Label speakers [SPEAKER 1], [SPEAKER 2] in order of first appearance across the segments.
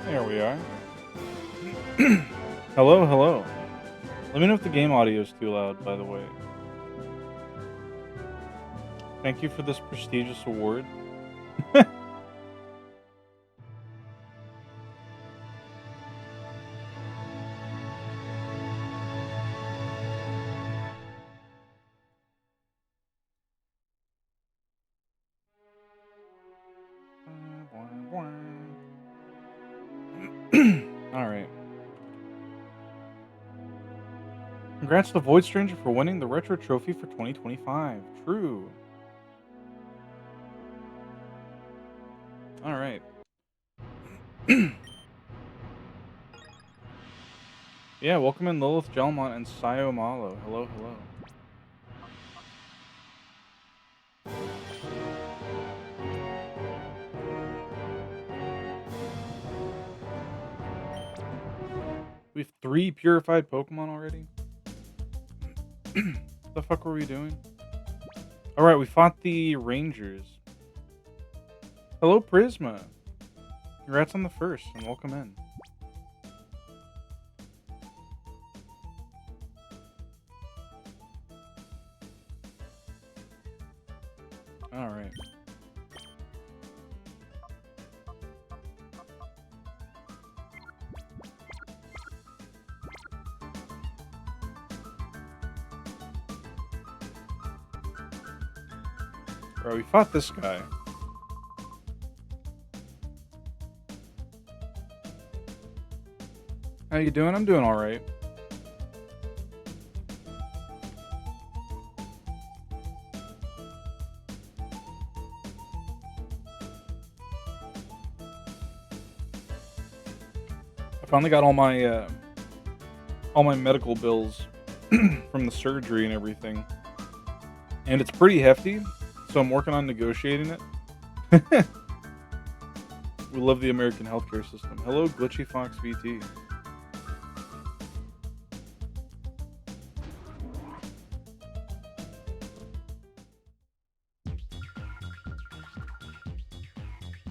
[SPEAKER 1] There we are. Hello, hello. Let me know if the game audio is too loud, by the way. Thank you for this prestigious award. Alright. Congrats to Void Stranger for winning the Retro Trophy for 2025. True. Alright. Yeah, welcome in Lilith Gelmont and Sayo Malo. Hello, hello. We have 3 purified Pokemon already? What the fuck were we doing? Alright, we fought the Rangers. Hello, Prisma. Congrats on the first, and welcome in. Alright. Alright, we fought this guy. How you doing? I'm doing alright. I finally got all my medical bills from the surgery and everything. And it's pretty hefty, so I'm working on negotiating it. We love the American healthcare system. Hello, Glitchy Fox VT.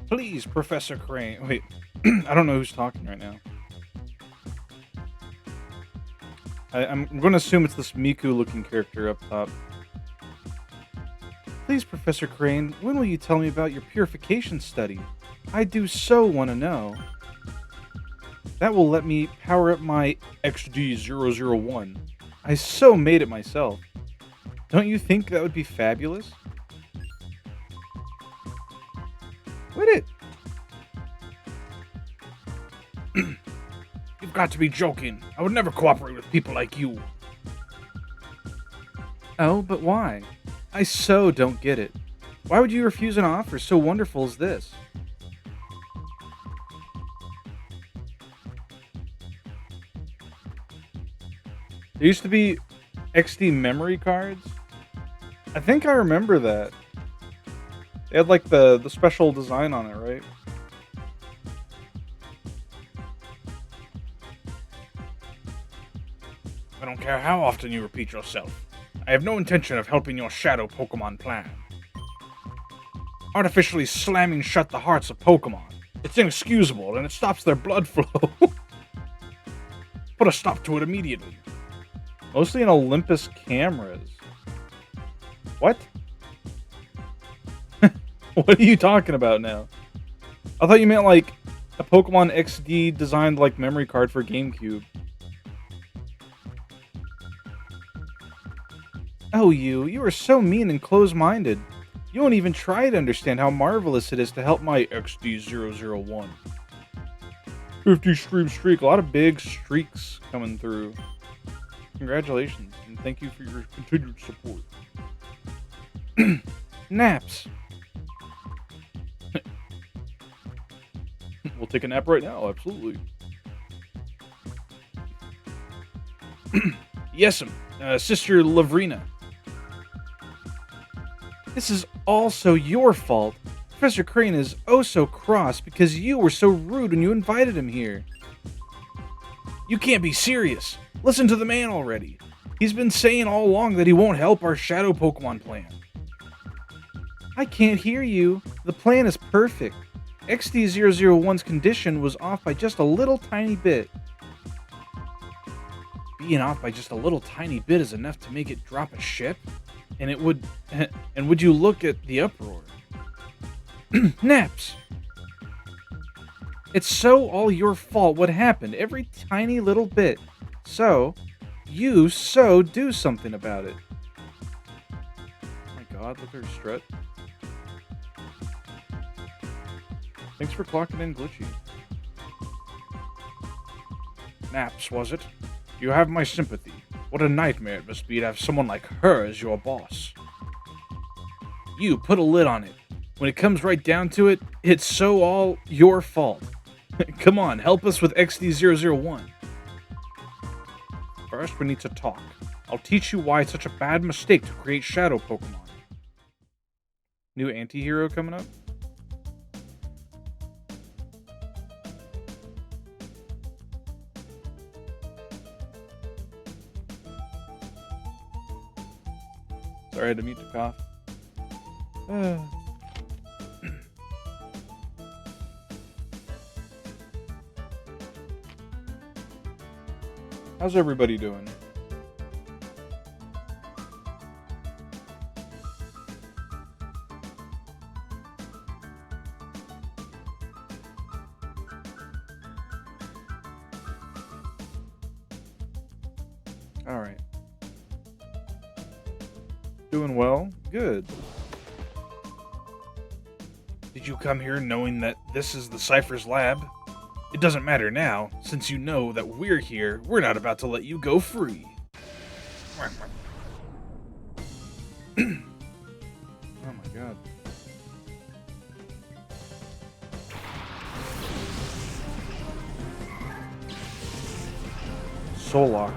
[SPEAKER 1] Please, Professor Crane. Wait, I don't know who's talking right now. I'm going to assume it's this Miku-looking character up top. Please, Professor Crane, when will you tell me about your purification study? I do so want to know. That will let me power up my XD001. I so made it myself. Don't you think that would be fabulous? Quit it! You've got to be joking. I would never cooperate with people like you. Oh, but why? I so don't get it. Why would you refuse an offer so wonderful as this? There used to be XD memory cards. I think I remember that. They had like the special design on it, right? I don't care how often you repeat yourself. I have no intention of helping your shadow Pokemon plan. Artificially slamming shut the hearts of Pokemon. It's inexcusable and it stops their blood flow. Put a stop to it immediately. Mostly in Olympus cameras. What? What are you talking about now? I thought you meant like a Pokemon XD designed like memory card for GameCube. Oh, you are so mean and close-minded. You won't even try to understand how marvelous it is to help my XD001. 50 stream streak, a lot of big streaks coming through. Congratulations, and thank you for your continued support. Naps. We'll take a nap right now, absolutely. Yes'm, Sister Lavrina. This is also your fault. Professor Crane is oh so cross because you were so rude when you invited him here. You can't be serious. Listen to the man already. He's been saying all along that he won't help our shadow Pokemon plan. I can't hear you. The plan is perfect. XD001's condition was off by just a little tiny bit. Being off by just a little tiny bit is enough to make it drop a ship? And it would... And would you look at the uproar? Naps! It's so all your fault what happened, every tiny little bit. So, you do something about it. Oh my god, look at her strut. Thanks for clocking in, Glitchy. Naps, was it? You have my sympathy. What a nightmare it must be to have someone like her as your boss. You put a lid on it. When it comes right down to it, it's so all your fault. Come on, help us with XD001. First, we need to talk. I'll teach you why it's such a bad mistake to create shadow Pokemon. New anti-hero coming up? Sorry, I had to mute the cough. How's everybody doing? All right. Doing well? Good. Did you come here knowing that this is the Cypher's lab? It doesn't matter now, since you know that we're here, we're not about to let you go free. Oh my god. Solox.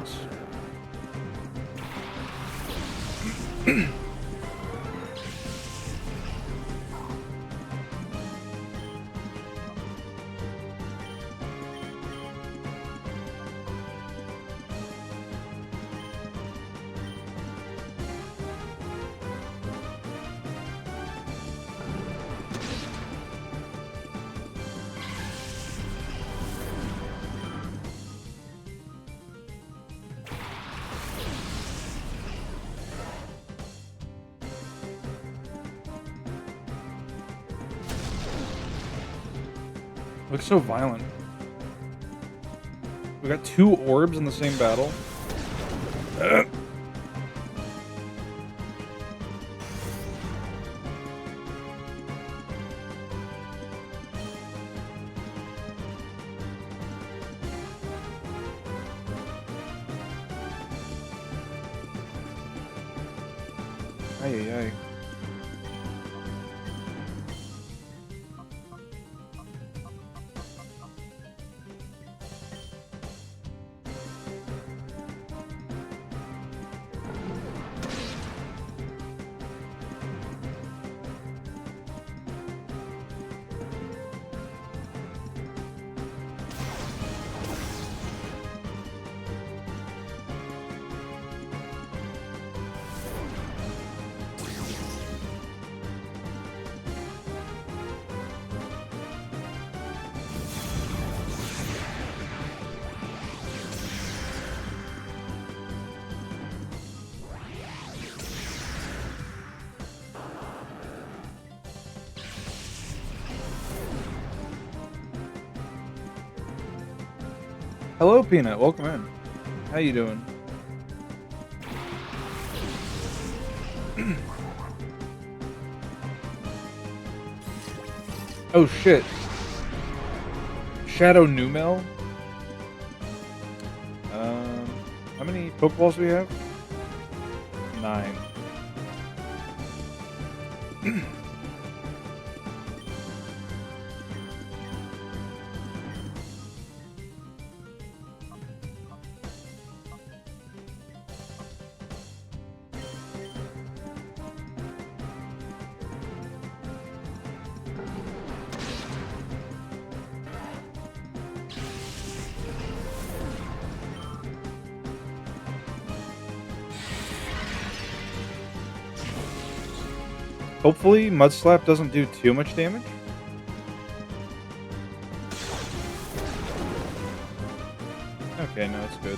[SPEAKER 1] Looks so violent. We got two orbs in the same battle. Ay, ay, ay. Hello, Peanut. Welcome in. How you doing? Oh shit. Shadow Numel? How many Pokeballs do we have? 9. Hopefully, Mud Slap doesn't do too much damage. Okay, no, it's good.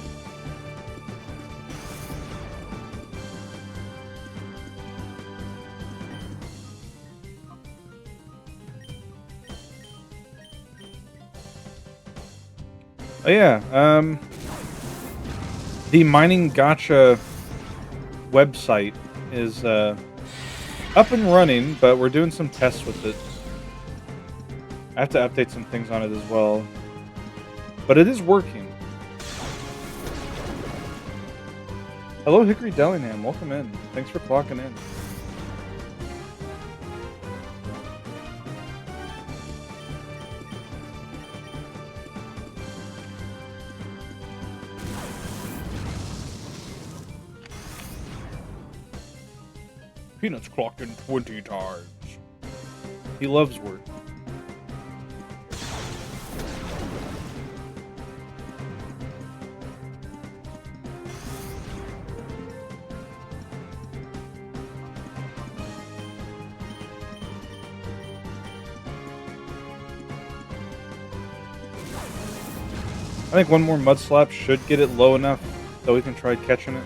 [SPEAKER 1] Oh yeah, the mining gotcha website is up and running, but we're doing some tests with it. I have to update some things on it as well, but it is working. Hello, Hickory Dellingham. Welcome in. Thanks for clocking in. Peanuts clocked in 20 times. He loves work. I think one more mud slap should get it low enough so we can try catching it.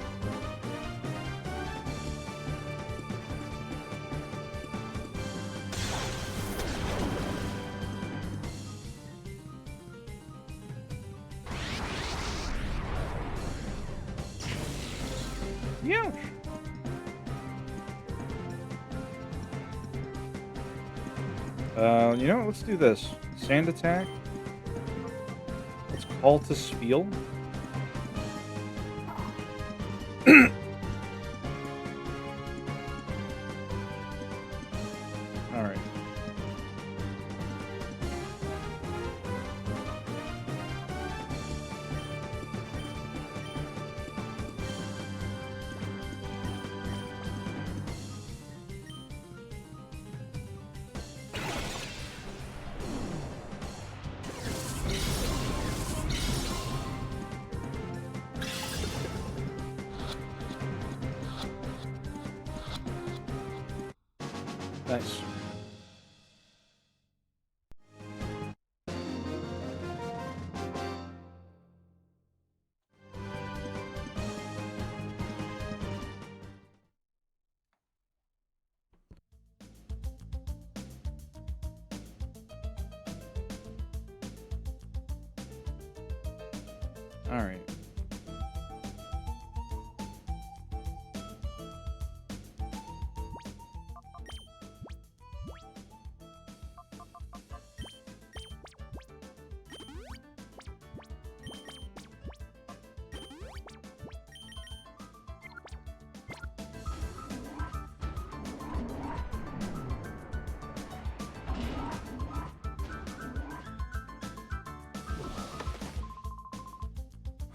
[SPEAKER 1] Yeah. You know what? Let's do this. Sand attack. Let's call to Spiel. Alright. Nice. Alright.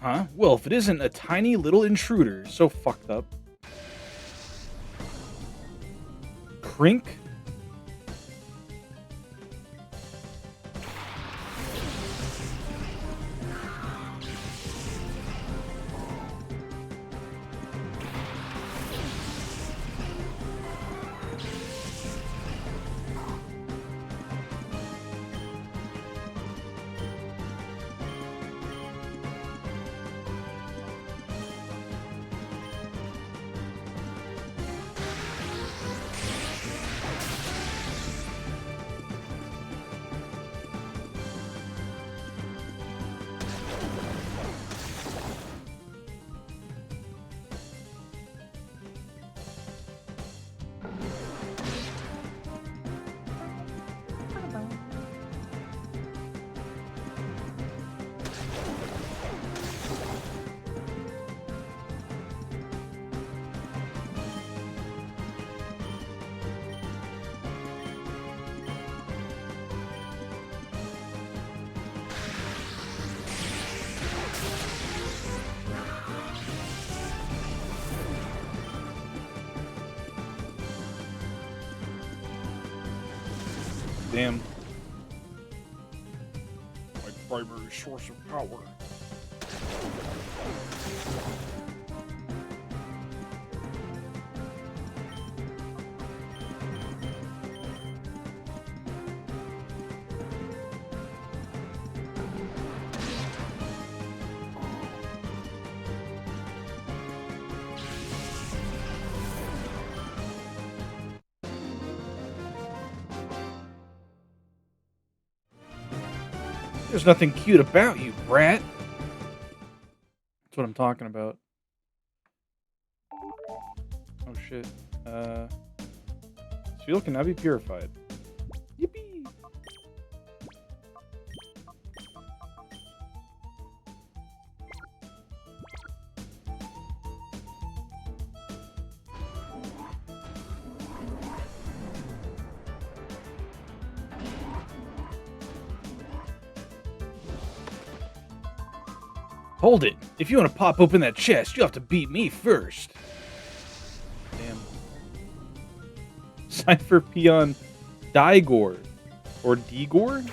[SPEAKER 1] Huh? Well, if it isn't a tiny little intruder, so fucked up. Crink? Damn. My primary source of power. There's nothing cute about you, brat. That's what I'm talking about. Oh shit. Steel can now be purified. Yippee! Hold it! If you want to pop open that chest, you'll have to beat me first. Damn. Cypher Peon Digor. Or Digor?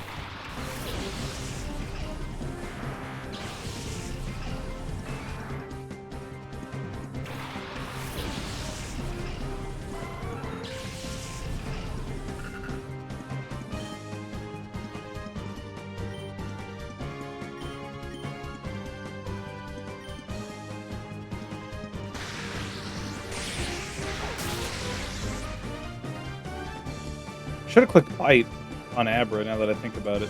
[SPEAKER 1] Should have clicked bite on Abra now that I think about it.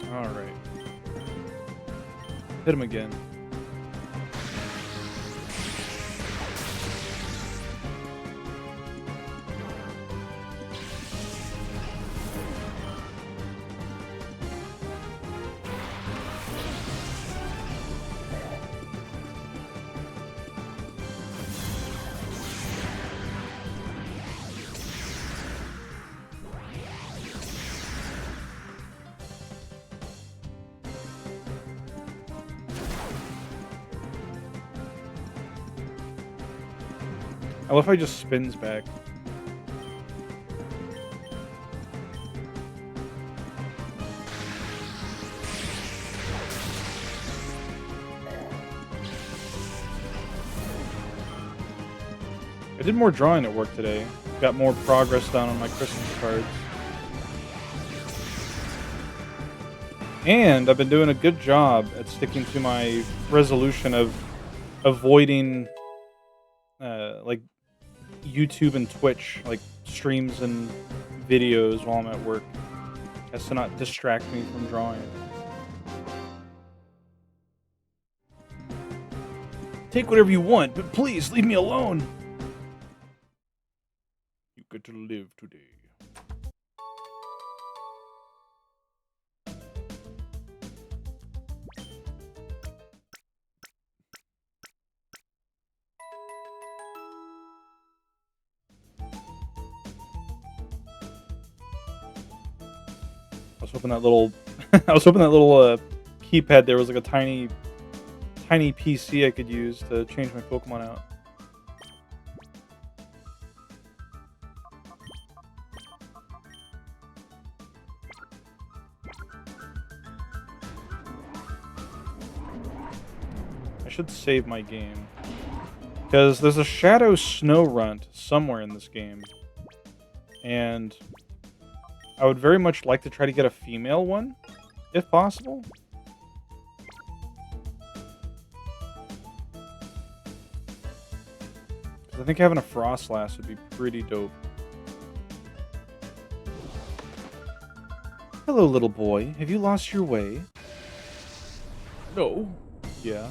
[SPEAKER 1] Alright. Hit him again. I love how he just spins back. I did more drawing at work today. Got more progress done on my Christmas cards. And I've been doing a good job at sticking to my resolution of avoiding like YouTube and Twitch, like streams and videos while I'm at work, as to not distract me from drawing. Take whatever you want, but please leave me alone. You get to live today. I was hoping that little keypad there was like a tiny PC I could use to change my Pokemon out. I should save my game, because there's a Shadow Snow Runt somewhere in this game, and I would very much like to try to get a female one, if possible. I think having a Frostlass would be pretty dope. Hello, little boy. Have you lost your way? No. Yeah.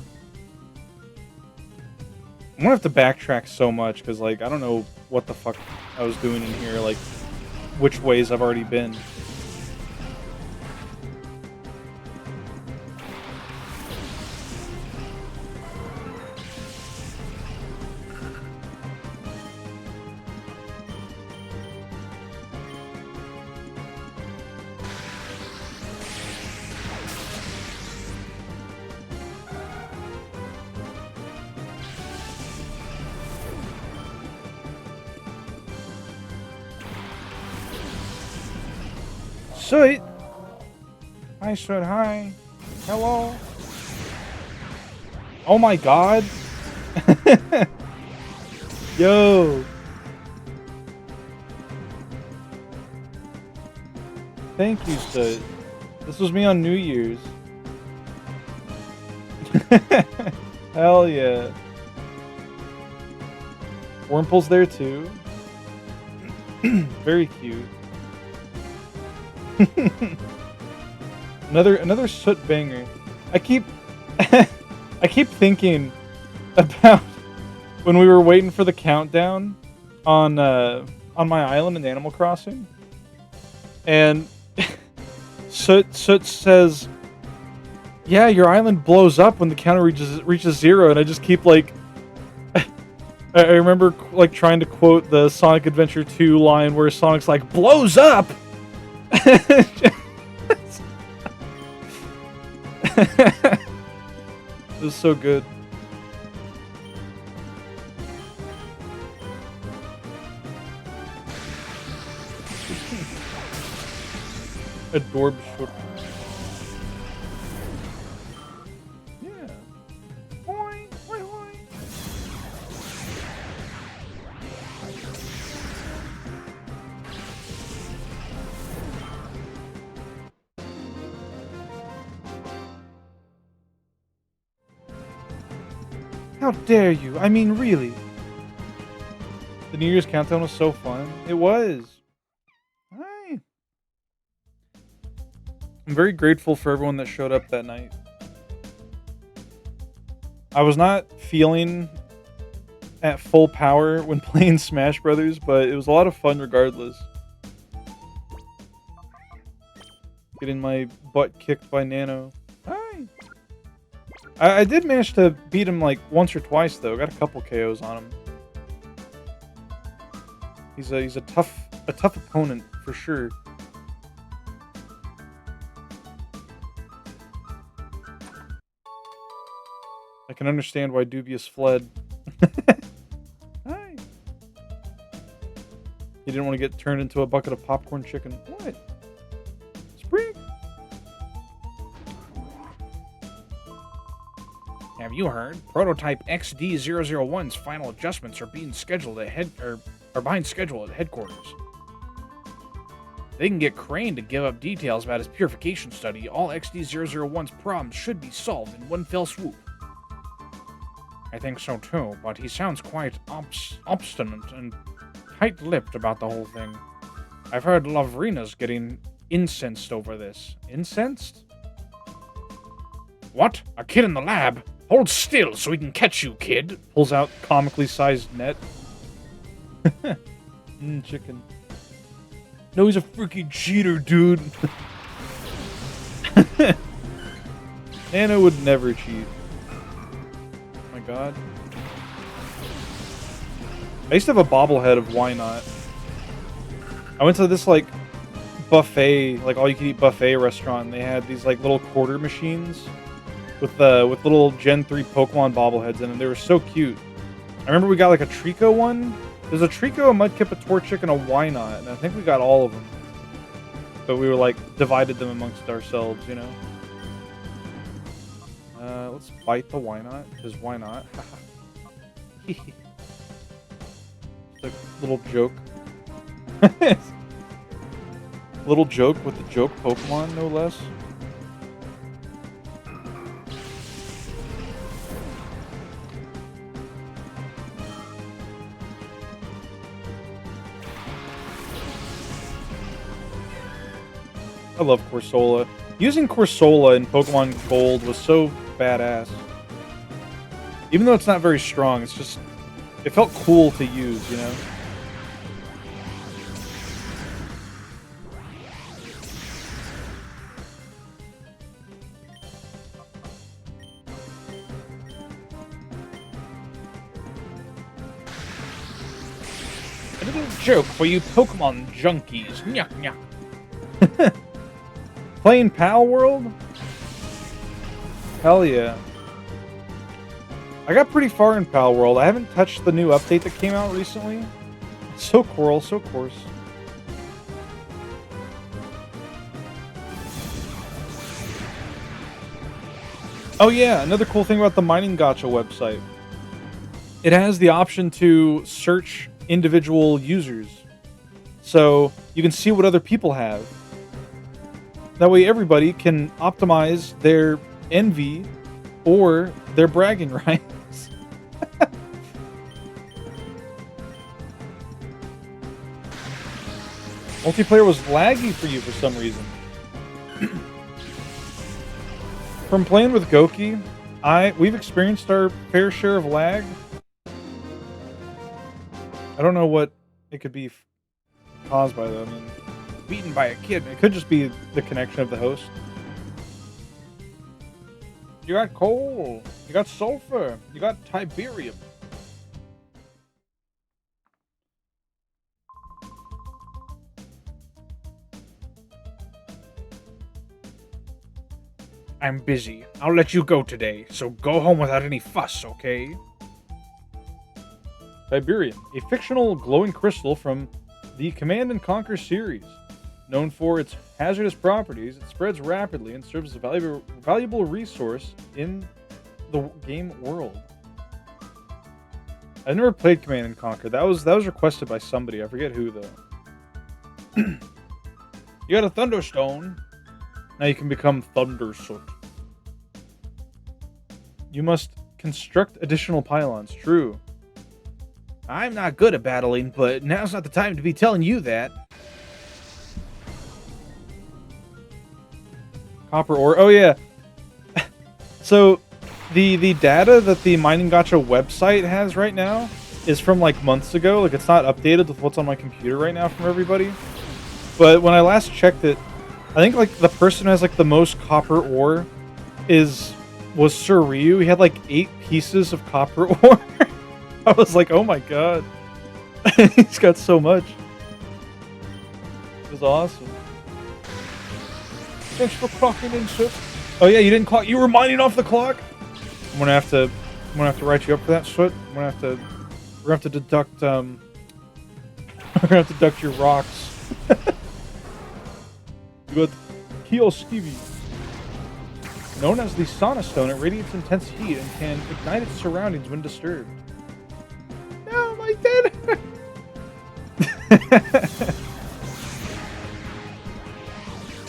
[SPEAKER 1] I'm gonna have to backtrack so much, because, like, I don't know what the fuck I was doing in here, like, which ways I've already been. Soot! Hi, Soot, hi. Hello. Oh my god. Yo. Thank you, Soot. This was me on New Year's. Hell yeah. Wurmple's there too. Very cute. another Soot banger. I keep thinking about when we were waiting for the countdown on my island in Animal Crossing, and Soot says, "Yeah, your island blows up when the counter reaches 0," and I just keep like, I remember like trying to quote the Sonic Adventure 2 line where Sonic's like, "Blows up." It was so good. Adorbs short. Yeah. Hoi, hoi, hoi. How dare you? I mean, really. The New Year's countdown was so fun. It was. Hi. I'm very grateful for everyone that showed up that night. I was not feeling at full power when playing Smash Brothers, but it was a lot of fun regardless. Getting my butt kicked by Nano. Hi. I did manage to beat him like once or twice though. Got a couple KOs on him. He's a tough opponent for sure. I can understand why Dubious fled. Hi. He didn't want to get turned into a bucket of popcorn chicken. What? Spring?
[SPEAKER 2] Have you heard? Prototype XD001's final adjustments are being scheduled are behind schedule at headquarters. They can get Crane to give up details about his purification study. All XD001's problems should be solved in one fell swoop. I think so too, but he sounds quite obstinate and tight-lipped about the whole thing. I've heard Lavrina's getting incensed over this. Incensed? What? A kid in the lab? Hold still so we can catch you, kid.
[SPEAKER 1] Pulls out comically sized net. Chicken. No, he's a freaking cheater, dude. Nano would never cheat. Oh my god. I used to have a bobblehead of Why Not. I went to this like buffet, like all you can eat buffet restaurant, and they had these like little quarter machines with little Gen 3 Pokemon bobbleheads in them. They were so cute. I remember we got like a Trico one. There's a Trico, a Mudkip, a Torchic, and a Why Not, and I think we got all of them. But we were like divided them amongst ourselves, you know. Let's bite the Why Not, because why not? Just a little joke. Little joke with the joke Pokemon, no less. I love Corsola. Using Corsola in Pokemon Gold was so badass. Even though it's not very strong, it's just... it felt cool to use, you know?
[SPEAKER 2] A little joke for you Pokemon junkies. Nyuk nyuk.
[SPEAKER 1] Playing Pal World? Hell yeah. I got pretty far in Pal World. I haven't touched the new update that came out recently. So coral, so coarse. Oh yeah, another cool thing about the Mining Gotcha website. It has the option to search individual users. So you can see what other people have. That way everybody can optimize their envy or their bragging rights. Multiplayer was laggy for you for some reason. From playing with Goki, we've experienced our fair share of lag. I don't know what it could be caused by though. I mean,
[SPEAKER 2] Beaten by a kid.
[SPEAKER 1] it could just be the connection of the host.
[SPEAKER 2] You got coal. You got sulfur. You got Tiberium. I'm busy. I'll let you go today, so go home without any fuss, okay?
[SPEAKER 1] Tiberium, a fictional glowing crystal from the Command and Conquer series. Known for its hazardous properties, it spreads rapidly and serves as a valuable resource in the game world. I've never played Command and Conquer. That was requested by somebody. I forget who though.
[SPEAKER 2] You got a Thunderstone.
[SPEAKER 1] Now you can become Thundersoot. You must construct additional pylons. True.
[SPEAKER 2] I'm not good at battling, but now's not the time to be telling you that.
[SPEAKER 1] Copper ore. Oh yeah. So the data that the Mining Gotcha website has right now is from like months ago. Like it's not updated with what's on my computer right now from everybody. But when I last checked it, I think like the person who has like the most copper ore was Sir Ryu. He had like 8 pieces of copper ore. I was like, oh my god. He's got so much. It was awesome.
[SPEAKER 2] Thanks for clocking in, sir.
[SPEAKER 1] Oh yeah, you didn't clock. You were mining off the clock. I'm gonna have to write you up for that, Soot. We're gonna have to deduct we're gonna have to deduct your rocks. You got Kioskivi. Known as the Sauna Stone, it radiates intense heat and can ignite its surroundings when disturbed. No, my dad.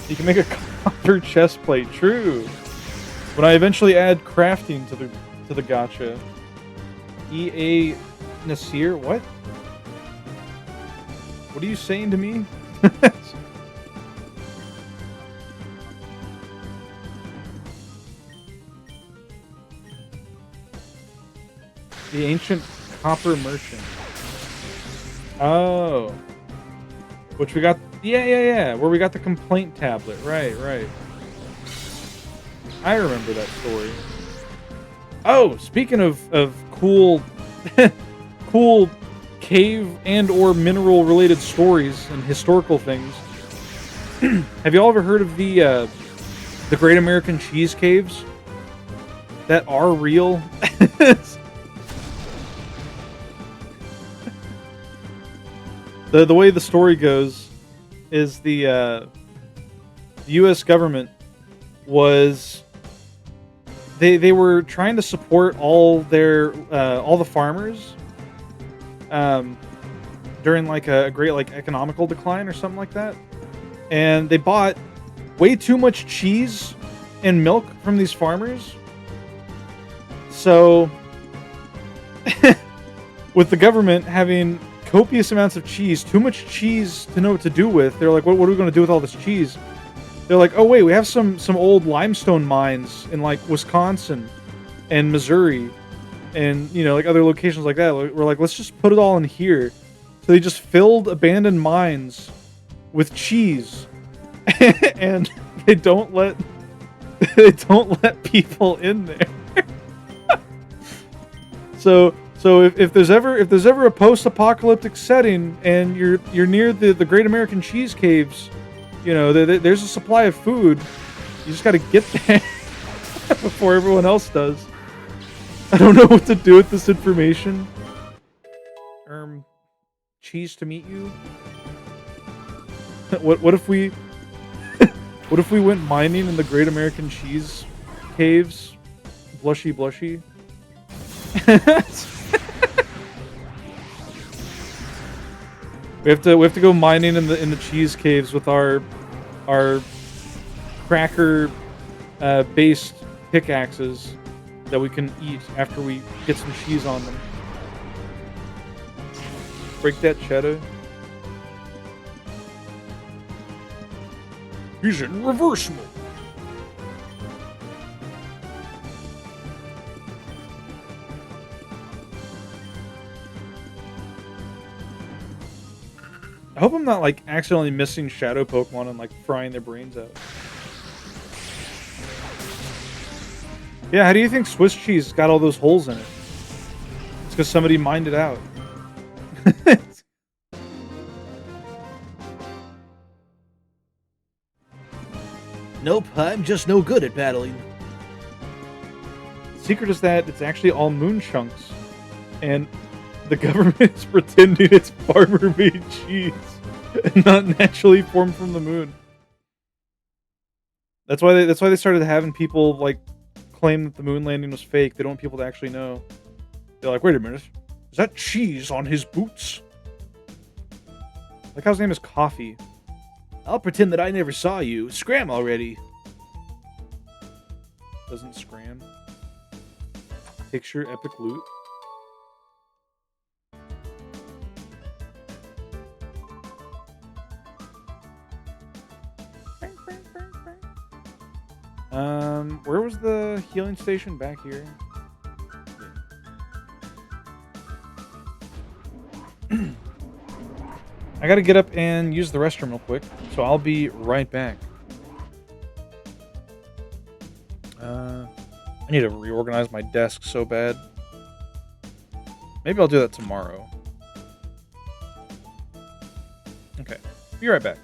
[SPEAKER 1] You can make a copper chest plate. True. When I eventually add crafting to the gacha. EA Nasir, what? What are you saying to me? The ancient copper merchant. Oh. Which we got, yeah, where we got the complaint tablet. Right. I remember that story. Oh, speaking of cool, cool cave and or mineral related stories and historical things, have you all ever heard of the Great American Cheese Caves that are real? The way the story goes is the U.S. government was they were trying to support all the farmers during like a great like economical decline or something like that, and they bought way too much cheese and milk from these farmers. So with the government having copious amounts of cheese, too much cheese to know what to do with, they're like, what are we going to do with all this cheese? They're like, oh wait, we have some old limestone mines in like Wisconsin and Missouri and like other locations like that. We're like, let's just put it all in here. So they just filled abandoned mines with cheese and they don't let people in there. So if there's ever a post-apocalyptic setting and you're near the Great American Cheese Caves, there's a supply of food. You just got to get there before everyone else does. I don't know what to do with this information.
[SPEAKER 2] Cheese to meet you.
[SPEAKER 1] What if we went mining in the Great American Cheese Caves Blushy, blushy. We have to go mining in the cheese caves with our cracker based pickaxes that we can eat after we get some cheese on them. Break that cheddar.
[SPEAKER 2] He's in reverse mode.
[SPEAKER 1] I hope I'm not like accidentally missing shadow Pokemon and like frying their brains out. Yeah, how do you think Swiss cheese got all those holes in it? It's because somebody mined it out.
[SPEAKER 2] Nope, I'm just no good at battling.
[SPEAKER 1] The secret is that it's actually all moon chunks, and the government is pretending it's farmer-made cheese and not naturally formed from the moon. That's why they started having people like claim that the moon landing was fake. They don't want people to actually know. They're like, wait a minute, is that cheese on his boots? Like how his name is Coffee.
[SPEAKER 2] I'll pretend that I never saw you. Scram already.
[SPEAKER 1] Doesn't scram. Takes your epic loot. Where was the healing station? Back here. Yeah. I gotta get up and use the restroom real quick, so I'll be right back. I need to reorganize my desk so bad. Maybe I'll do that tomorrow. Okay, be right back.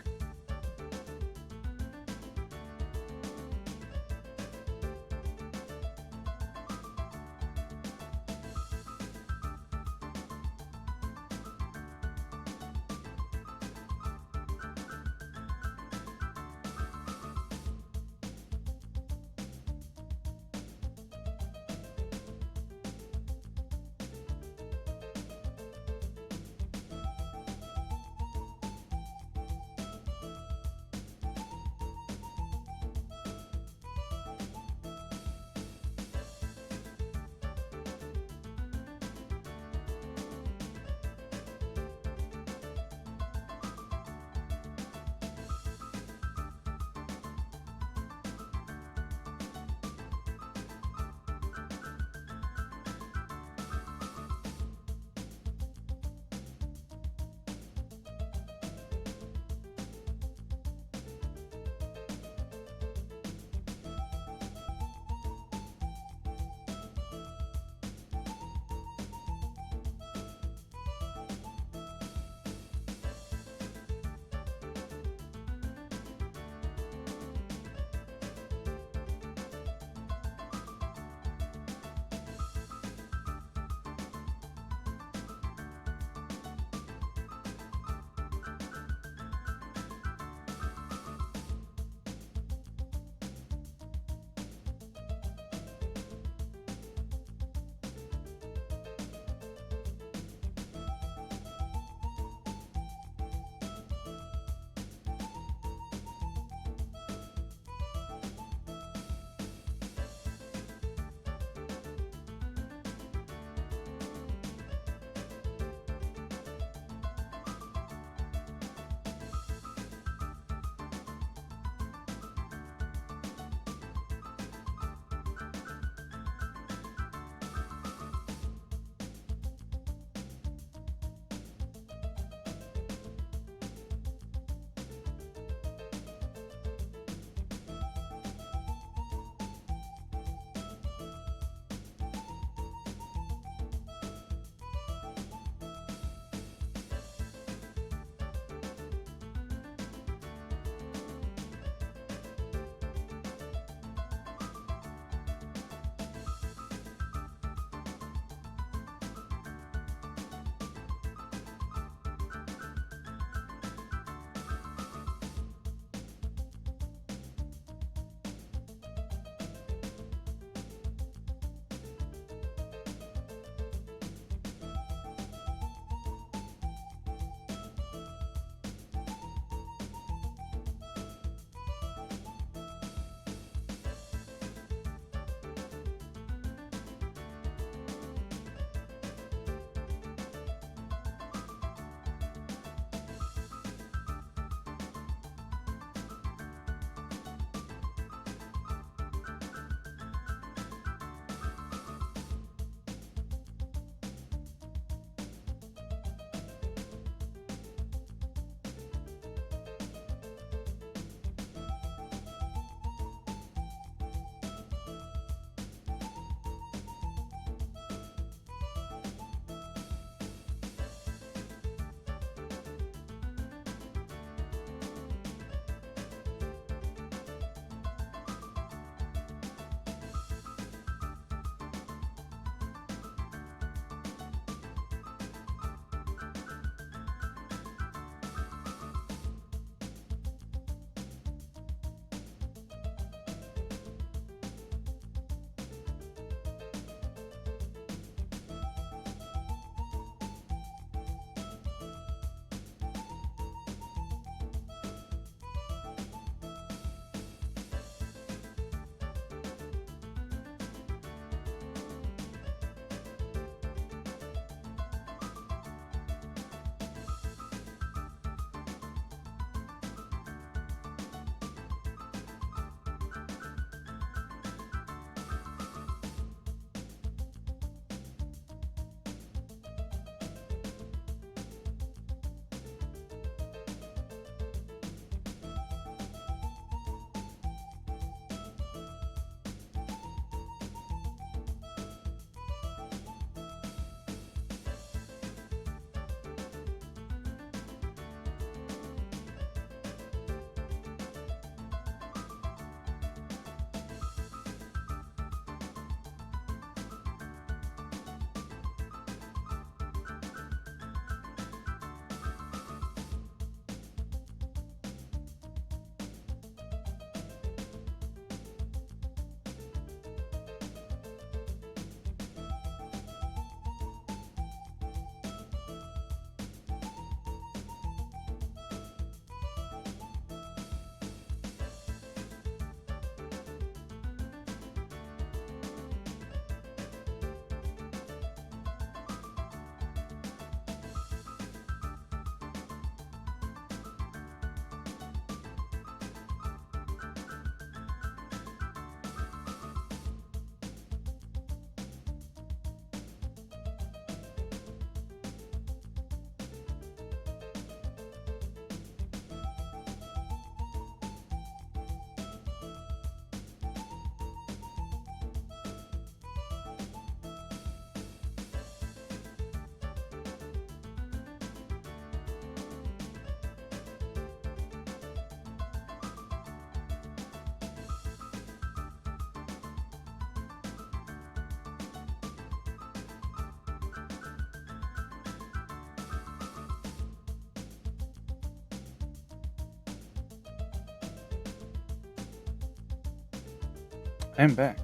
[SPEAKER 1] I am back.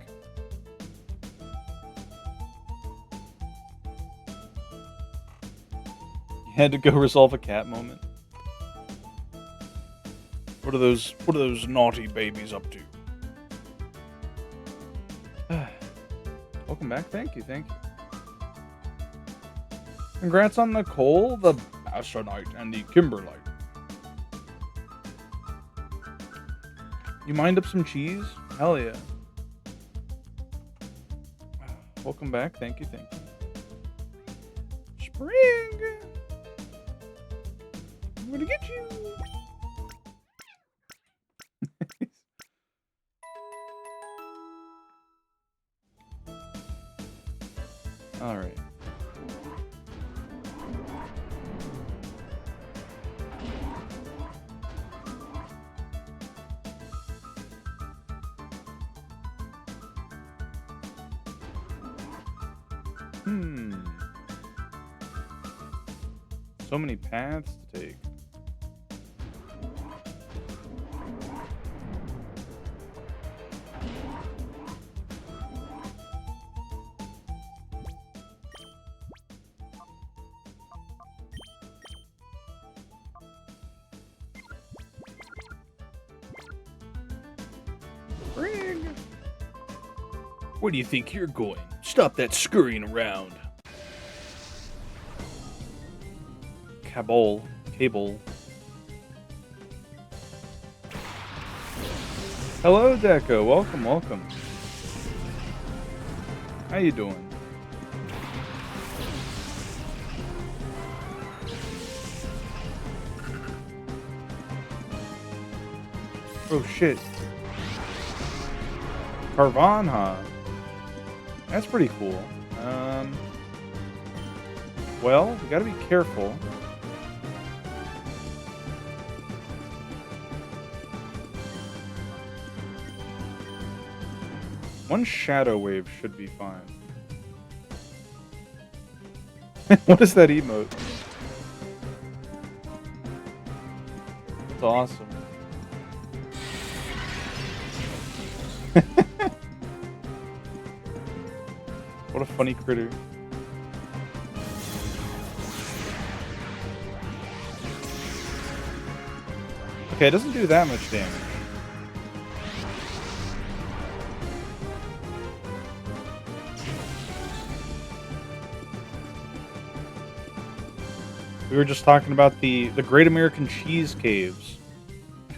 [SPEAKER 1] You had to go resolve a cat moment. What are those naughty babies up to? Welcome back. Thank you. Congrats on Nicole, the Bassonite, and the Kimberlite. You mind up some cheese? Hell yeah. Welcome back. Thank you. Spring! I'm gonna get you! Alright. So many paths to take. Frig! Where do you think you're going? Stop that scurrying around. Cable. Hello, Deco. Welcome. How you doing? Oh shit. Carvanha. That's pretty cool. Well, we gotta be careful. One shadow wave should be fine. What is that emote? That's awesome. What a funny critter. Okay, it doesn't do that much damage. We were just talking about the Great American Cheese Caves.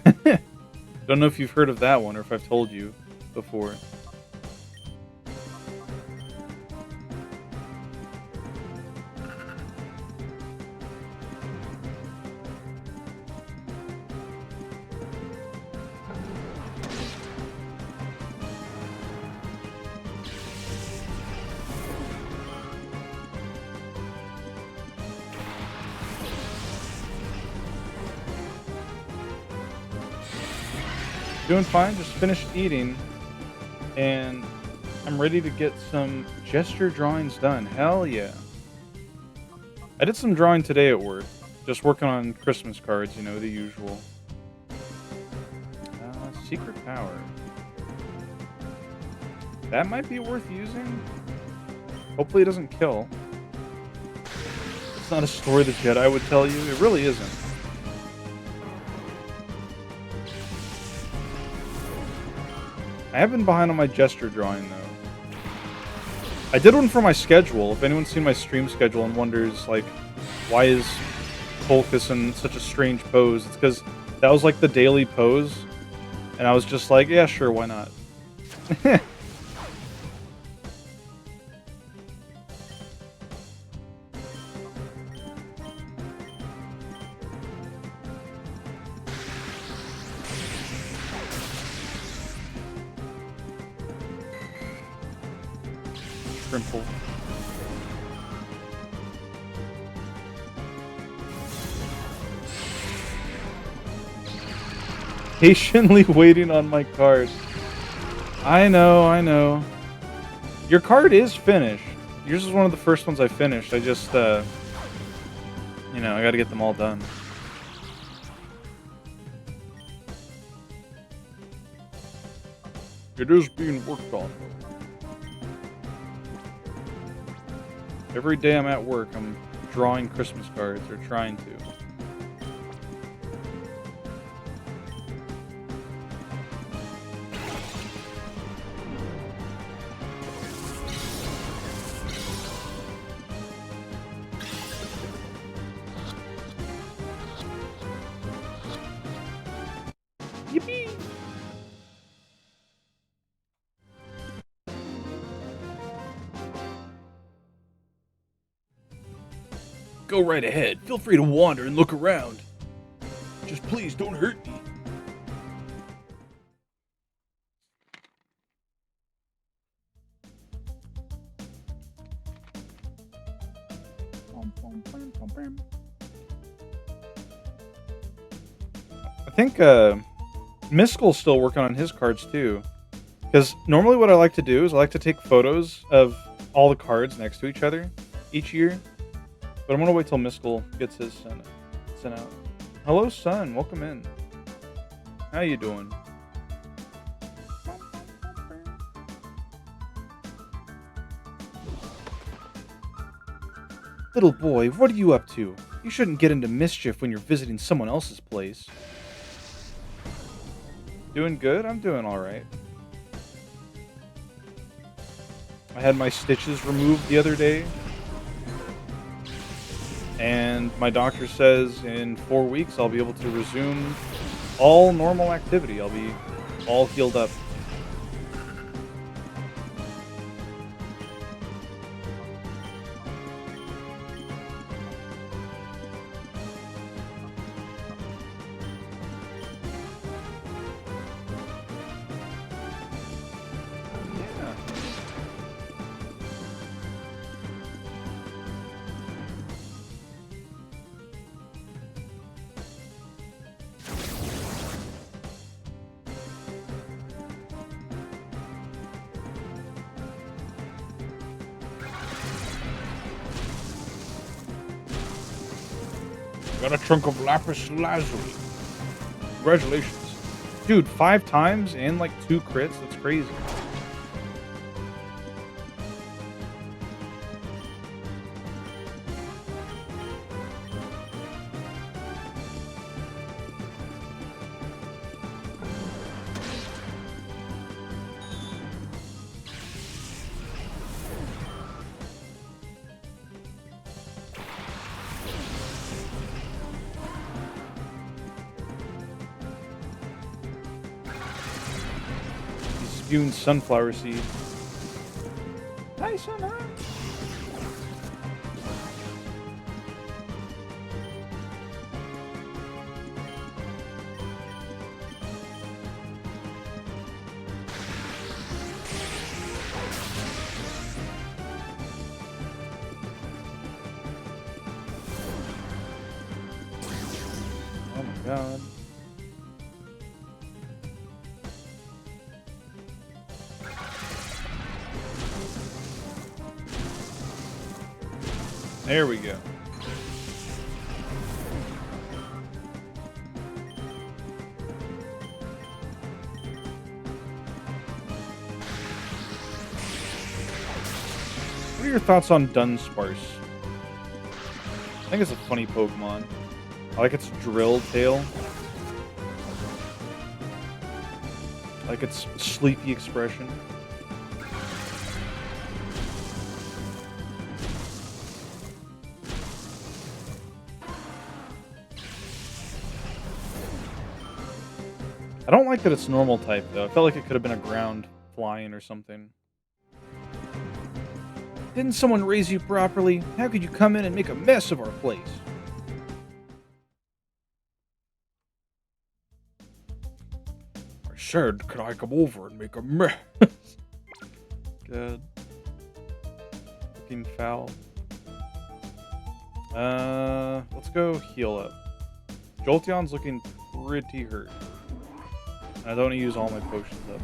[SPEAKER 1] Don't know if you've heard of that one or if I've told you before. Doing fine, just finished eating, and I'm ready to get some gesture drawings done. Hell yeah. I did some drawing today at work, just working on Christmas cards, you know, the usual. Secret power. That might be worth using. Hopefully it doesn't kill. It's not a story the Jedi would tell you. It really isn't. I have been behind on my gesture drawing, though. I did one for my schedule. If anyone's seen my stream schedule and wonders, like, why is Polkus in such a strange pose? It's because that was, like, the daily pose. And I was just like, yeah, sure, why not? Simple. Patiently waiting on my card. I know. Your card is finished. Yours is one of the first ones I finished. I just, I gotta get them all done. It is being worked on. Every day I'm at work, I'm drawing Christmas cards, or trying to. Yippee!
[SPEAKER 2] Go right ahead. Feel free to wander and look around. Just please don't hurt me.
[SPEAKER 1] I think Miskel's still working on his cards too. Because normally what I like to do is I like to take photos of all the cards next to each other each year. But I'm going to wait till Miskel gets his sent out. Hello, son. Welcome in. How you doing?
[SPEAKER 2] Little boy, what are you up to? You shouldn't get into mischief when you're visiting someone else's place.
[SPEAKER 1] Doing good? I'm doing alright. I had my stitches removed the other day. And my doctor says in 4 weeks I'll be able to resume all normal activity. I'll be all healed up. Yeah.
[SPEAKER 2] Got a trunk of lapis lazuli.
[SPEAKER 1] Congratulations. Dude, 5 times and like 2 crits? That's crazy. Spewing sunflower seeds. Nice one, huh? Oh my god. There we go. What are your thoughts on Dunsparce? I think it's a funny Pokemon. I like its drill tail. I like its sleepy expression. I don't like that it's normal type, though. I felt like it could have been a ground flying or something.
[SPEAKER 2] Didn't someone raise you properly? How could you come in and make a mess of our place? I said, could I come over and make a mess?
[SPEAKER 1] Good. Looking foul. Let's go heal up. Jolteon's looking pretty hurt. I don't want to use all my potions up.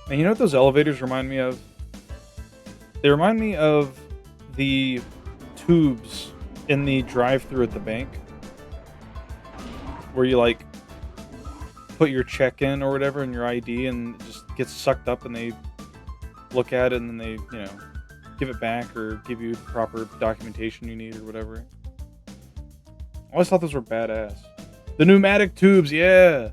[SPEAKER 1] And you know what those elevators remind me of? They remind me of the tubes in the drive-thru at the bank, where you like put your check in or whatever and your ID, and it just gets sucked up, and they look at it, and then they, give it back or give you the proper documentation you need or whatever. I always thought those were badass. The pneumatic tubes, yeah.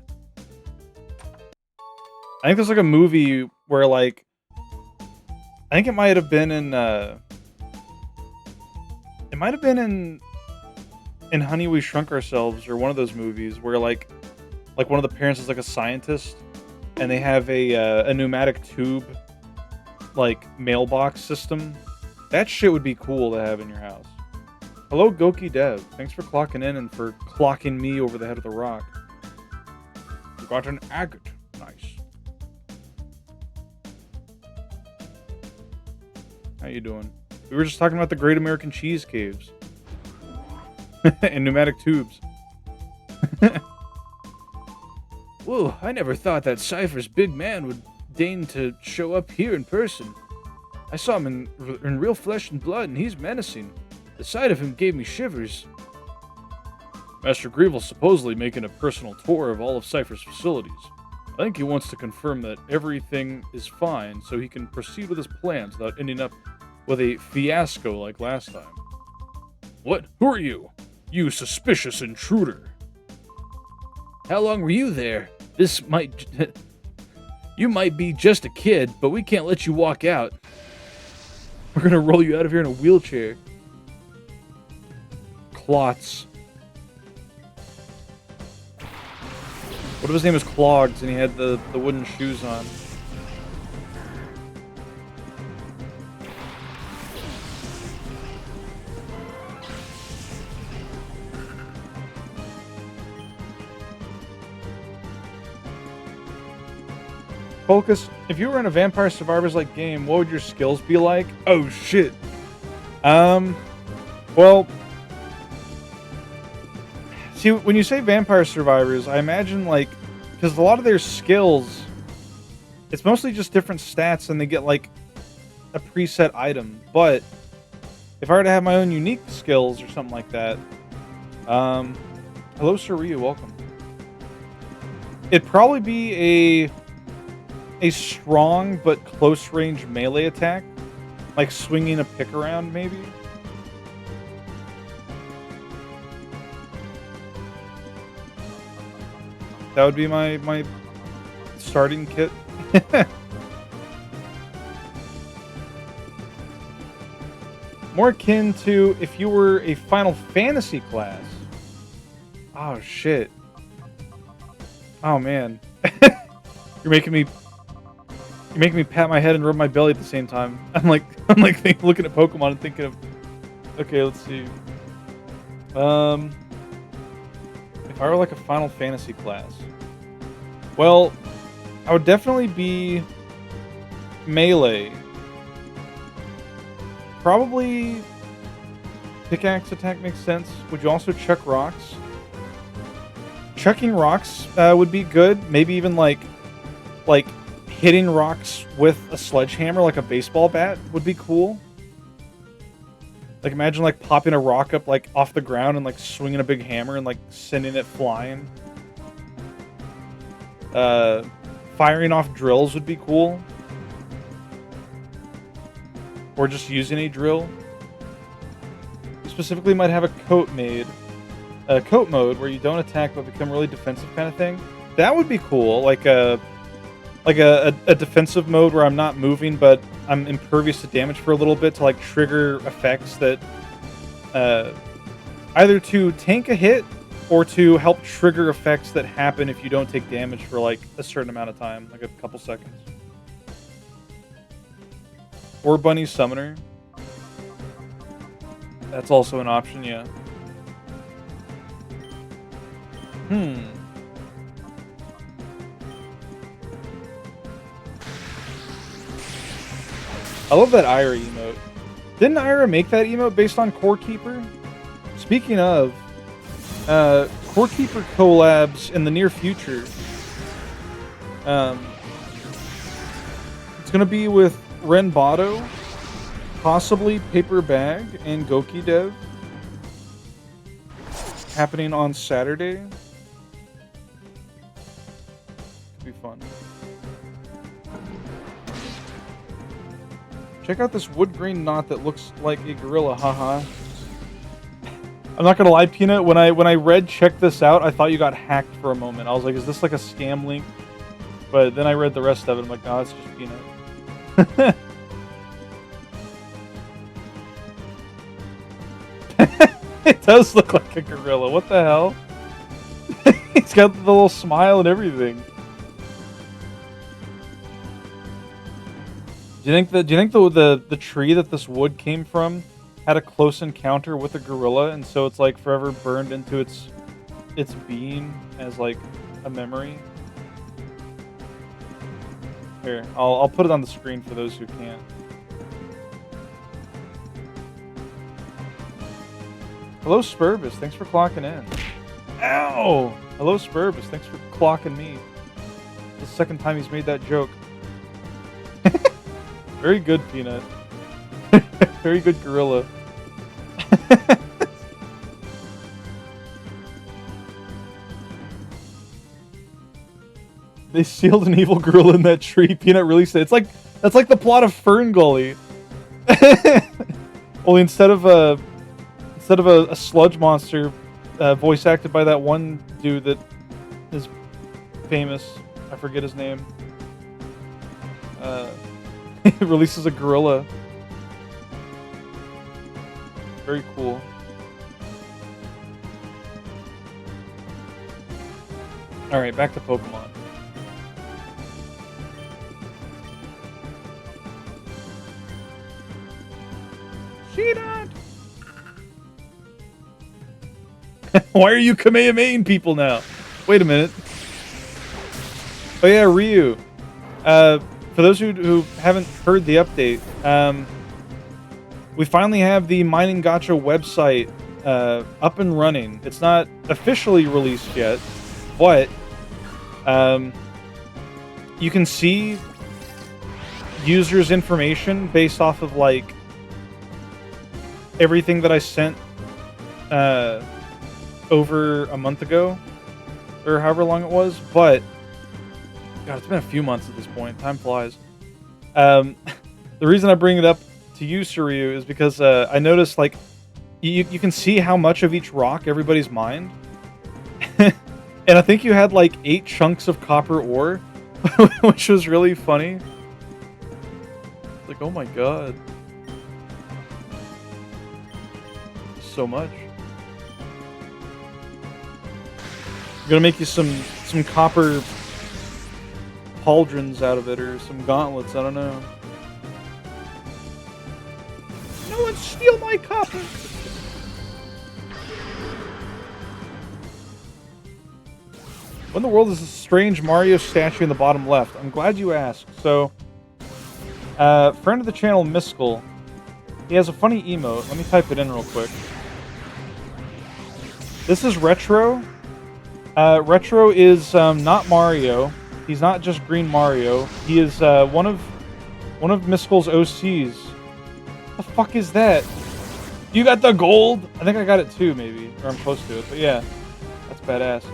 [SPEAKER 1] I think there's like a movie where like, I think it might have been in in Honey We Shrunk Ourselves, or one of those movies where like one of the parents is like a scientist, and they have a pneumatic tube like mailbox system. That shit would be cool to have in your house. Hello, Goki Dev. Thanks for clocking in and for clocking me over the head of the rock. We got an agate. Nice. How you doing? We were just talking about the Great American Cheese Caves. And pneumatic tubes.
[SPEAKER 2] Whoa, I never thought that Cypher's big man would deign to show up here in person. I saw him in real flesh and blood, and he's menacing. The sight of him gave me shivers. Master Grievel's supposedly making a personal tour of all of Cypher's facilities. I think he wants to confirm that everything is fine so he can proceed with his plans without ending up with a fiasco like last time. What? Who are you? You suspicious intruder. How long were you there? This might... You might be just a kid, but we can't let you walk out. We're gonna roll you out of here in a wheelchair. Clots.
[SPEAKER 1] What if his name was Clogs and he had the wooden shoes on? Focus, if you were in a Vampire Survivors-like game, what would your skills be like? Oh, shit. Well... See, when you say Vampire Survivors, I imagine, like... Because a lot of their skills... It's mostly just different stats, and they get, like, a preset item. But, if I were to have my own unique skills or something like that... Hello, Sir Ryu, welcome. It'd probably be a strong but close range melee attack, like swinging a pick around, maybe. That would be my starting kit. More akin to if you were a Final Fantasy class. Oh shit. Oh man. You're making me pat my head and rub my belly at the same time. I'm like looking at Pokemon and thinking of, okay, let's see. If I were like a Final Fantasy class, well, I would definitely be melee. Probably pickaxe attack makes sense. Would you also chuck rocks? Chucking rocks would be good. Maybe even like hitting rocks with a sledgehammer, like a baseball bat, would be cool. Like imagine like popping a rock up like off the ground and like swinging a big hammer and like sending it flying. Firing off drills would be cool. Or just using a drill. You specifically might have a coat mode where you don't attack but become really defensive kind of thing. That would be cool. Like a defensive mode where I'm not moving, but I'm impervious to damage for a little bit to like trigger effects that either to tank a hit or to help trigger effects that happen if you don't take damage for like a certain amount of time, like a couple seconds. Or Bunny Summoner. That's also an option, yeah. I love that Ira emote. Didn't Ira make that emote based on Core Keeper? Speaking of, Core Keeper collabs in the near future. gonna be with Renbato, possibly Paper Bag, and Goki Dev. Happening on Saturday. Could be fun. Check out this wood grain knot that looks like a gorilla, haha. I'm not gonna lie, Peanut, when I read check this out, I thought you got hacked for a moment. I was like, is this like a scam link? But then I read the rest of it, I'm like, no, it's just Peanut. It does look like a gorilla. What the hell? He's got the little smile and everything. Do you think the tree that this wood came from had a close encounter with a gorilla, and so it's like forever burned into its being as like a memory? Here, I'll put it on the screen for those who can't. Hello, Spurbus. Thanks for clocking in. Ow! Hello, Spurbus. Thanks for clocking me. It's the second time he's made that joke. Very good, Peanut. Very good, gorilla. They sealed an evil gorilla in that tree. Peanut really said that's like the plot of Fern Gully. Only instead of a sludge monster, voice acted by that one dude that is famous. I forget his name. It releases a gorilla. Very cool. Alright, back to Pokemon. Sheetot! Why are you Kamehamehaing people now? Wait a minute. Oh yeah, Ryu. For those who haven't heard the update, we finally have the Mining Gacha website up and running. It's not officially released yet, but you can see users' information based off of like everything that I sent over a month ago, or however long it was. But God, it's been a few months at this point. Time flies. The reason I bring it up to you, Suryu, is because I noticed like you can see how much of each rock everybody's mined. And I think you had like 8 chunks of copper ore, which was really funny. Like, oh my god. So much. I'm gonna make you some copper pauldrons out of it, or some gauntlets, I don't know. No one steal my copper! What in the world is this strange Mario statue in the bottom left? I'm glad you asked. So, friend of the channel, Miskell, he has a funny emote. Let me type it in real quick. This is Retro. Retro is not Mario. He's not just Green Mario. He is one of Miskell's OCs. What the fuck is that? You got the gold? I think I got it too, maybe. Or I'm close to it. But yeah, that's badass.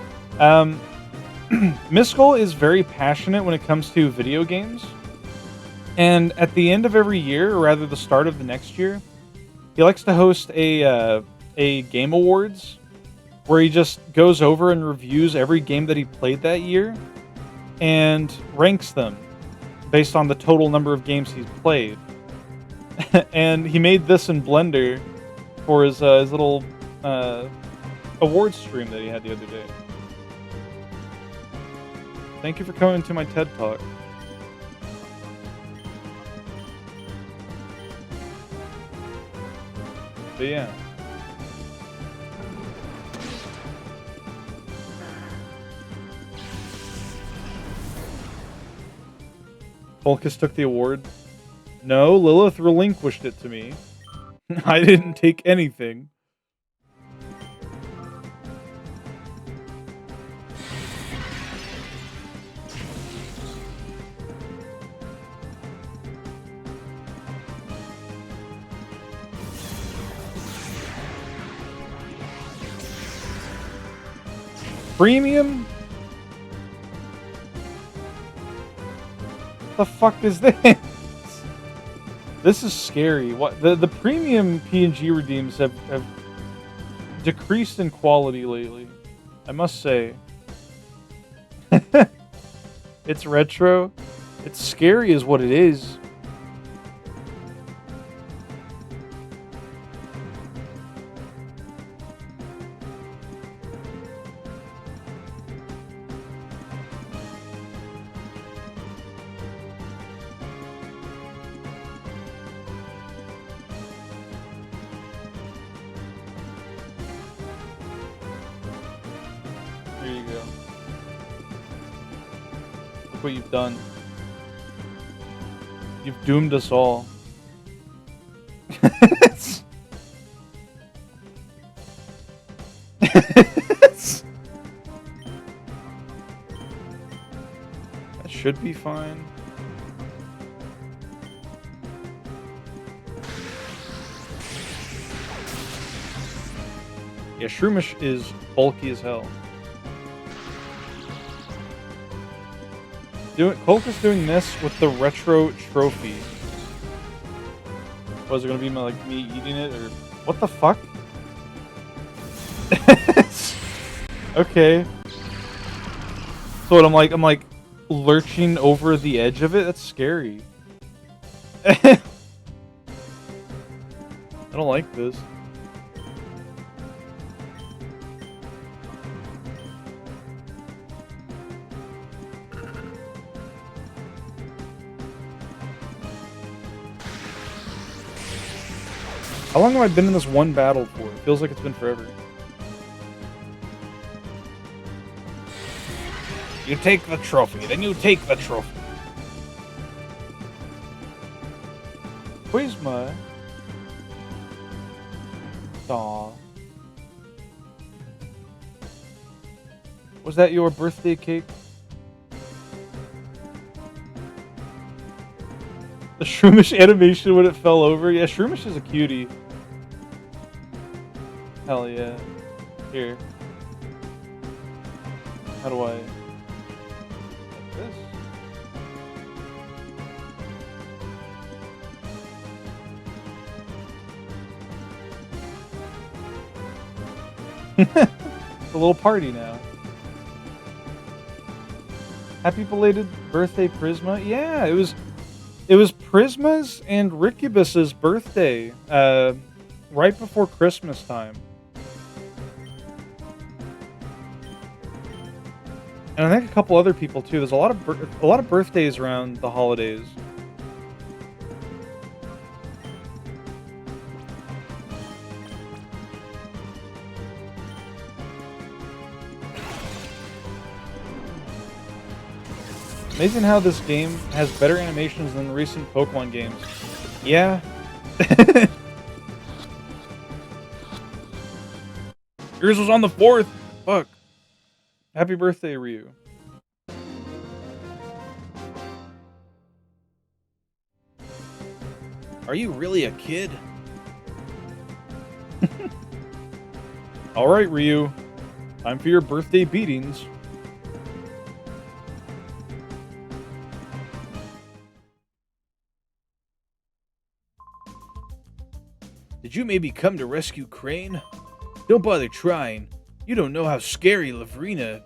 [SPEAKER 1] Miskell is very passionate when it comes to video games. And at the end of every year, or rather the start of the next year, he likes to host a Game Awards where he just goes over and reviews every game that he played that year and ranks them based on the total number of games he's played. And he made this in Blender for his little awards stream that he had the other day. Thank you for coming to my TED Talk. But yeah. Volkus took the award. No, Lilith relinquished it to me. I didn't take anything. Premium? What the fuck is this? This is scary. What the premium PNG redeems have decreased in quality lately, I must say. It's retro. It's scary is what it is. There you go. Look what you've done. You've doomed us all. That should be fine. Yeah, Shroomish is bulky as hell. Coke is doing this with the retro trophy. Was it gonna be me eating it, or what the fuck? Okay. So what, I'm like lurching over the edge of it? That's scary. I don't like this. How long have I been in this one battle for? It feels like it's been forever.
[SPEAKER 2] You take the trophy, then you take the trophy.
[SPEAKER 1] Quizma. Aw. Was that your birthday cake? The Shroomish animation when it fell over? Yeah, Shroomish is a cutie. Hell yeah. Here. How do I... like this? It's a little party now. Happy belated birthday, Prisma. Yeah, it was Prisma's and Ricubus's birthday, right before Christmas time. And I think a couple other people too. There's a lot of birthdays around the holidays. Amazing how this game has better animations than recent Pokemon games. Yeah.
[SPEAKER 2] Yours was on the 4th.
[SPEAKER 1] Fuck. Happy birthday, Ryu.
[SPEAKER 2] Are you really a kid?
[SPEAKER 1] Alright, Ryu. Time for your birthday beatings.
[SPEAKER 2] Did you maybe come to rescue Crane? Don't bother trying. You don't know how scary Lavrina...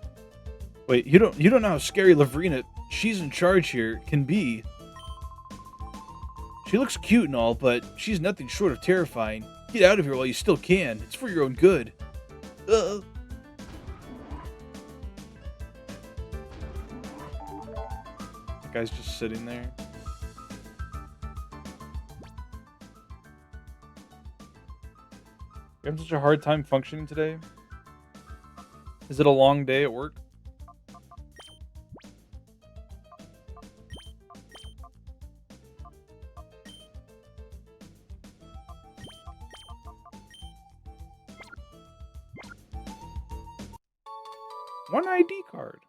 [SPEAKER 1] Wait, you don't know how scary Lavrina, she's in charge here, can be.
[SPEAKER 2] She looks cute and all, but she's nothing short of terrifying. Get out of here while you still can. It's for your own good.
[SPEAKER 1] That guy's just sitting there. You having such a hard time functioning today? Is it a long day at work? One ID card.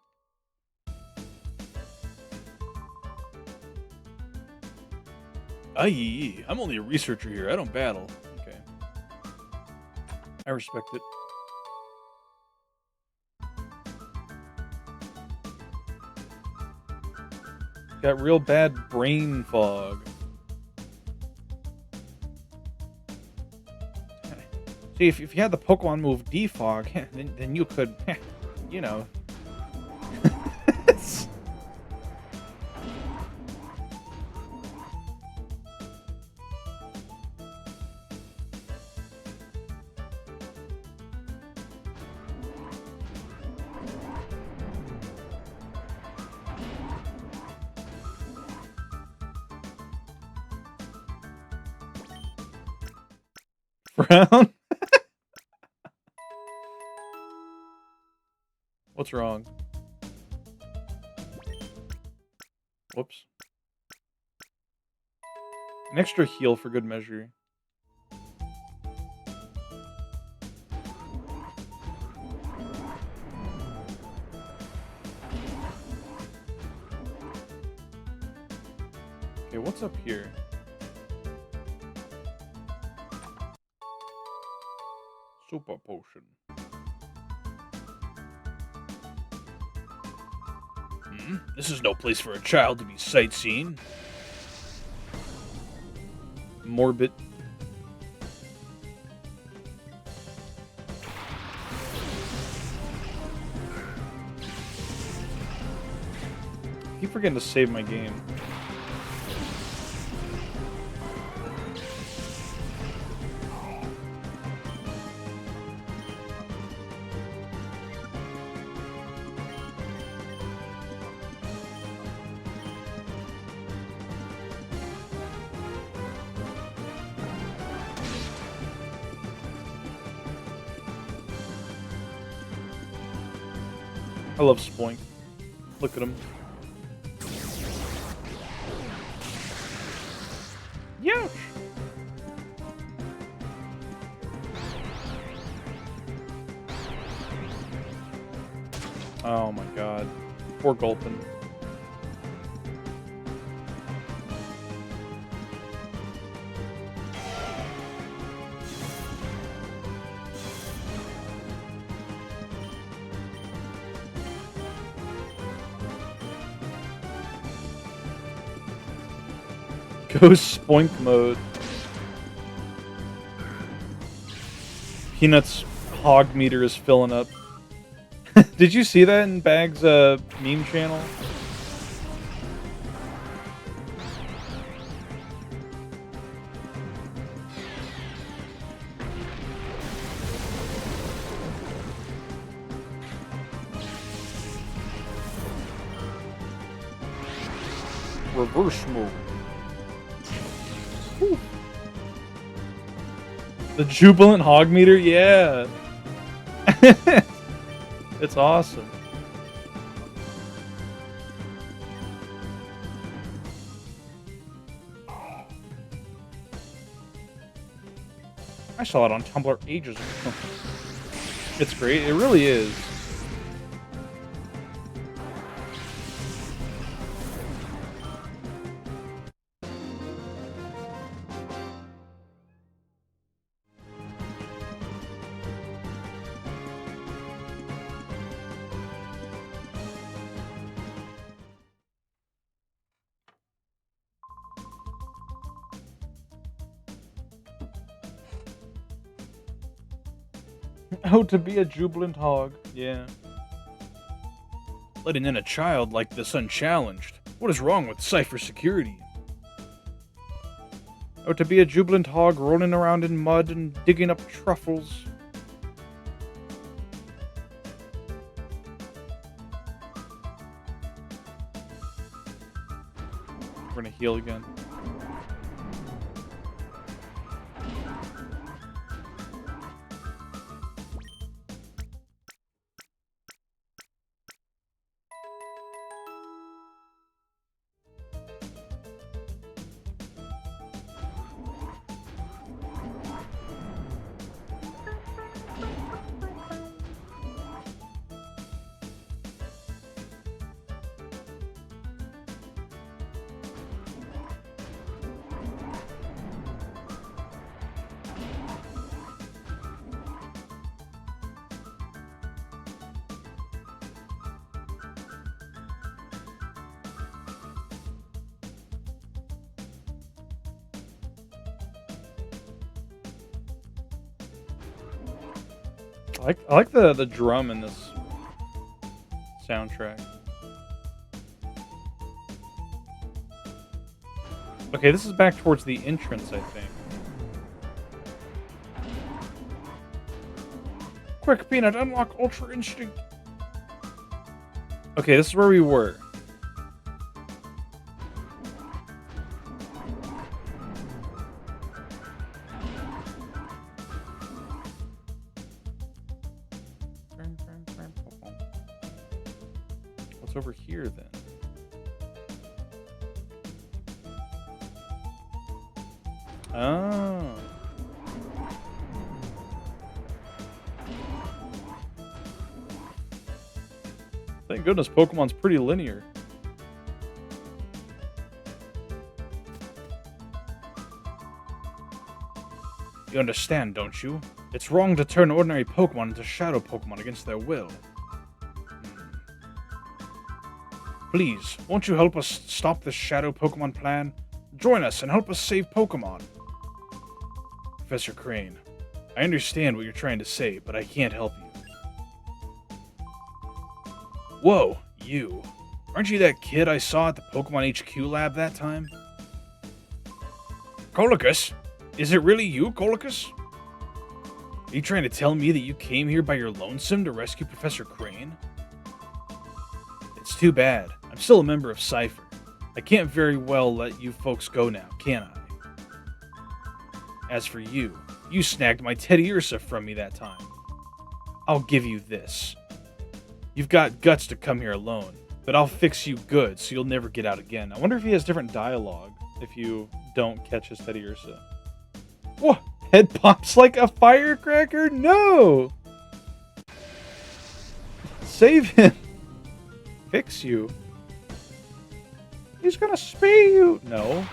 [SPEAKER 2] Aye, I'm only a researcher here. I don't battle.
[SPEAKER 1] Okay. I respect it. got real bad brain fog.
[SPEAKER 2] See, if you had the Pokemon move Defog, then you could, you know.
[SPEAKER 1] Frown? What's wrong? Whoops. An extra heal for good measure. Okay, what's up here? Super potion.
[SPEAKER 2] This is no place for a child to be sightseeing.
[SPEAKER 1] Morbid. I keep forgetting to save my game. I love Spoink. Look at him.
[SPEAKER 2] Youch!
[SPEAKER 1] Oh my god. Poor Gulpin. Ghost Spoink mode. Peanut's hog meter is filling up. Did you see that in Bag's meme channel? Reverse mode. Whew. The jubilant hog meter, yeah. It's awesome.
[SPEAKER 2] I saw it on Tumblr ages ago.
[SPEAKER 1] It's great. It really is. Oh, to be a jubilant hog. Yeah.
[SPEAKER 2] Letting in a child like this unchallenged. What is wrong with Cypher security?
[SPEAKER 1] Oh, to be a jubilant hog rolling around in mud and digging up truffles. We're gonna heal again. I like the drum in this soundtrack. Okay, this is back towards the entrance, I think. Quick, Peanut, unlock Ultra Instinct. Okay, this is where we were. What's over here, then? Oh. Thank goodness Pokemon's pretty linear.
[SPEAKER 2] You understand, don't you? It's wrong to turn ordinary Pokemon into shadow Pokemon against their will. Please, won't you help us stop this shadow Pokemon plan? Join us and help us save Pokemon. Professor Crane, I understand what you're trying to say, but I can't help you. Whoa, you. Aren't you that kid I saw at the Pokemon HQ lab that time? Colicus? Is it really you, Colicus? Are you trying to tell me that you came here by your lonesome to rescue Professor Crane? It's too bad. I'm still a member of Cypher. I can't very well let you folks go now, can I? As for you, you snagged my Teddy Ursa from me that time. I'll give you this. You've got guts to come here alone, but I'll fix you good so you'll never get out again.
[SPEAKER 1] I wonder if he has different dialogue if you don't catch his Teddy Ursa.
[SPEAKER 2] What?
[SPEAKER 1] Head pops like a firecracker? No! Save him! Fix you. He's gonna spay you! No.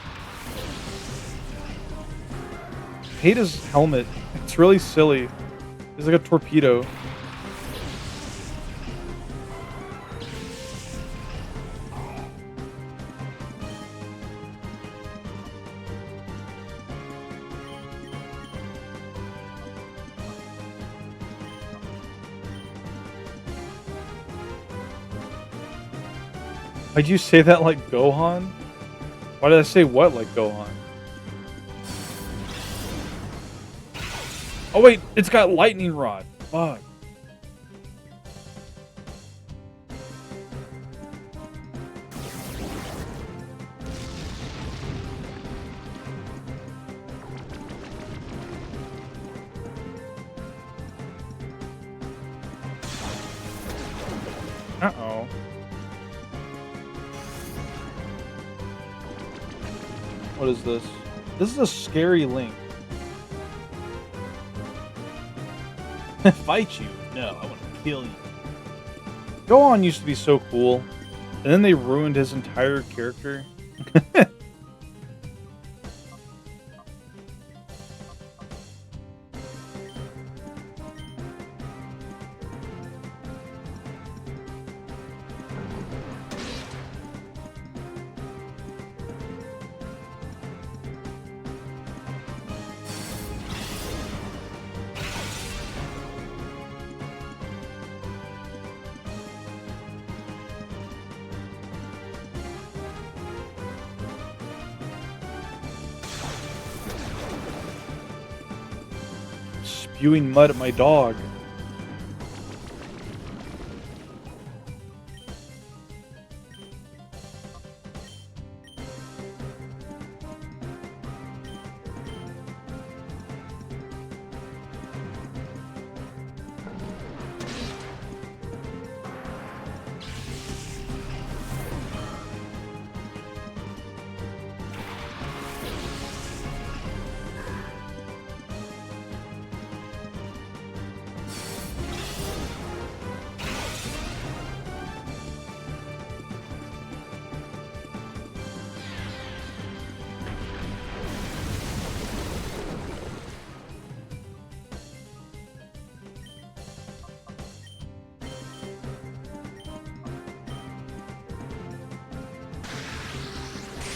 [SPEAKER 1] Hate his helmet. It's really silly. He's like a torpedo. Why'd you say that like Gohan? Why did I say what like Gohan?
[SPEAKER 2] Oh wait, it's got lightning rod. Fuck.
[SPEAKER 1] Uh-oh. What is this? This is a scary Link.
[SPEAKER 2] Fight you? No, I want to kill you.
[SPEAKER 1] Gohan used to be so cool, and then they ruined his entire character. Spewing mud at my dog.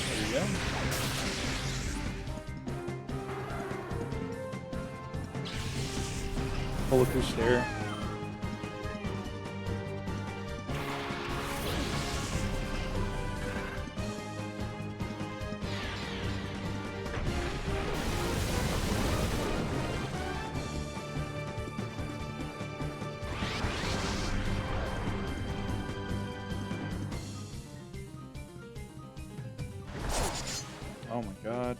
[SPEAKER 1] There you go. Roller coaster stare. Oh my god.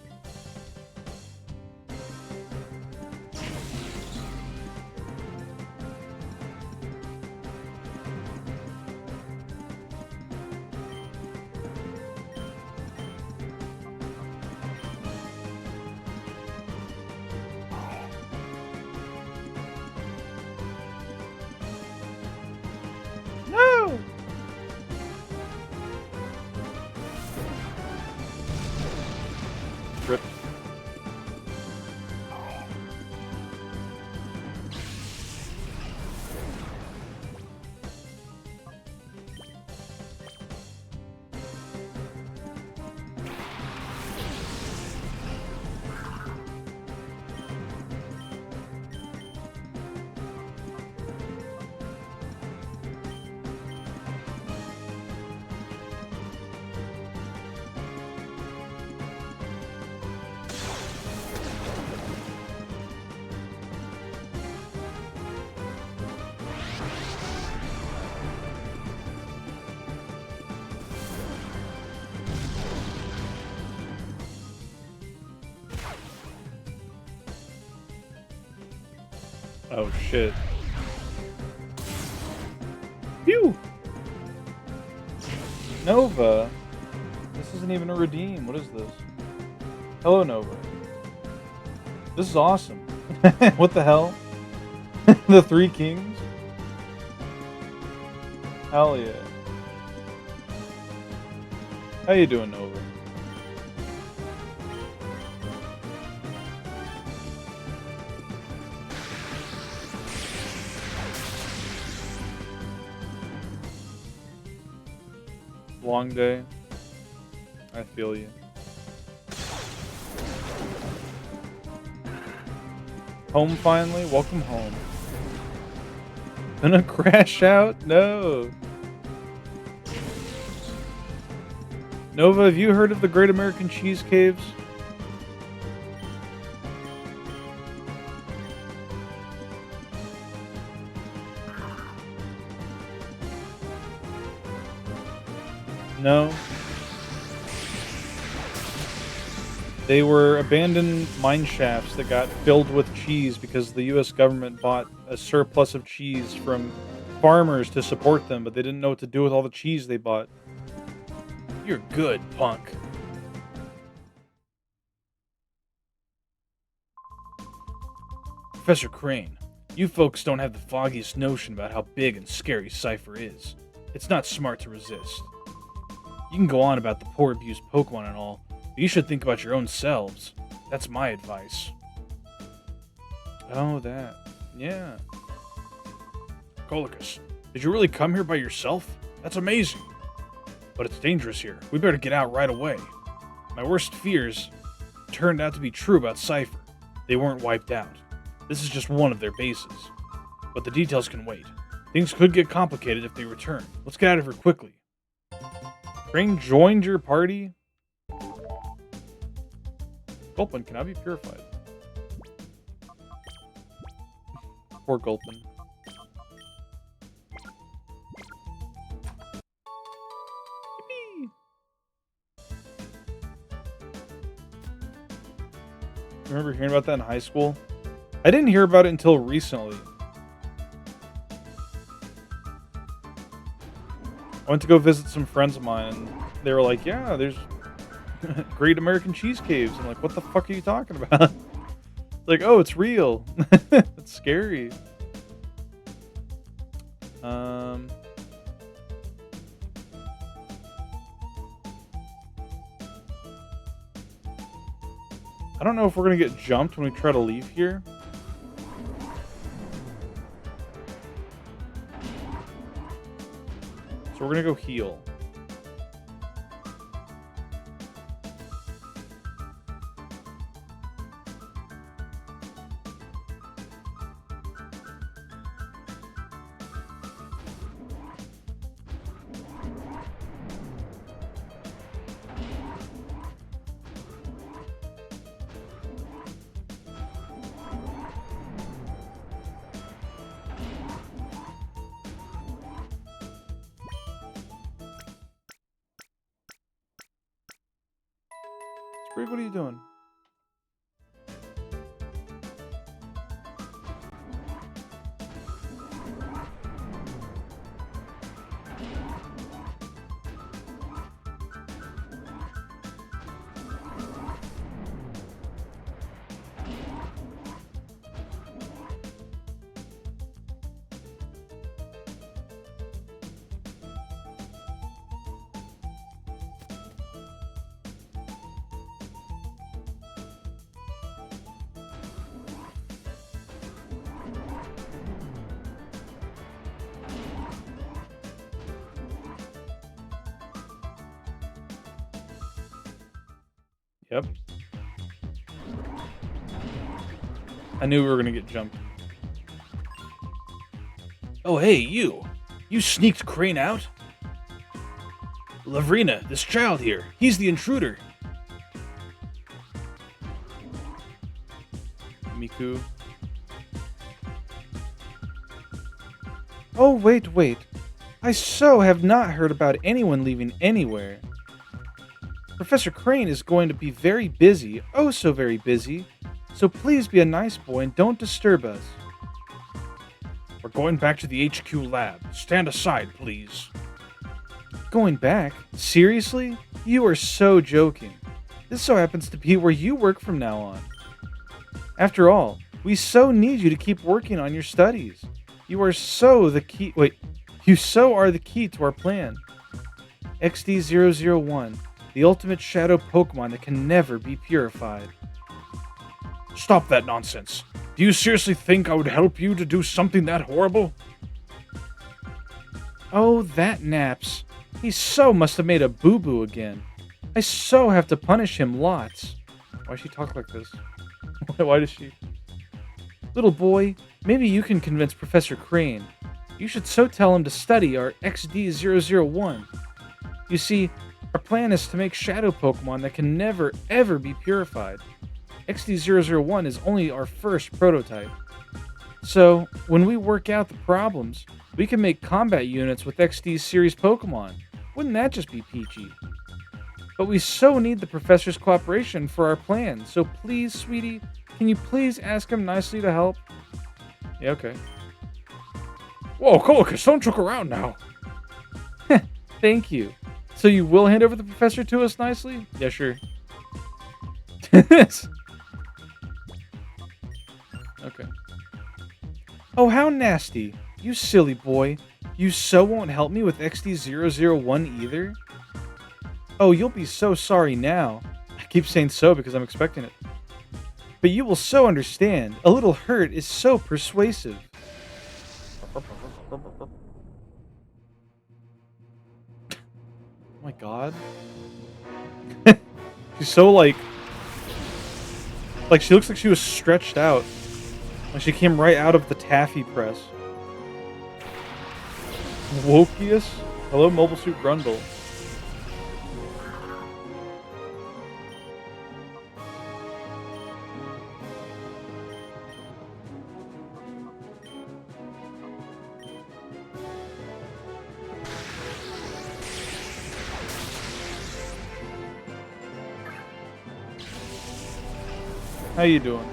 [SPEAKER 1] No! Rip. Oh shit. Phew! Nova! This isn't even a redeem. What is this? Hello, Nova. This is awesome. What the hell? The Three Kings? Hell yeah. How you doing, Nova? Long day. I feel you. Home finally? Welcome home. Gonna crash out? No. Nova, have you heard of the Great American Cheese Caves? No. They were abandoned mine shafts that got filled with cheese because the US government bought a surplus of cheese from farmers to support them, but they didn't know what to do with all the cheese they bought. You're good, punk. Professor Crane, you folks don't have the foggiest notion about how big and scary Cypher is. It's not smart to resist. You can go on about the poor abused Pokemon and all, but you should think about your own selves. That's my advice. Oh, that. Yeah. Colicus, did you really come here by yourself? That's amazing. But it's dangerous here. We better get out right away. My worst fears turned out to be true about Cypher. They weren't wiped out. This is just one of their bases. But the details can wait. Things could get complicated if they return. Let's get out of here quickly. Crane joined your party? Gulpin, can I be purified? Poor Gulpin. Yippee! Remember hearing about that in high school? I didn't hear about it until recently. I went to go visit some friends of mine, and they were like, yeah, there's Great American Cheese Caves. I'm like, what the fuck are you talking about? Like, oh, it's real. It's scary. I don't know if we're going to get jumped when we try to leave here. So we're going to go heal. Brig, what are you doing? Yep. I knew we were gonna get jumped.
[SPEAKER 2] Oh, hey, you! You sneaked Crane out? Lavrina, this child here, he's the intruder.
[SPEAKER 1] Miku. Oh, wait. I so have not heard about anyone leaving anywhere. Professor Crane is going to be very busy, oh so very busy, so please be a nice boy and don't disturb us.
[SPEAKER 2] We're going back to the HQ lab. Stand aside, please.
[SPEAKER 1] Going back? Seriously? You are so joking. This so happens to be where you work from now on. After all, we so need you to keep working on your studies. You are so the key. Wait, you so are the key to our plan. XD001, the ultimate shadow Pokemon that can never be purified.
[SPEAKER 2] Stop that nonsense. Do you seriously think I would help you to do something that horrible?
[SPEAKER 1] Oh, that Naps. He so must have made a boo-boo again. I so have to punish him lots. Why does she talk like this? Why does she? Little boy, maybe you can convince Professor Crane. You should so tell him to study our XD001. You see, our plan is to make shadow Pokemon that can never, ever be purified. XD001 is only our first prototype. So, when we work out the problems, we can make combat units with XD series Pokemon. Wouldn't that just be peachy? But we so need the professor's cooperation for our plan, so please, sweetie, can you please ask him nicely to help? Yeah, okay.
[SPEAKER 2] Whoa, Colicus, don't joke around now.
[SPEAKER 1] Thank you. So you will hand over the professor to us nicely? Yeah, sure. Okay. Oh, how nasty. You silly boy. You so won't help me with XD001 either? Oh, you'll be so sorry now. I keep saying so because I'm expecting it. But you will so understand. A little hurt is so persuasive. Oh my god. She's so like she looks like she was stretched out. Like she came right out of the taffy press. Wokius? Hello, Mobile Suit Grundle. How you doing?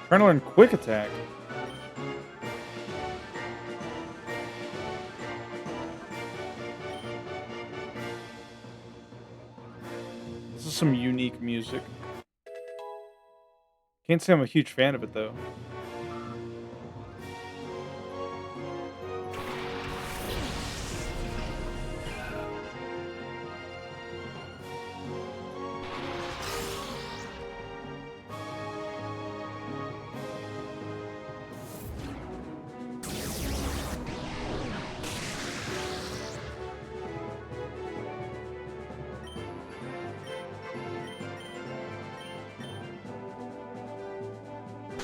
[SPEAKER 1] Trying to learn Quick Attack. This is some unique music. Can't say I'm a huge fan of it though.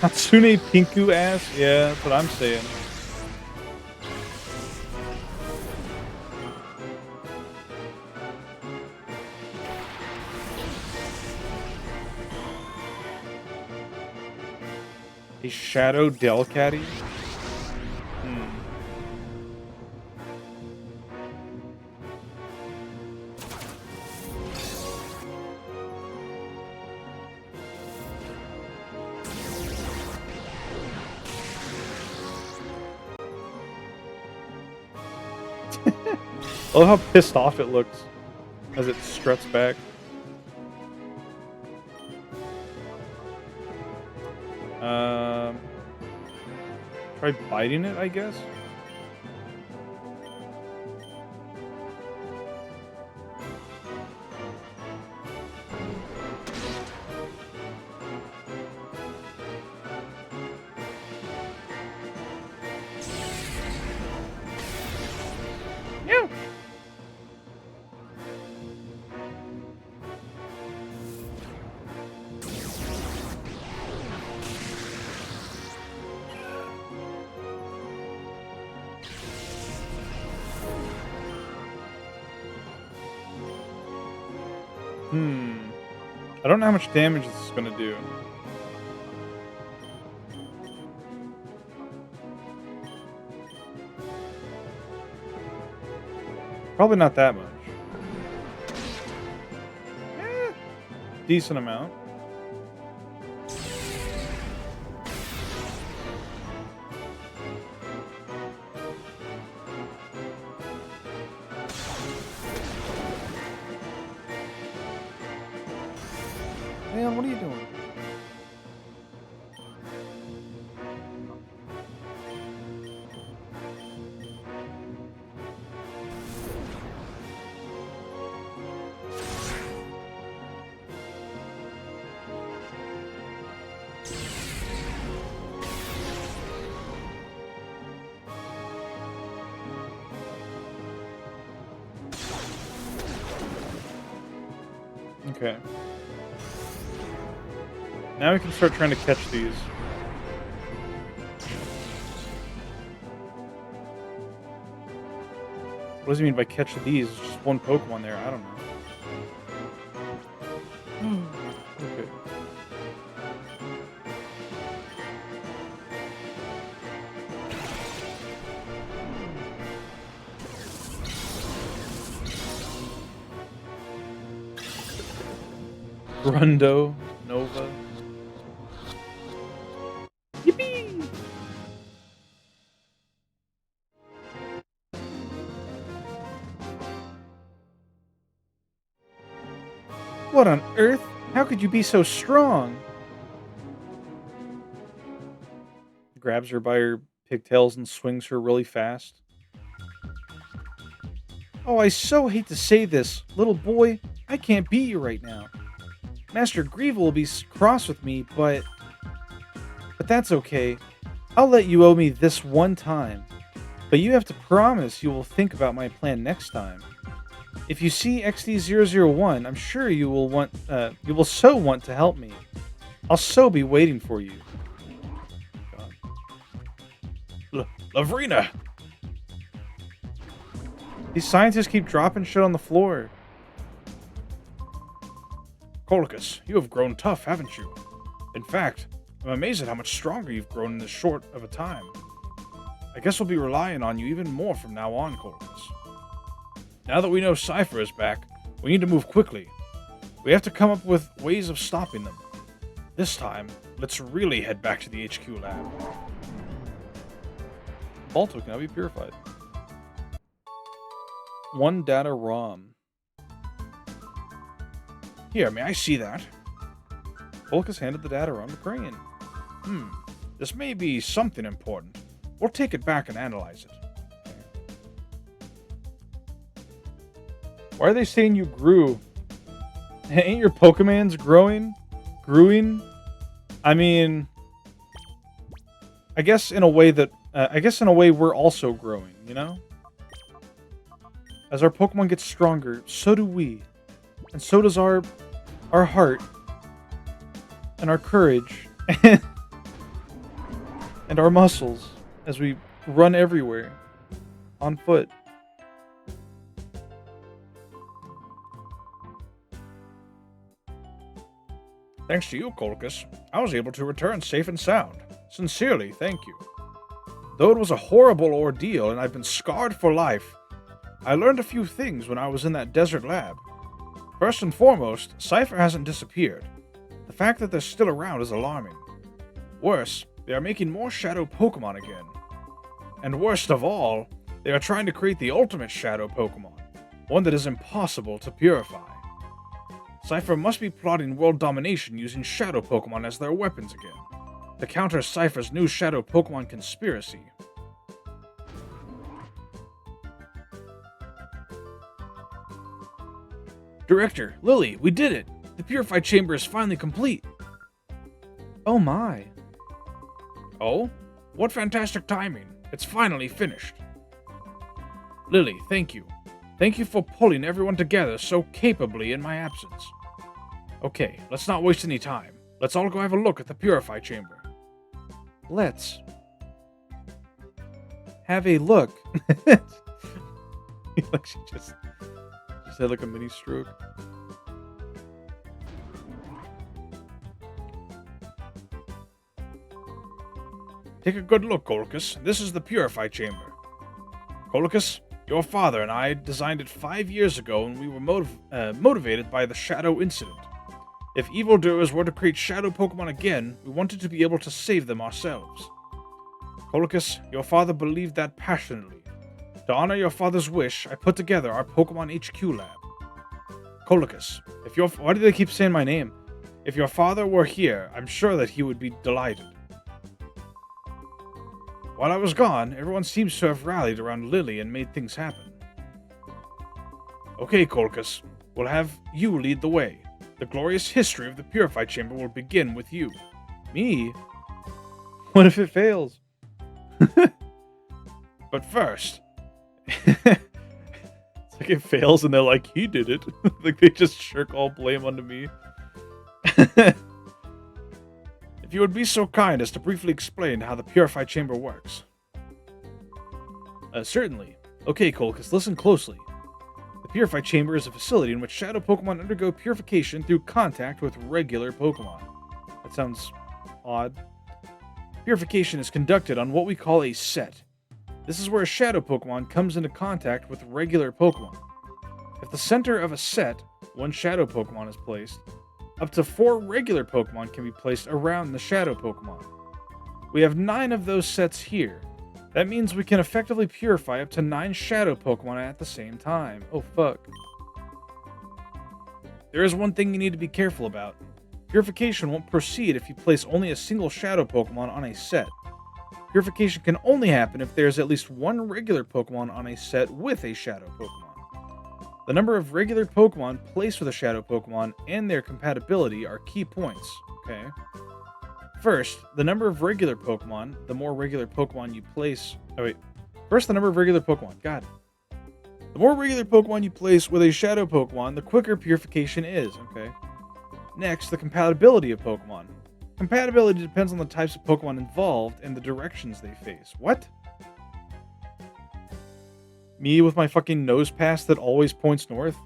[SPEAKER 1] Hatsune Pinku ass? Yeah, that's what I'm saying. A Shadow Delcatty? I love how pissed off it looks as it struts back. Try biting it, I guess. Yeah. I don't know how much damage this is going to do. Probably not that much. Decent amount. Man, what are you doing? Okay. Now we can start trying to catch these. What does he mean by catch these? It's just one Pokemon there. I don't know. Okay. Grundo, Nova. Yippee! What on earth? How could you be so strong? Grabs her by her pigtails and swings her really fast. Oh, I so hate to say this. Little boy, I can't beat you right now. Master Grievil will be cross with me, but that's okay. I'll let you owe me this one time. But you have to promise you will think about my plan next time. If you see XD001, I'm sure you will so want to help me. I'll so be waiting for you.
[SPEAKER 2] Lavrina!
[SPEAKER 1] These scientists keep dropping shit on the floor.
[SPEAKER 2] Colicus, you have grown tough, haven't you? In fact, I'm amazed at how much stronger you've grown in this short of a time. I guess we'll be relying on you even more from now on, Colicus. Now that we know Cypher is back, we need to move quickly. We have to come up with ways of stopping them. This time, let's really head back to the HQ lab.
[SPEAKER 1] Balto can now be purified. 1 data ROM.
[SPEAKER 2] Here, may I see that?
[SPEAKER 1] Volkus handed the data ROM to Crane.
[SPEAKER 2] This may be something important. We'll take it back and analyze it.
[SPEAKER 1] Why are they saying you grew? Ain't your Pokemons growing? Growing? I mean, I guess in a way we're also growing, you know? As our Pokemon get stronger, so do we. And so does our heart. And our courage. And our muscles. As we run everywhere. On foot.
[SPEAKER 2] Thanks to you, Colicus, I was able to return safe and sound. Sincerely, thank you. Though it was a horrible ordeal and I've been scarred for life, I learned a few things when I was in that desert lab. First and foremost, Cypher hasn't disappeared. The fact that they're still around is alarming. Worse, they are making more shadow Pokemon again. And worst of all, They are trying to create the ultimate shadow Pokemon, one that is impossible to purify. Cypher must be plotting world domination using shadow Pokemon as their weapons again, to counter Cypher's new shadow Pokemon conspiracy. Director, Lily, we did it! The Purified Chamber is finally complete! Oh my. Oh? What fantastic timing. It's finally finished. Lily, thank you. Thank you for pulling everyone together so capably in my absence. Okay, let's not waste any time. Let's all go have a look at the Purified Chamber. Let's have a look.
[SPEAKER 1] Like she just had like a mini stroke.
[SPEAKER 2] Take a good look, Colchis. This is the Purified Chamber. Colchis, your father and I designed it 5 years ago, and we were motivated by the Shadow Incident. If evildoers were to create Shadow Pokemon again, we wanted to be able to save them ourselves. Colchis, your father believed that passionately. To honor your father's wish, I put together our Pokemon HQ lab. Colchis, why do they keep saying my name? If your father were here, I'm sure that he would be delighted. While I was gone, everyone seems to have rallied around Lily and made things happen. Okay, Colchis, we'll have you lead the way. The glorious history of the Purified Chamber will begin with you.
[SPEAKER 1] Me? What if it fails?
[SPEAKER 2] But first...
[SPEAKER 1] It's like it fails and they're like, he did it. Like they just shirk all blame onto me.
[SPEAKER 2] If you would be so kind as to briefly explain how the Purified Chamber works.
[SPEAKER 1] Certainly. Okay, Colchis, listen closely. The Purified Chamber is a facility in which shadow Pokemon undergo purification through contact with regular Pokemon. That sounds odd. Purification is conducted on what we call a set. This is where a shadow Pokemon comes into contact with regular Pokemon. If the center of a set, one shadow Pokemon is placed, up to 4 regular Pokemon can be placed around the shadow Pokemon. We have 9 of those sets here. That means we can effectively purify up to 9 shadow Pokemon at the same time. Oh fuck. There is one thing you need to be careful about. Purification won't proceed if you place only a single shadow Pokemon on a set. Purification can only happen if there is at least 1 regular Pokemon on a set with a shadow Pokemon. The number of regular Pokemon placed with a shadow Pokemon and their compatibility are key points, okay? First, the number of regular Pokemon, the more regular Pokemon you place... First, the number of regular Pokemon. God. The more regular Pokemon you place with a shadow Pokemon, the quicker purification is, okay? Next, the compatibility of Pokemon. Compatibility depends on the types of Pokemon involved and the directions they face. What? Me with my fucking nose pass that always points north?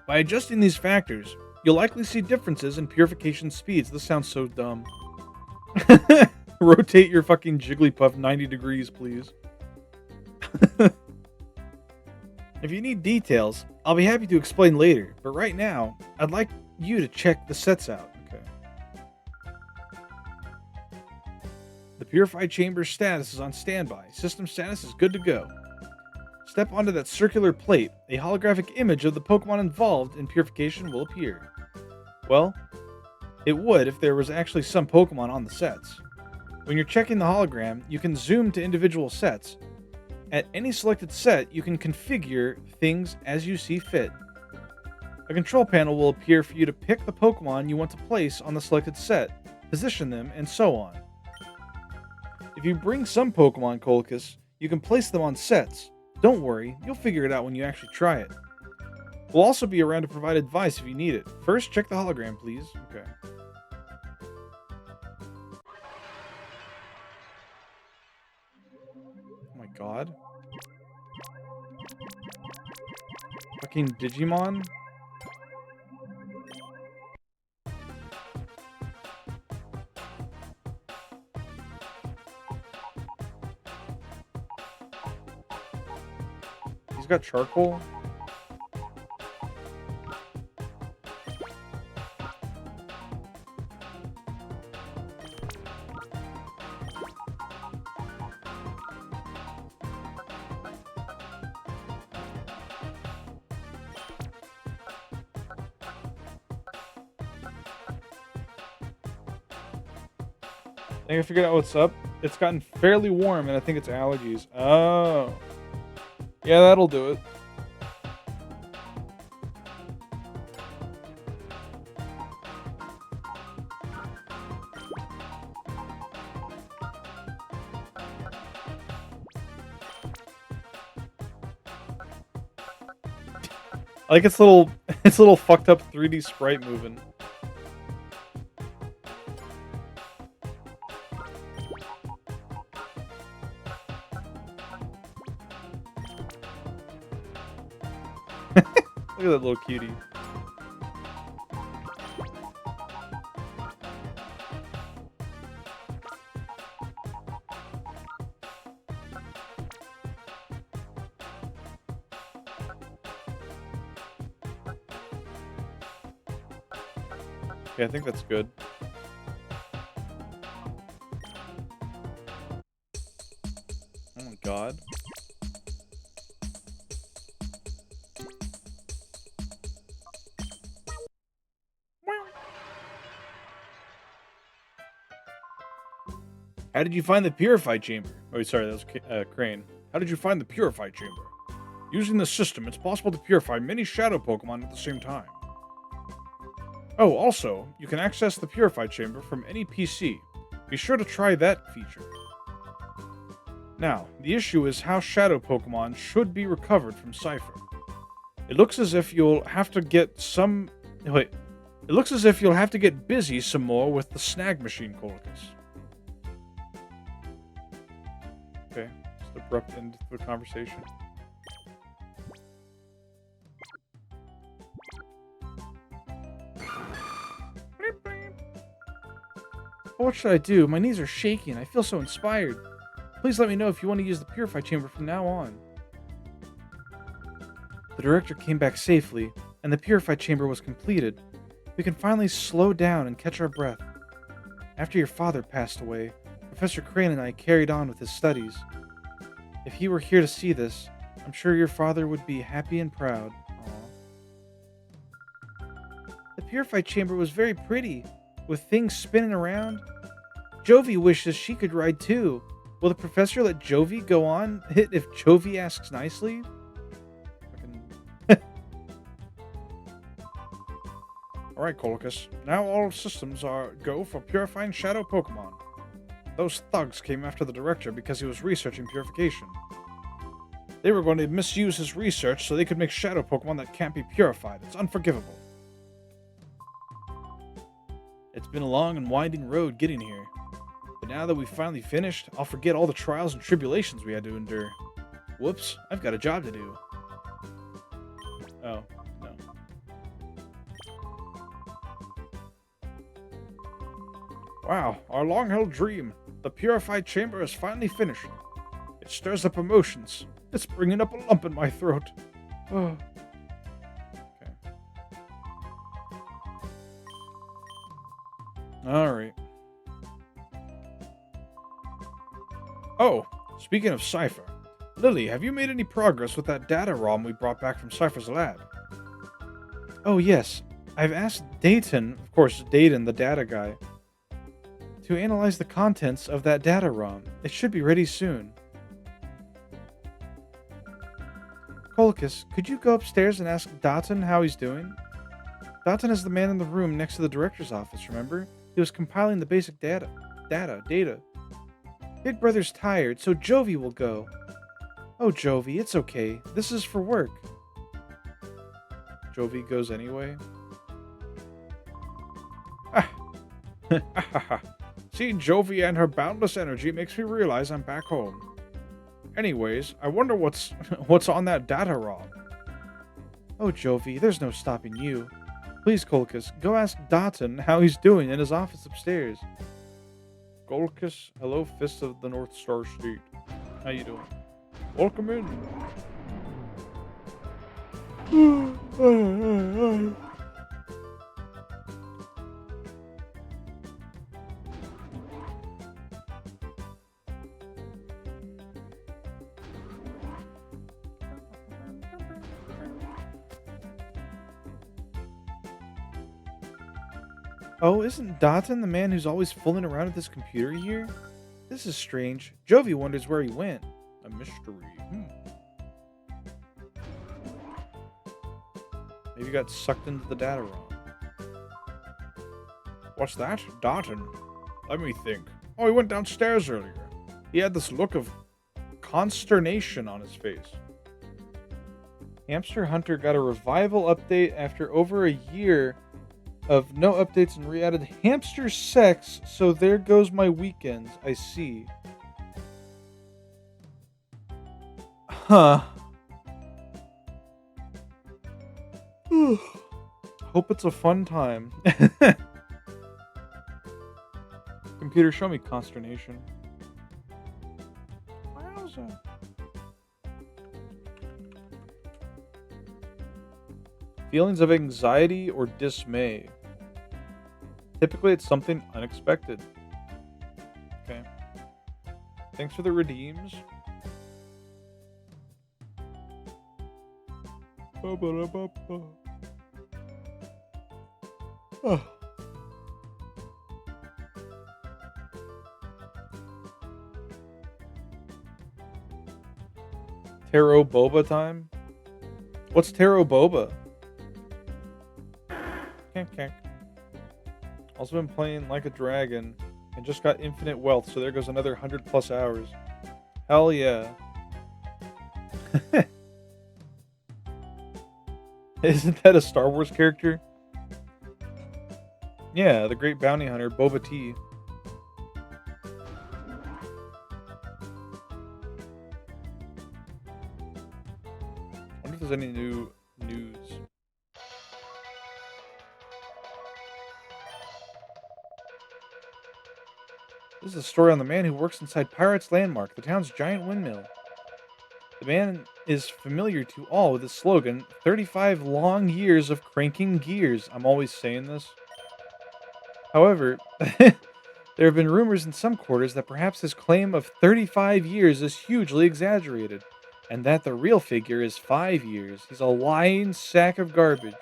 [SPEAKER 1] By adjusting these factors, you'll likely see differences in purification speeds. This sounds so dumb. Rotate your fucking Jigglypuff 90 degrees, please. If you need details, I'll be happy to explain later, but right now, I'd like you to check the sets out. Okay. The Purified Chamber's status is on standby. System status is good to go. Step onto that circular plate. A holographic image of the Pokemon involved in purification will appear. Well, it would if there was actually some Pokemon on the sets. When you're checking the hologram, you can zoom to individual sets. At any selected set, you can configure things as you see fit. A control panel will appear for you to pick the Pokemon you want to place on the selected set, position them, and so on. If you bring some Pokemon, Colchis, you can place them on sets. Don't worry, you'll figure it out when you actually try it. We'll also be around to provide advice if you need it. First, check the hologram, please. Okay. Oh my god. Fucking Digimon? He's got charcoal? I think I figured out what's up. It's gotten fairly warm, and I think it's allergies. Oh. Yeah, that'll do it. I like its little, its little fucked up 3D sprite moving. Look at that little cutie. Okay, I think that's good. Oh my god. How did you find the purified chamber? Oh, sorry, that was Crane. How did you find the purified chamber? Using the system, it's possible to purify many shadow Pokemon at the same time. Oh, also, you can access the purified chamber from any PC. Be sure to try that feature. Now, the issue is how shadow Pokemon should be recovered from Cypher. It looks as if you'll have to get some... Wait. It looks as if you'll have to get busy some more with the snag machine, Colchis. Okay, just abrupt end to the conversation. What should I do? My knees are shaky and I feel so inspired. Please let me know if you want to use the Purify Chamber from now on. The director came back safely, and the Purify Chamber was completed. We can finally slow down and catch our breath. After your father passed away, Professor Crane and I carried on with his studies. If he were here to see this, I'm sure your father would be happy and proud. Aww. The Purify Chamber was very pretty, with things spinning around. Jovi wishes she could ride too. Will the professor let Jovi go on it if Jovi asks nicely? Alright, Colchis. Now all systems are go for purifying shadow Pokemon. Those thugs came after the director because he was researching purification. They were going to misuse his research so they could make shadow Pokemon that can't be purified. It's unforgivable. It's been a long and winding road getting here. But now that we've finally finished, I'll forget all the trials and tribulations we had to endure. Whoops, I've got a job to do. Oh, no. Wow, our long-held dream. The purified chamber is finally finished. It stirs up emotions. It's bringing up a lump in my throat. Oh. Okay. Alright. Oh, speaking of Cypher. Lily, have you made any progress with that data ROM we brought back from Cypher's lab? Oh yes. I've asked Dayton, of course Dayton, the data guy, to analyze the contents of that data ROM. It should be ready soon. Colchis, could you go upstairs and ask Dayton how he's doing? Dayton is the man in the room next to the director's office, remember? He was compiling the basic data. Big Brother's tired, so Jovi will go. Oh, Jovi, it's okay. This is for work. Jovi goes anyway. Seeing Jovi and her boundless energy makes me realize I'm back home. Anyways, I wonder what's on that data ROM. Oh, Jovi, there's no stopping you. Please, Colchis, go ask Dayton how he's doing in his office upstairs. Colchis, hello, Fist of the North Star State. How you doing? Welcome in.
[SPEAKER 2] Oh, isn't Dotton the man who's always fooling around with his computer here? This is strange. Jovi wonders where he went. A mystery. Maybe he got sucked into the data ROM. What's that? Dotton. Let me think. Oh, he went downstairs earlier. He had this look of consternation on his face. Hamster Hunter got a revival update after over a year of no updates and re-added hamster sex, so there goes my weekends. I see. Huh. Hope it's a fun time. Computer, show me consternation. Wowza. Feelings of anxiety or dismay. Typically, it's something unexpected. Okay. Thanks for the redeems. Oh. Tarot Boba time? What's Tarot Boba? Also been playing Like a Dragon and just got infinite wealth, so there goes another 100+ hours. Hell yeah. Isn't that a Star Wars character? Yeah, the great bounty hunter, Boba T. I wonder if there's any new news. This is a story on the man who works inside Pirate's Landmark, the town's giant windmill. The man is familiar to all with his slogan, 35 long years of cranking gears. I'm always saying this. However, there have been rumors in some quarters that perhaps his claim of 35 years is hugely exaggerated, and that the real figure is 5 years. He's a lying sack of garbage.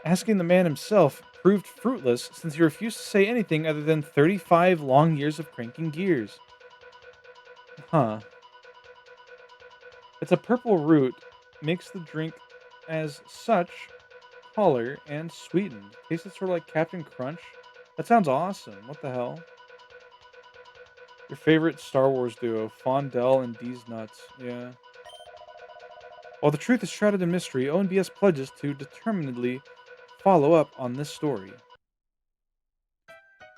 [SPEAKER 2] Asking the man himself proved fruitless since he refused to say anything other than 35 long years of cranking gears. Huh. It's a purple root, makes the drink as such, color, and sweetened. Tastes sort of like Captain Crunch. That sounds awesome. What the hell? Your favorite Star Wars duo, Fondell and D's Nuts. Yeah. While the truth is shrouded in mystery, ONBS pledges to determinedly follow up on this story.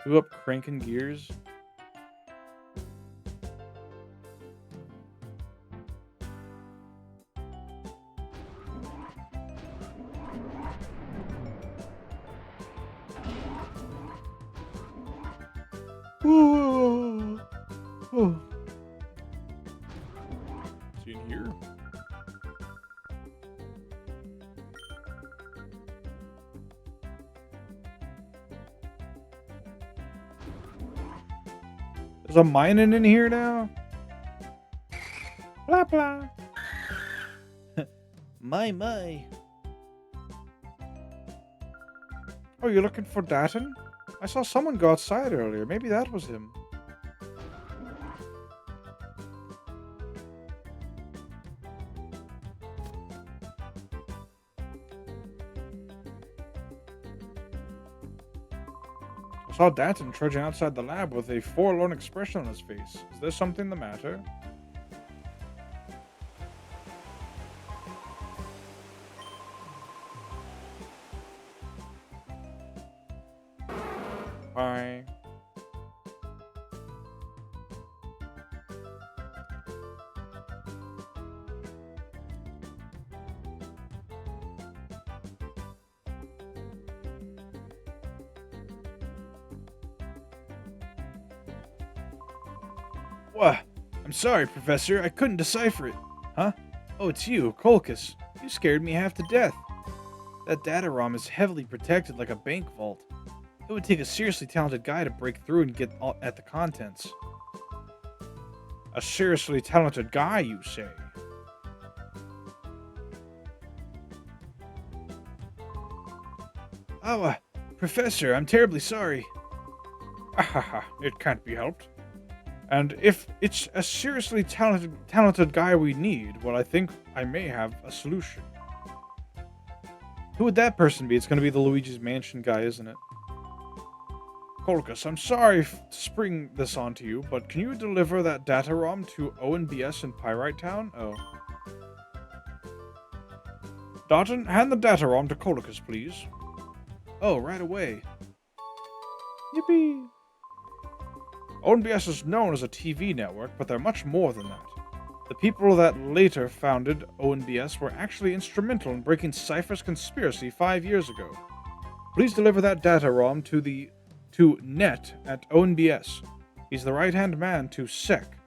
[SPEAKER 2] Do up cranking gears. Whoa. Oh. See in here? There's a mining in here now? Blah, blah. My. Oh, you're looking for Datton? I saw someone go outside earlier. Maybe that was him. I saw Datton trudging outside the lab with a forlorn expression on his face. Is there something the matter? Bye. What? I'm sorry, Professor. I couldn't decipher it. Huh? Oh, it's you, Colchis. You scared me half to death. That data ROM is heavily protected like a bank vault. It would take a seriously talented guy to break through and get at the contents. A seriously talented guy, you say? Oh, Professor, I'm terribly sorry. Ahaha, it can't be helped. And if it's a seriously talented guy we need, well, I think I may have a solution. Who would that person be? It's going to be the Luigi's Mansion guy, isn't it? Colchis, I'm sorry to spring this onto you, but can you deliver that data ROM to ONBS in Pyrite Town? Oh. Dotton, hand the data ROM to Colchis, please. Oh, right away. Yippee! ONBS is known as a TV network, but they're much more than that. The people that later founded ONBS were actually instrumental in breaking Cypher's conspiracy 5 years ago. Please deliver that data ROM to Net at ONBS. He's the right-hand man to Sec,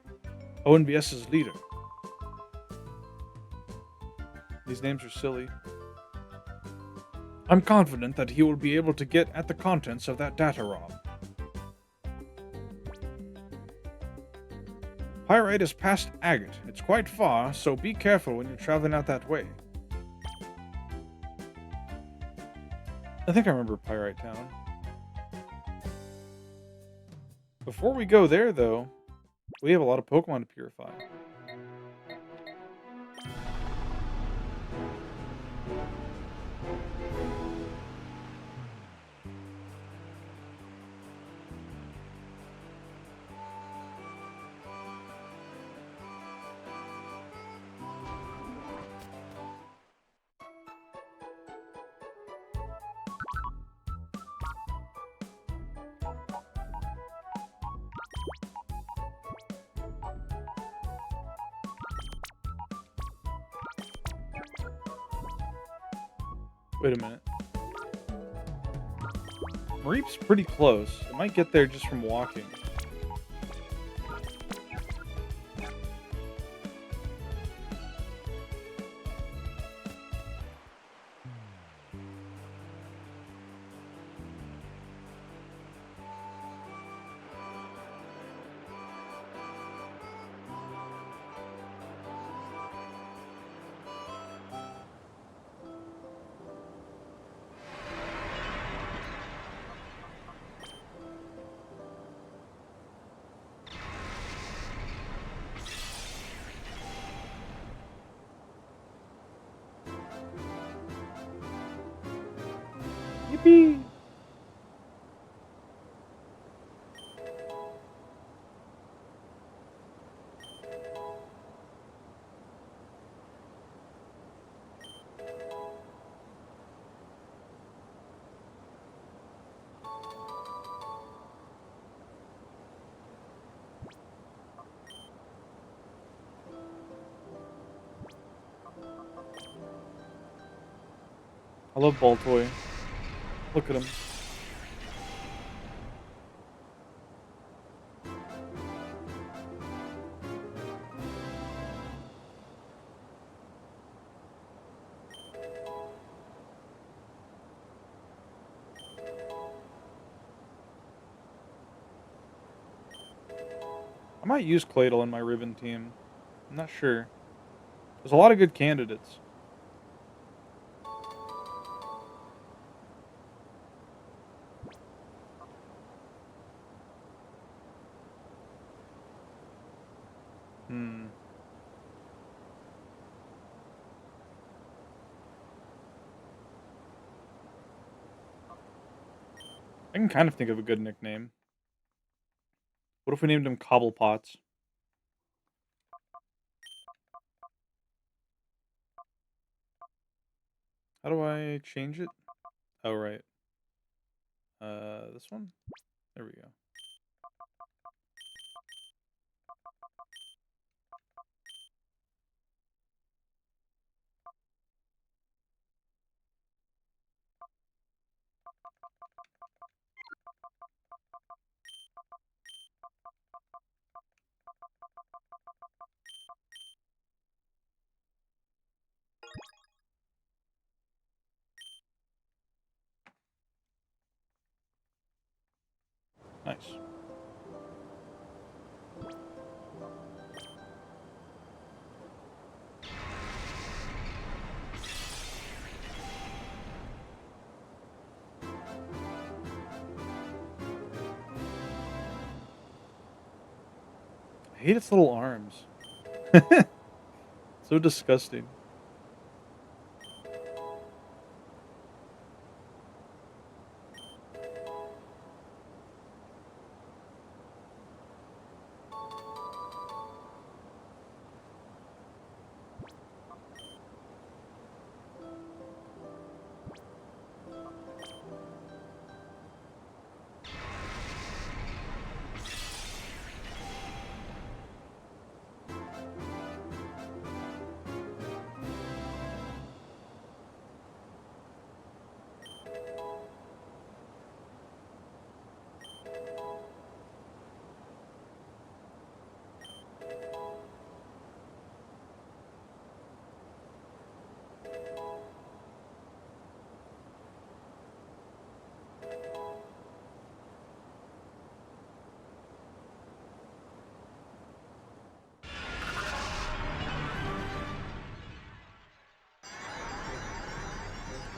[SPEAKER 2] ONBS's leader. These names are silly. I'm confident that he will be able to get at the contents of that data ROM. Pyrite is past Agate. It's quite far, so be careful when you're traveling out that way. I think I remember Pyrite Town. Before we go there, though, we have a lot of Pokemon to purify. Wait a minute. Mareep's pretty close. It might get there just from walking. Yippee! I love Baltoy. Look at him. I might use Claydol in my Ribbon team. I'm not sure. There's a lot of good candidates. I can kind of think of a good nickname. What if we named him Cobblepots? How do I change it? Oh, right. This one? There we go. Nice.
[SPEAKER 1] hate its little arms. So disgusting.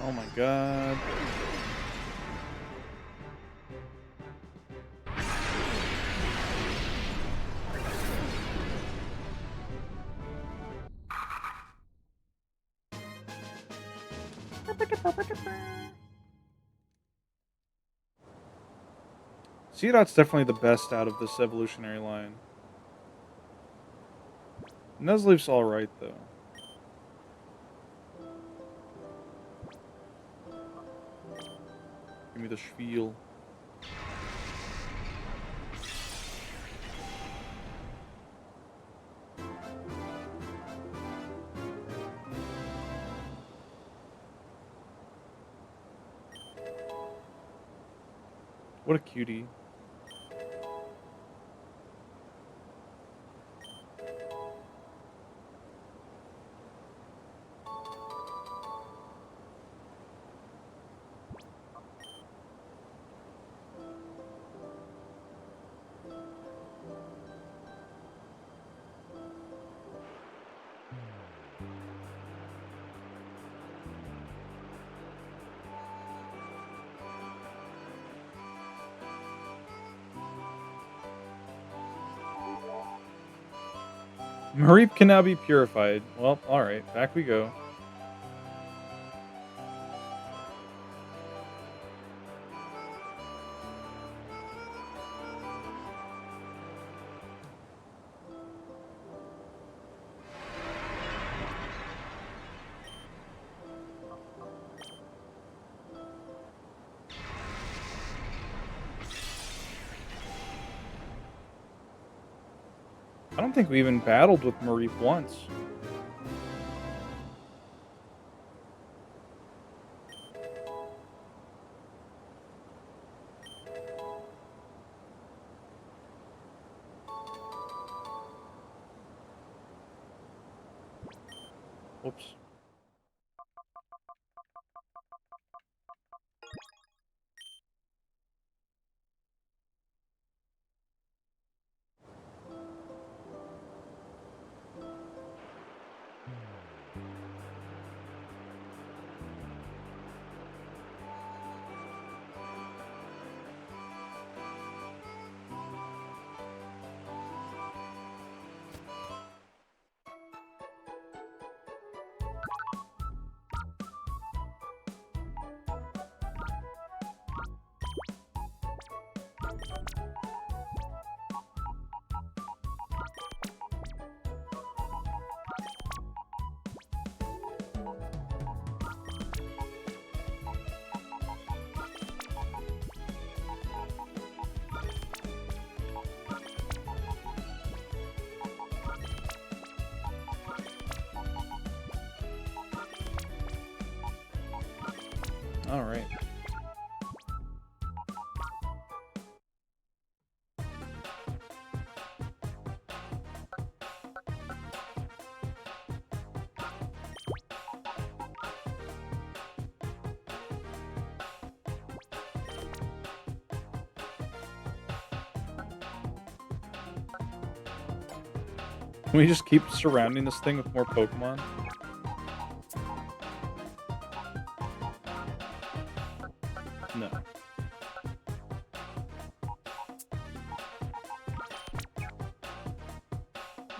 [SPEAKER 1] Oh my god. Seedot's definitely the best out of this evolutionary line. Nuzleaf's alright, though. Give me the spiel. What a cutie. Mareep can now be purified. Well, alright, back we go. I don't think we even battled with Mareep once. Whoops. Alright. Can we just keep surrounding this thing with more Pokemon? No.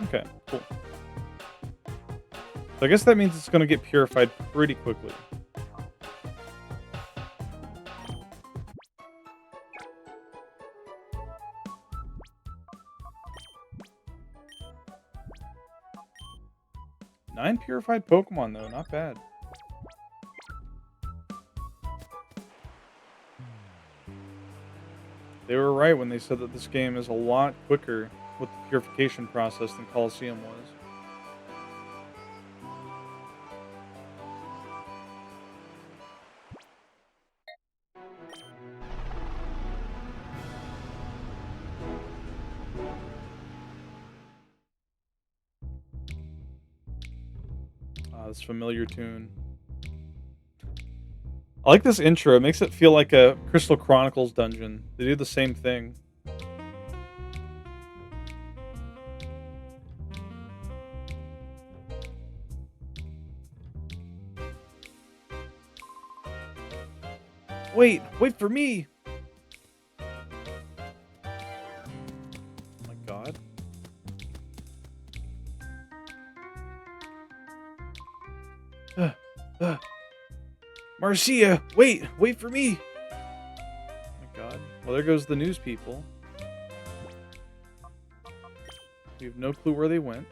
[SPEAKER 1] Okay, cool. So I guess that means it's going to get purified pretty quickly. Nine purified Pokemon, though. Not bad. They were right when they said that this game is a lot quicker with the purification process than Colosseum was. This familiar tune. I like this intro. It makes it feel like a Crystal Chronicles dungeon. They do the same thing. Wait for me! Oh my god. Marcia, wait for me! Oh my god. Well, there goes the news people. We have no clue where they went.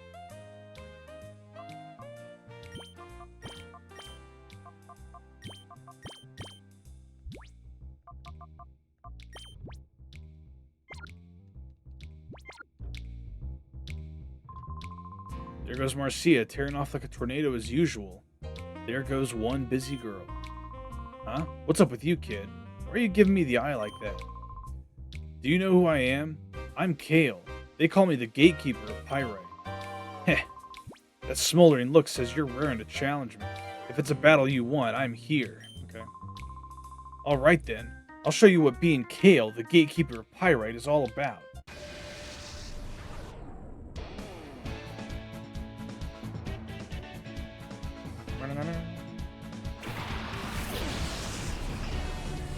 [SPEAKER 1] There goes Marcia, tearing off like a tornado as usual. There goes one busy girl. Huh? What's up with you, kid? Why are you giving me the eye like that? Do you know who I am? I'm Gale. They call me the gatekeeper of Pyrite. Heh. That smoldering look says you're raring to challenge me. If it's a battle you want, I'm here. Okay. Alright then. I'll show you what being Gale, the gatekeeper of Pyrite, is all about.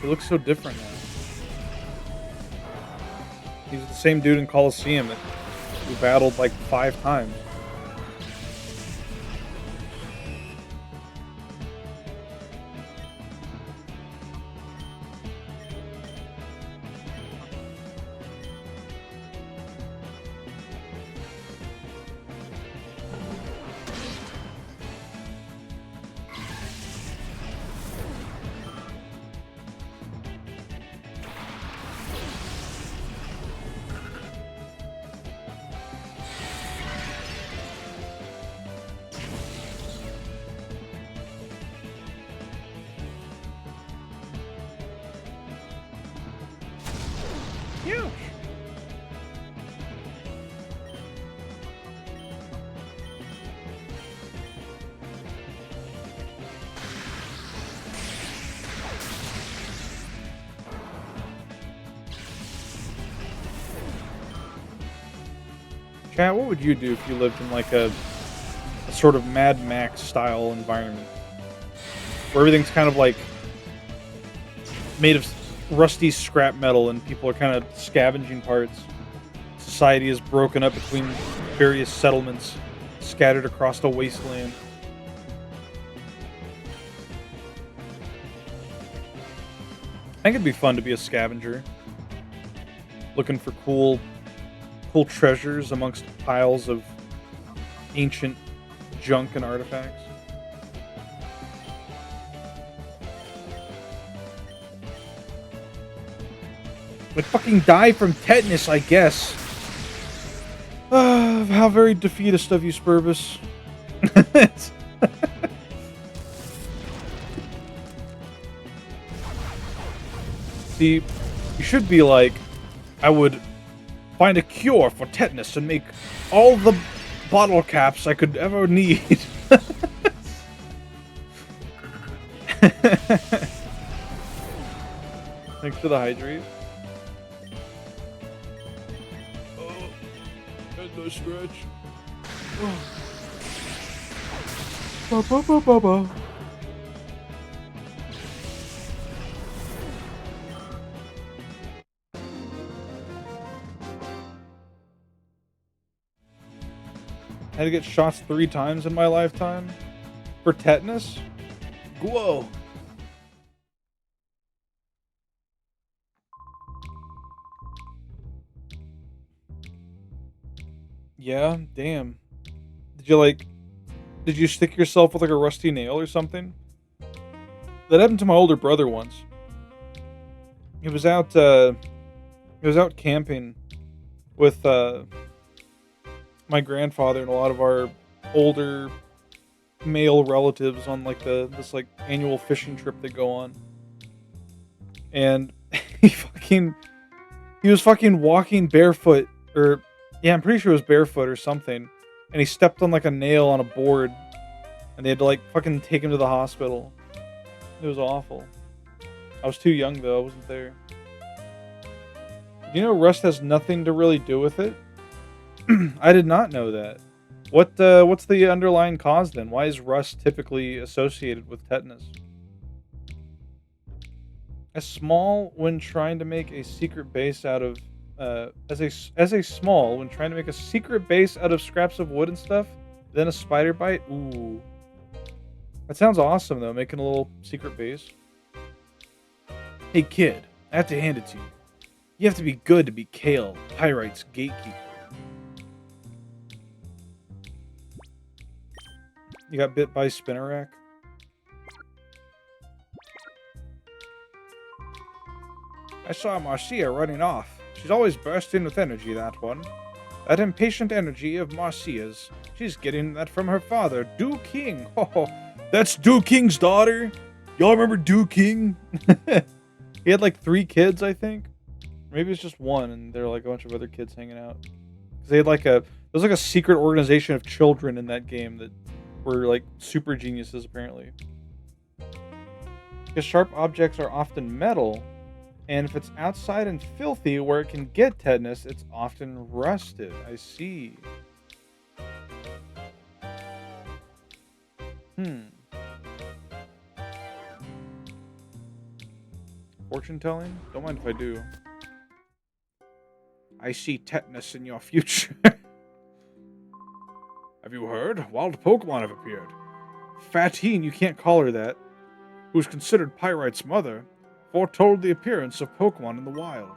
[SPEAKER 1] He looks so different now. He's the same dude in Colosseum that we battled like 5 times. Huge. Chat, what would you do if you lived in like a sort of Mad Max style environment? Where everything's kind of like made of rusty scrap metal and people are kind of scavenging parts. Society is broken up between various settlements scattered across the wasteland. I think it'd be fun to be a scavenger, looking for cool treasures amongst piles of ancient junk and artifacts. Would fucking die from tetanus, I guess. How very defeatist of you, Spurbus. See, you should be like, I would find a cure for tetanus and make all the bottle caps I could ever need. Thanks for the hydrate. Oh, and no scratch. Oh. Ba, ba, ba, ba, ba. Had to get shots 3 times in my lifetime. For tetanus? Whoa. Yeah, damn. Did you stick yourself with like a rusty nail or something? That happened to my older brother once. He was out camping with my grandfather and a lot of our older male relatives on like this like annual fishing trip they go on. And he was fucking walking barefoot, or yeah, I'm pretty sure it was barefoot or something. And he stepped on like a nail on a board and they had to like fucking take him to the hospital. It was awful. I was too young though, I wasn't there. You know rust has nothing to really do with it? I did not know that. What's the underlying cause then? Why is rust typically associated with tetanus? As small when trying to make a secret base out of as a small when trying to make a secret base out of scraps of wood and stuff, then a spider bite. Ooh, that sounds awesome though. Making a little secret base. Hey kid, I have to hand it to you. You have to be good to be Gale, Pyrite's gatekeeper. You got bit by a Spinnerack? I saw Marcia running off. She's always bursting with energy, that one. That impatient energy of Marcia's. She's getting that from her father, Du King. Oh, that's Du King's daughter? Y'all remember Du King? He had like 3 kids, I think. Maybe it's just one, and there are like a bunch of other kids hanging out. 'Cause they had like there was like a secret organization of children in that game that were like super geniuses, apparently. Because sharp objects are often metal, and if it's outside and filthy where it can get tetanus, it's often rusted. I see. Fortune telling? Don't mind if I do. I see tetanus in your future. Have you heard? Wild Pokemon have appeared. Fatine, you can't call her that, who's considered Pyrite's mother, foretold the appearance of Pokemon in the wild.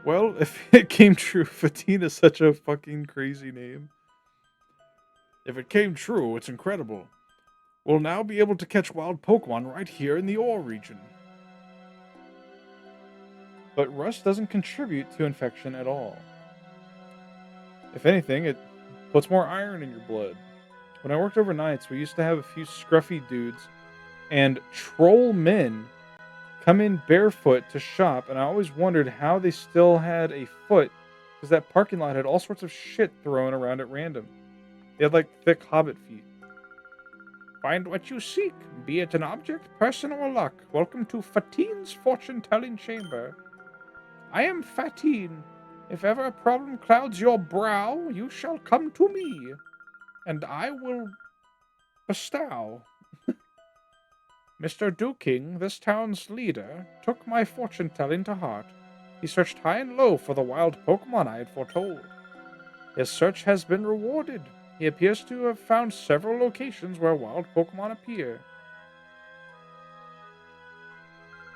[SPEAKER 1] Well, if it came true, Fatine is such a fucking crazy name. If it came true, it's incredible. We'll now be able to catch wild Pokemon right here in the Ore region. But rust doesn't contribute to infection at all. If anything, it puts more iron in your blood. When I worked overnights, we used to have a few scruffy dudes and troll men come in barefoot to shop, and I always wondered how they still had a foot, because that parking lot had all sorts of shit thrown around at random. They had like thick hobbit feet. Find what you seek, be it an object, person, or luck. Welcome to Fatine's fortune-telling chamber. I am Fatine. If ever a problem clouds your brow, you shall come to me, and I will bestow. Mr. Duking, this town's leader, took my fortune-telling to heart. He searched high and low for the wild Pokemon I had foretold. His search has been rewarded. He appears to have found several locations where wild Pokemon appear.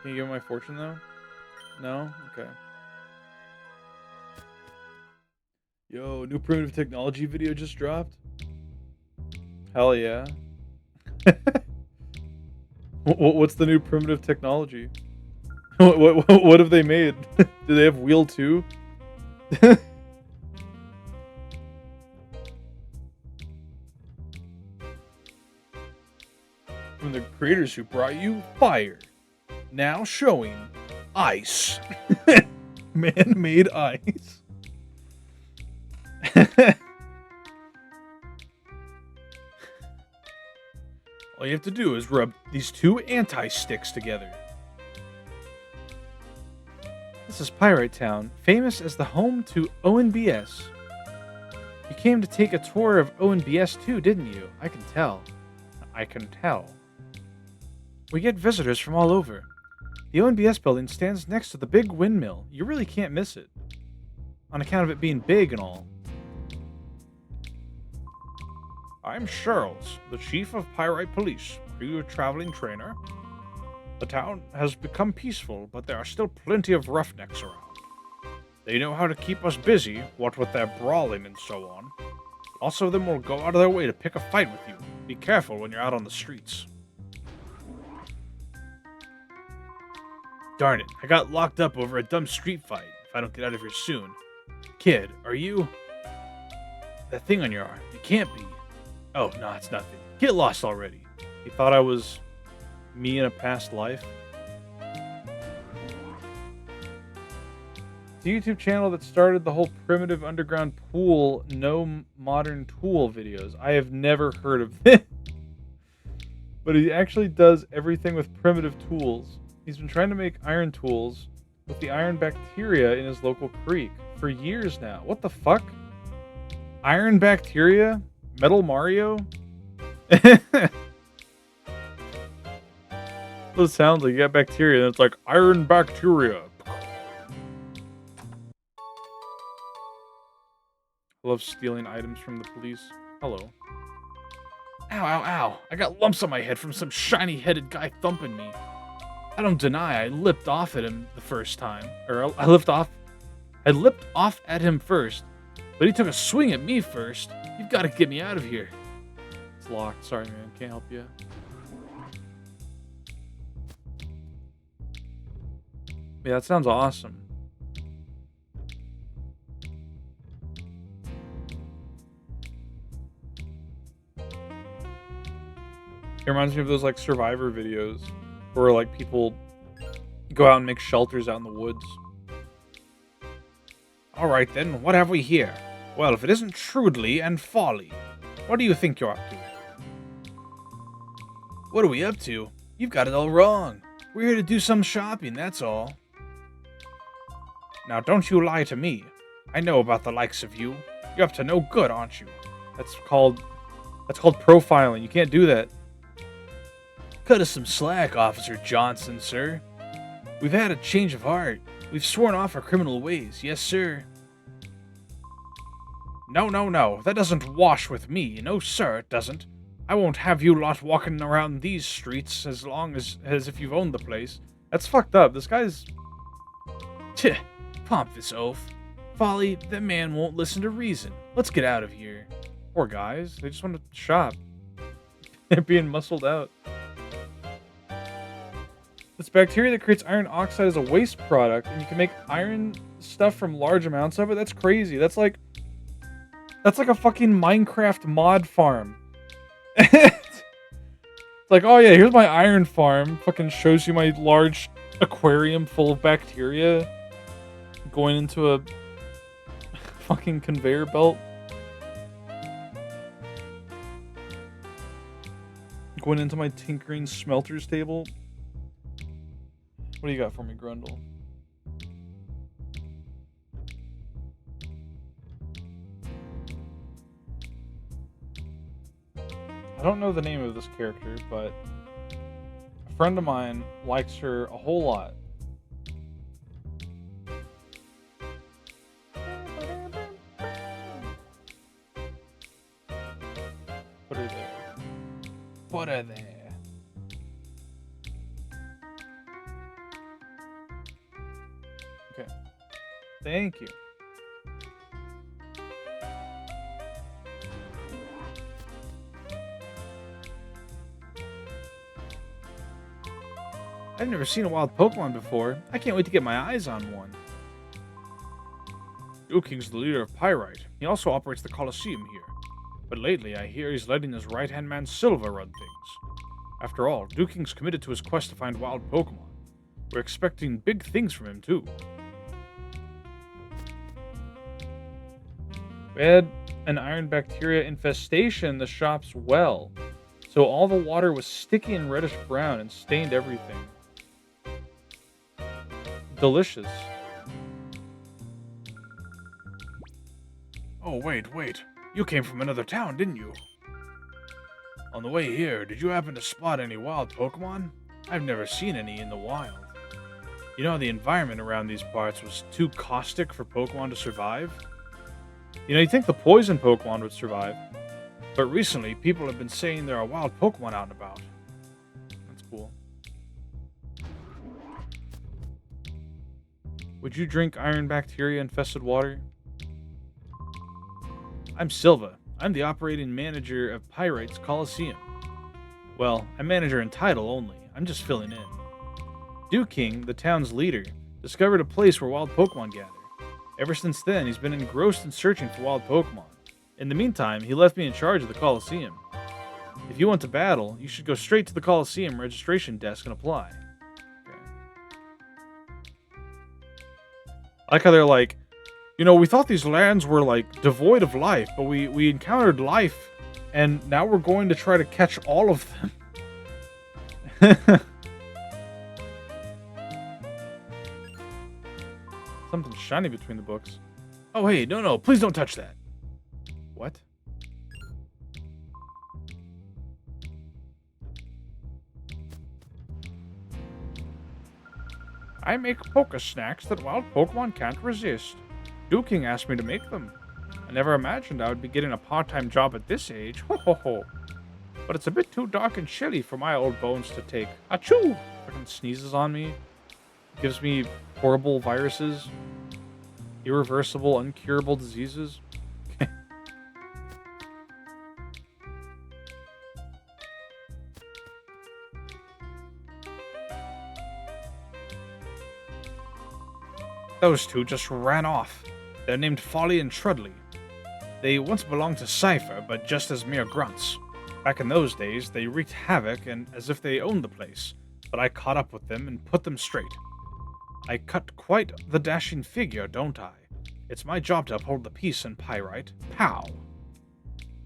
[SPEAKER 1] Can you give me my fortune, though? No? Okay. Yo, new primitive technology video just dropped? Hell yeah. What's the new primitive technology? What have they made? Do they have Wheel 2? From the creators who brought you fire. Now showing ice. Man-made ice. All you have to do is rub these 2 anti-sticks together. This is Pyrite Town, famous as the home to ONBS. You came to take a tour of ONBS too, didn't you? I can tell. I can tell. We get visitors from all over. The ONBS building stands next to the big windmill. You really can't miss it. On account of it being big and all.
[SPEAKER 2] I'm Charles, the chief of Pyrite Police. Are you a traveling trainer? The town has become peaceful, but there are still plenty of roughnecks around. They know how to keep us busy, what with their brawling and so on. Also, of them will go out of their way to pick a fight with you. Be careful when you're out on the streets. Darn it, I got locked up over a dumb street fight if I don't get out of here soon. Kid, are you... That thing on your arm, it can't be. Oh, no, it's nothing. Get lost already.
[SPEAKER 1] He thought I was me in a past life. It's a YouTube channel that started the whole primitive underground pool, no modern tool videos. I have never heard of this. But he actually does everything with primitive tools. He's been trying to make iron tools with the iron bacteria in his local creek for years now. What the fuck? Iron bacteria? Metal Mario? What it sounds like. You got bacteria and it's like iron bacteria. I love stealing items from the police. Hello.
[SPEAKER 2] Ow, ow, ow. I got lumps on my head from some shiny-headed guy thumping me. I don't deny I lipped off at him the first time. Or I lipped off at him first, but he took a swing at me first. You've got to get me out of here.
[SPEAKER 1] It's locked. Sorry, man. Can't help you. Yeah, that sounds awesome. It reminds me of those like Survivor videos where like people go out and make shelters out in the woods.
[SPEAKER 2] Alright then, what have we here? Well, if it isn't Shrewdly and Folly, what do you think you're up to? What are we up to? You've got it all wrong. We're here to do some shopping, that's all. Now don't you lie to me. I know about the likes of you. You're up to no good, aren't you?
[SPEAKER 1] That's called profiling. You can't do that.
[SPEAKER 2] Cut us some slack, Officer Johnson, sir. We've had a change of heart. We've sworn off our criminal ways, yes, sir. No, no, no. That doesn't wash with me. No, sir, it doesn't. I won't have you lot walking around these streets as long as if you've owned the place.
[SPEAKER 1] That's fucked up. This guy's...
[SPEAKER 2] Tch, pompous oaf. Folly, that man won't listen to reason. Let's get out of here.
[SPEAKER 1] Poor guys. They just want to shop. They're being muscled out. This bacteria that creates iron oxide is a waste product, and you can make iron stuff from large amounts of it? That's crazy. That's like a fucking Minecraft mod farm. It's like, oh yeah, here's my iron farm. Fucking shows you my large aquarium full of bacteria going into a fucking conveyor belt. Going into my tinkering smelters table. What do you got for me, Grundle? I don't know the name of this character, but a friend of mine likes her a whole lot. Put her there.
[SPEAKER 2] Put her there.
[SPEAKER 1] Okay. Thank you.
[SPEAKER 2] I've never seen a wild Pokemon before. I can't wait to get my eyes on one. Duking's the leader of Pyrite. He also operates the Colosseum here. But lately, I hear he's letting his right-hand man Silva run things. After all, Duking's committed to his quest to find wild Pokemon. We're expecting big things from him, too.
[SPEAKER 1] We had an iron bacteria infestation in the shop's well. So all the water was sticky and reddish brown and stained everything. Delicious.
[SPEAKER 2] Oh, wait. You came from another town, didn't you? On the way here, did you happen to spot any wild Pokemon? I've never seen any in the wild. You know, the environment around these parts was too caustic for Pokemon to survive?
[SPEAKER 1] You know, you'd think the poison Pokemon would survive.
[SPEAKER 2] But recently, people have been saying there are wild Pokemon out and about.
[SPEAKER 1] That's cool. Would you drink iron bacteria-infested water?
[SPEAKER 2] I'm Silva. I'm the operating manager of Pyrite's Coliseum. Well, I'm manager in title only. I'm just filling in. King, the town's leader, discovered a place where wild Pokemon gather. Ever since then, he's been engrossed in searching for wild Pokemon. In the meantime, he left me in charge of the Coliseum. If you want to battle, you should go straight to the Coliseum registration desk and apply.
[SPEAKER 1] Okay. I like how they're like, we thought these lands were, like, devoid of life, but we encountered life, and now we're going to try to catch all of them. Something shiny between the books.
[SPEAKER 2] Oh, hey, no, please don't touch that.
[SPEAKER 1] What?
[SPEAKER 2] I make Poke Snacks that wild Pokemon can't resist. King asked me to make them. I never imagined I would be getting a part-time job at this age. Ho ho ho. But it's a bit too dark and chilly for my old bones to take. Achoo!
[SPEAKER 1] Fucking sneezes on me. Gives me horrible viruses. Irreversible, uncurable diseases.
[SPEAKER 2] Those two just ran off. They're named Folly and Trudley. They once belonged to Cypher, but just as mere grunts. Back in those days, they wreaked havoc and as if they owned the place, but I caught up with them and put them straight. I cut quite the dashing figure, don't I? It's my job to uphold the peace in Pyrite. Pow!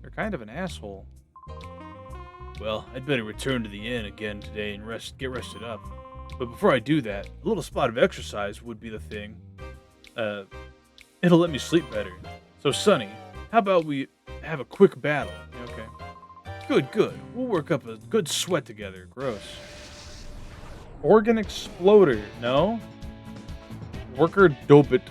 [SPEAKER 1] You're kind of an asshole.
[SPEAKER 2] Well, I'd better return to the inn again today and get rested up. But before I do that, a little spot of exercise would be the thing. It'll let me sleep better. So, Sonny, how about we have a quick battle?
[SPEAKER 1] Okay.
[SPEAKER 2] Good. We'll work up a good sweat together.
[SPEAKER 1] Gross. Organ Exploder. No? Worker Dobit.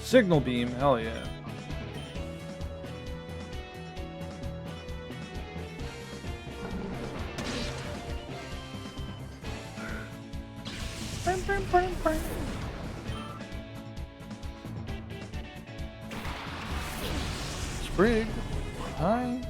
[SPEAKER 1] Signal beam, hell yeah. Sprig, hi.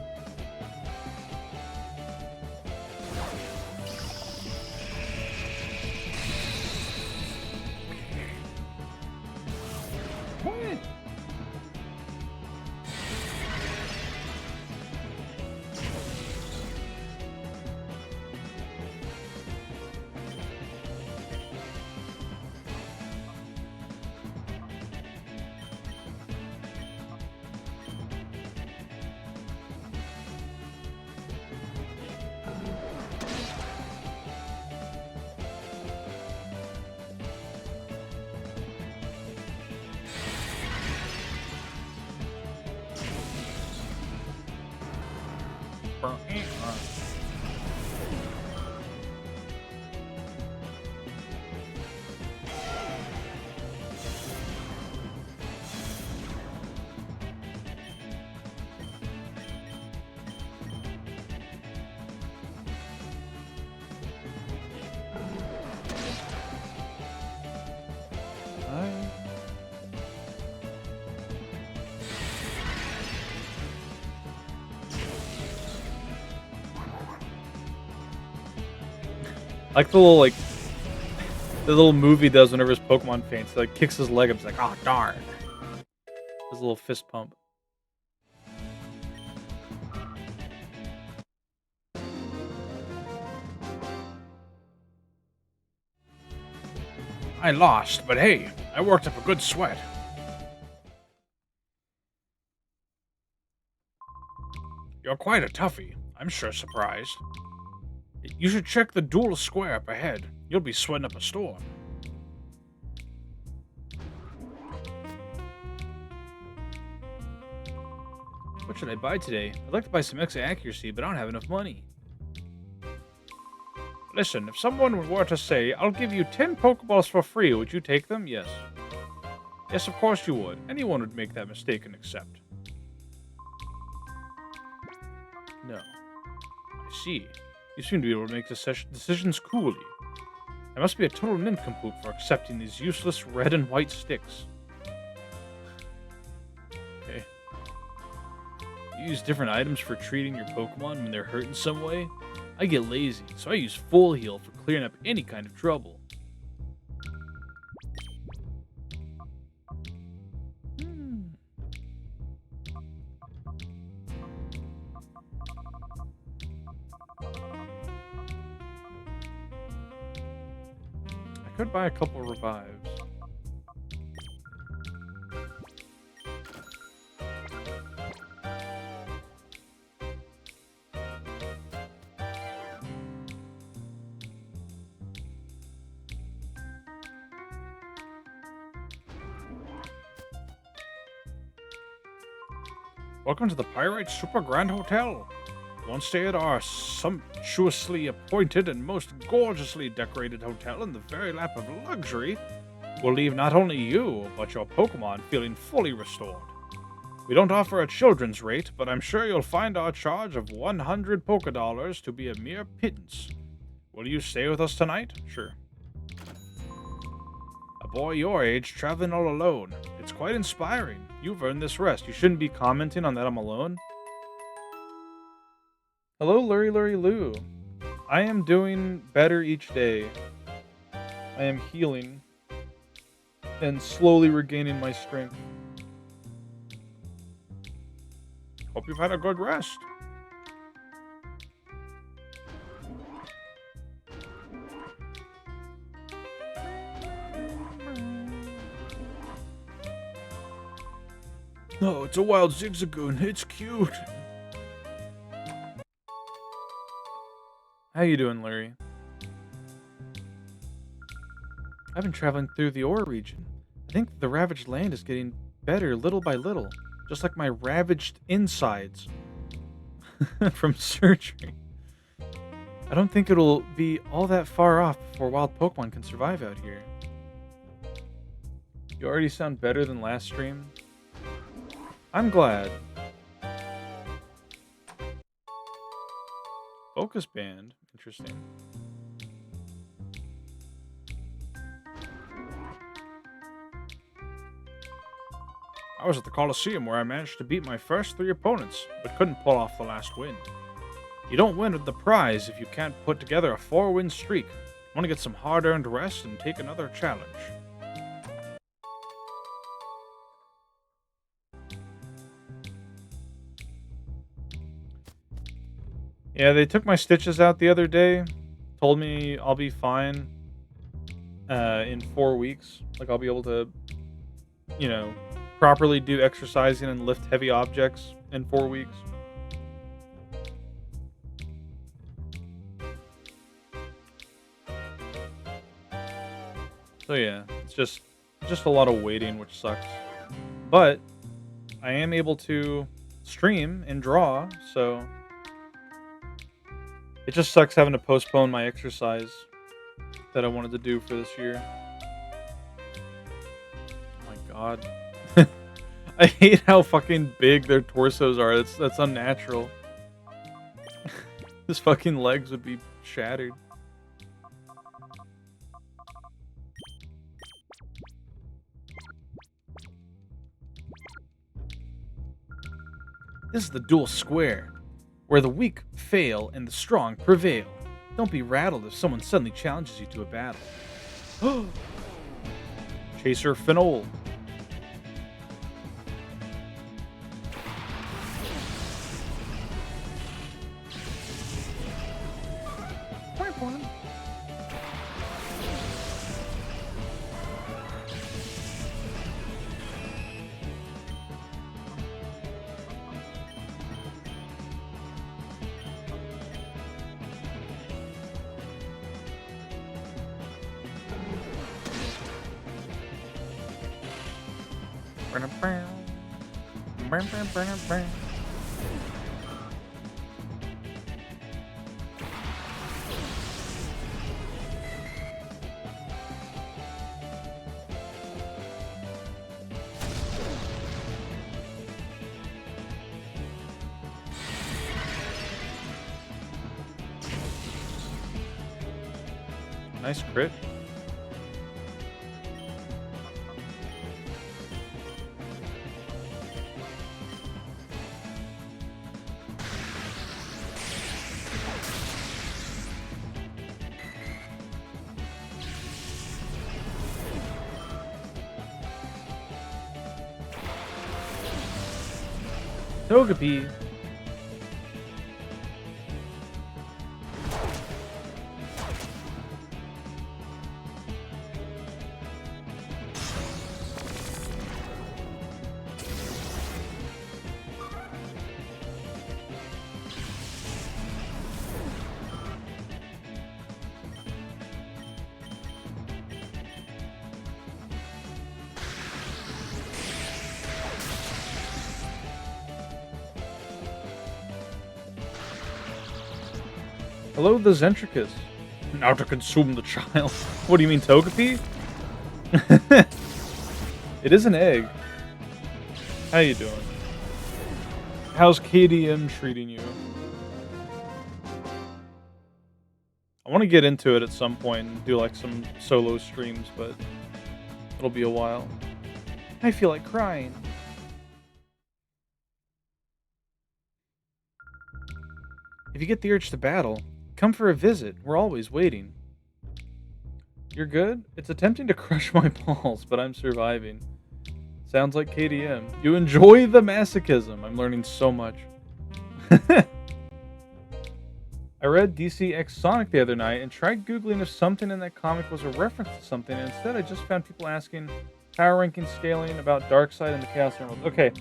[SPEAKER 1] Like the little movie does whenever his Pokemon faints. He, like, kicks his leg up. He's like, oh, darn. His little fist pump.
[SPEAKER 2] I lost, but hey, I worked up a good sweat. You're quite a toughie. I'm sure surprised. You should check the dual square up ahead. You'll be sweating up a storm. What should I buy today? I'd like to buy some extra accuracy, but I don't have enough money. Listen, if someone were to say, I'll give you 10 Pokeballs for free, would you take them? Yes. Yes, of course you would. Anyone would make that mistake and accept. No. I see. You seem to be able to make decisions coolly. I must be a total nincompoop for accepting these useless red and white sticks. Okay. You use different items for treating your Pokemon when they're hurt in some way? I get lazy, so I use Full Heal for clearing up any kind of trouble. I could buy a couple revives. Welcome to the Pyrite Super Grand Hotel. One stay at our sumptuously appointed and most gorgeously decorated hotel in the very lap of luxury will leave not only you, but your Pokemon feeling fully restored. We don't offer a children's rate, but I'm sure you'll find our charge of 100 Pokédollars to be a mere pittance. Will you stay with us tonight? Sure. A boy your age traveling all alone. It's quite inspiring. You've earned this rest. You shouldn't be commenting on that I'm alone. Hello, Lurry Lou. I am doing better each day. I am healing and slowly regaining my strength. Hope you've had a good rest. No, it's a wild Zigzagoon. It's cute. How you doing, Larry? I've been traveling through the Ore region. I think the ravaged land is getting better little by little, just like my ravaged insides from surgery. I don't think it'll be all that far off before wild Pokemon can survive out here. You already sound better than last stream. I'm glad. Focus Band. Interesting. I was at the Coliseum where I managed to beat my first 3 opponents, but couldn't pull off the last win. You don't win the prize if you can't put together a 4-win streak. Want to get some hard-earned rest and take another challenge. Yeah, they took my stitches out the other day. Told me I'll be fine in 4 weeks. Like, I'll be able to, you know, properly do exercising and lift heavy objects in 4 weeks. So yeah, it's just a lot of waiting, which sucks. But I am able to stream and draw, so it just sucks having to postpone my exercise that I wanted to do for this year. Oh my god. I hate how fucking big their torsos are. That's unnatural. His fucking legs would be shattered. This is the dual square, where the weak fail and the strong prevail. Don't be rattled if someone suddenly challenges you to a battle. Chaser Finol.
[SPEAKER 1] Nice crit. Togepi. Hello, the Zentricus. Now to consume the child. What do you mean, Togepi? It is an egg. How you doing? How's KDM treating you? I want to get into it at some point and do like some solo streams, but it'll be a while. I feel like crying. If you get the urge to battle, come for a visit. We're always waiting. You're good? It's attempting to crush my balls, but I'm surviving. Sounds like KDM. You enjoy the masochism. I'm learning so much. I read DC X Sonic the other night and tried Googling if something in that comic was a reference to something, and instead I just found people asking power ranking scaling about Darkseid and the Chaos Emeralds. Okay,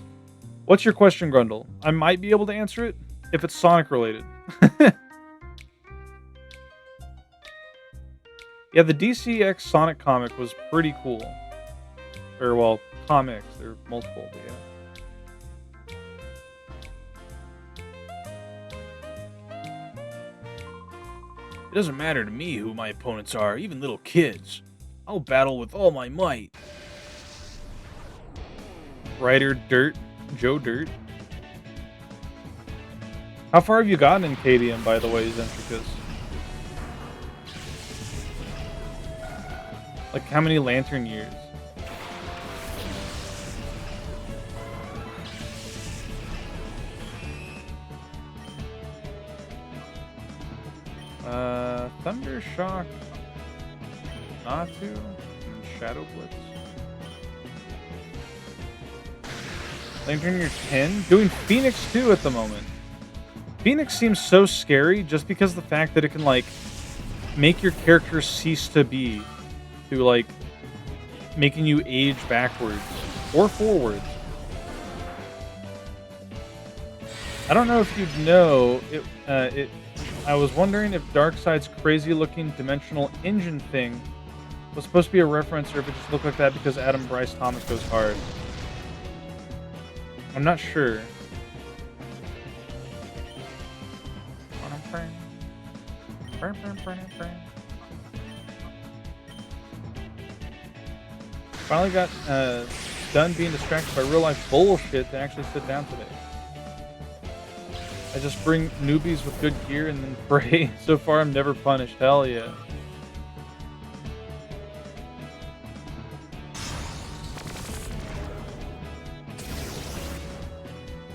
[SPEAKER 1] what's your question, Grundle? I might be able to answer it if it's Sonic related. Yeah, the DC X Sonic comic was pretty cool. Or, well, comics. They're multiple, but yeah. It doesn't matter to me who my opponents are, even little kids. I'll battle with all my might. Writer Dirt. Joe Dirt. How far have you gotten in KDM, by the way, Zentricus? Like, how many Lantern years? Thunder Shock, Natu, and Shadow Blitz. Lantern year 10? Doing Phoenix 2 at the moment. Phoenix seems so scary just because of the fact that it can, like, make your character cease to be. To, like, making you age backwards or forwards. I don't know if you'd know, I was wondering if Darkseid's crazy-looking dimensional engine thing was supposed to be a reference, or if it just looked like that because Adam Bryce Thomas goes hard. I'm not sure. Finally got done being distracted by real-life bullshit to actually sit down today. I just bring newbies with good gear and then pray. So far, I'm never punished. Hell yeah.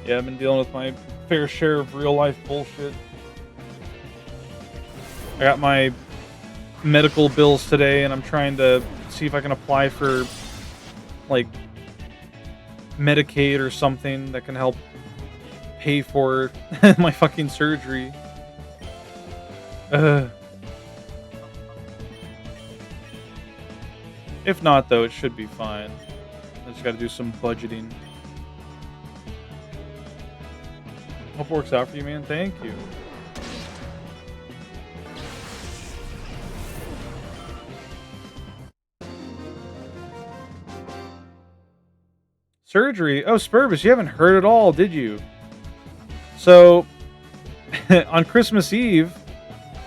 [SPEAKER 1] Yeah, I've been dealing with my fair share of real-life bullshit. I got my medical bills today, and I'm trying to see if I can apply for, like, Medicaid or something that can help pay for my fucking surgery. If not, though, it should be fine. I just gotta do some budgeting. Hope it works out for you, man. Thank you. Surgery? Oh, Spurbus, you haven't heard at all, did you? So, on Christmas Eve,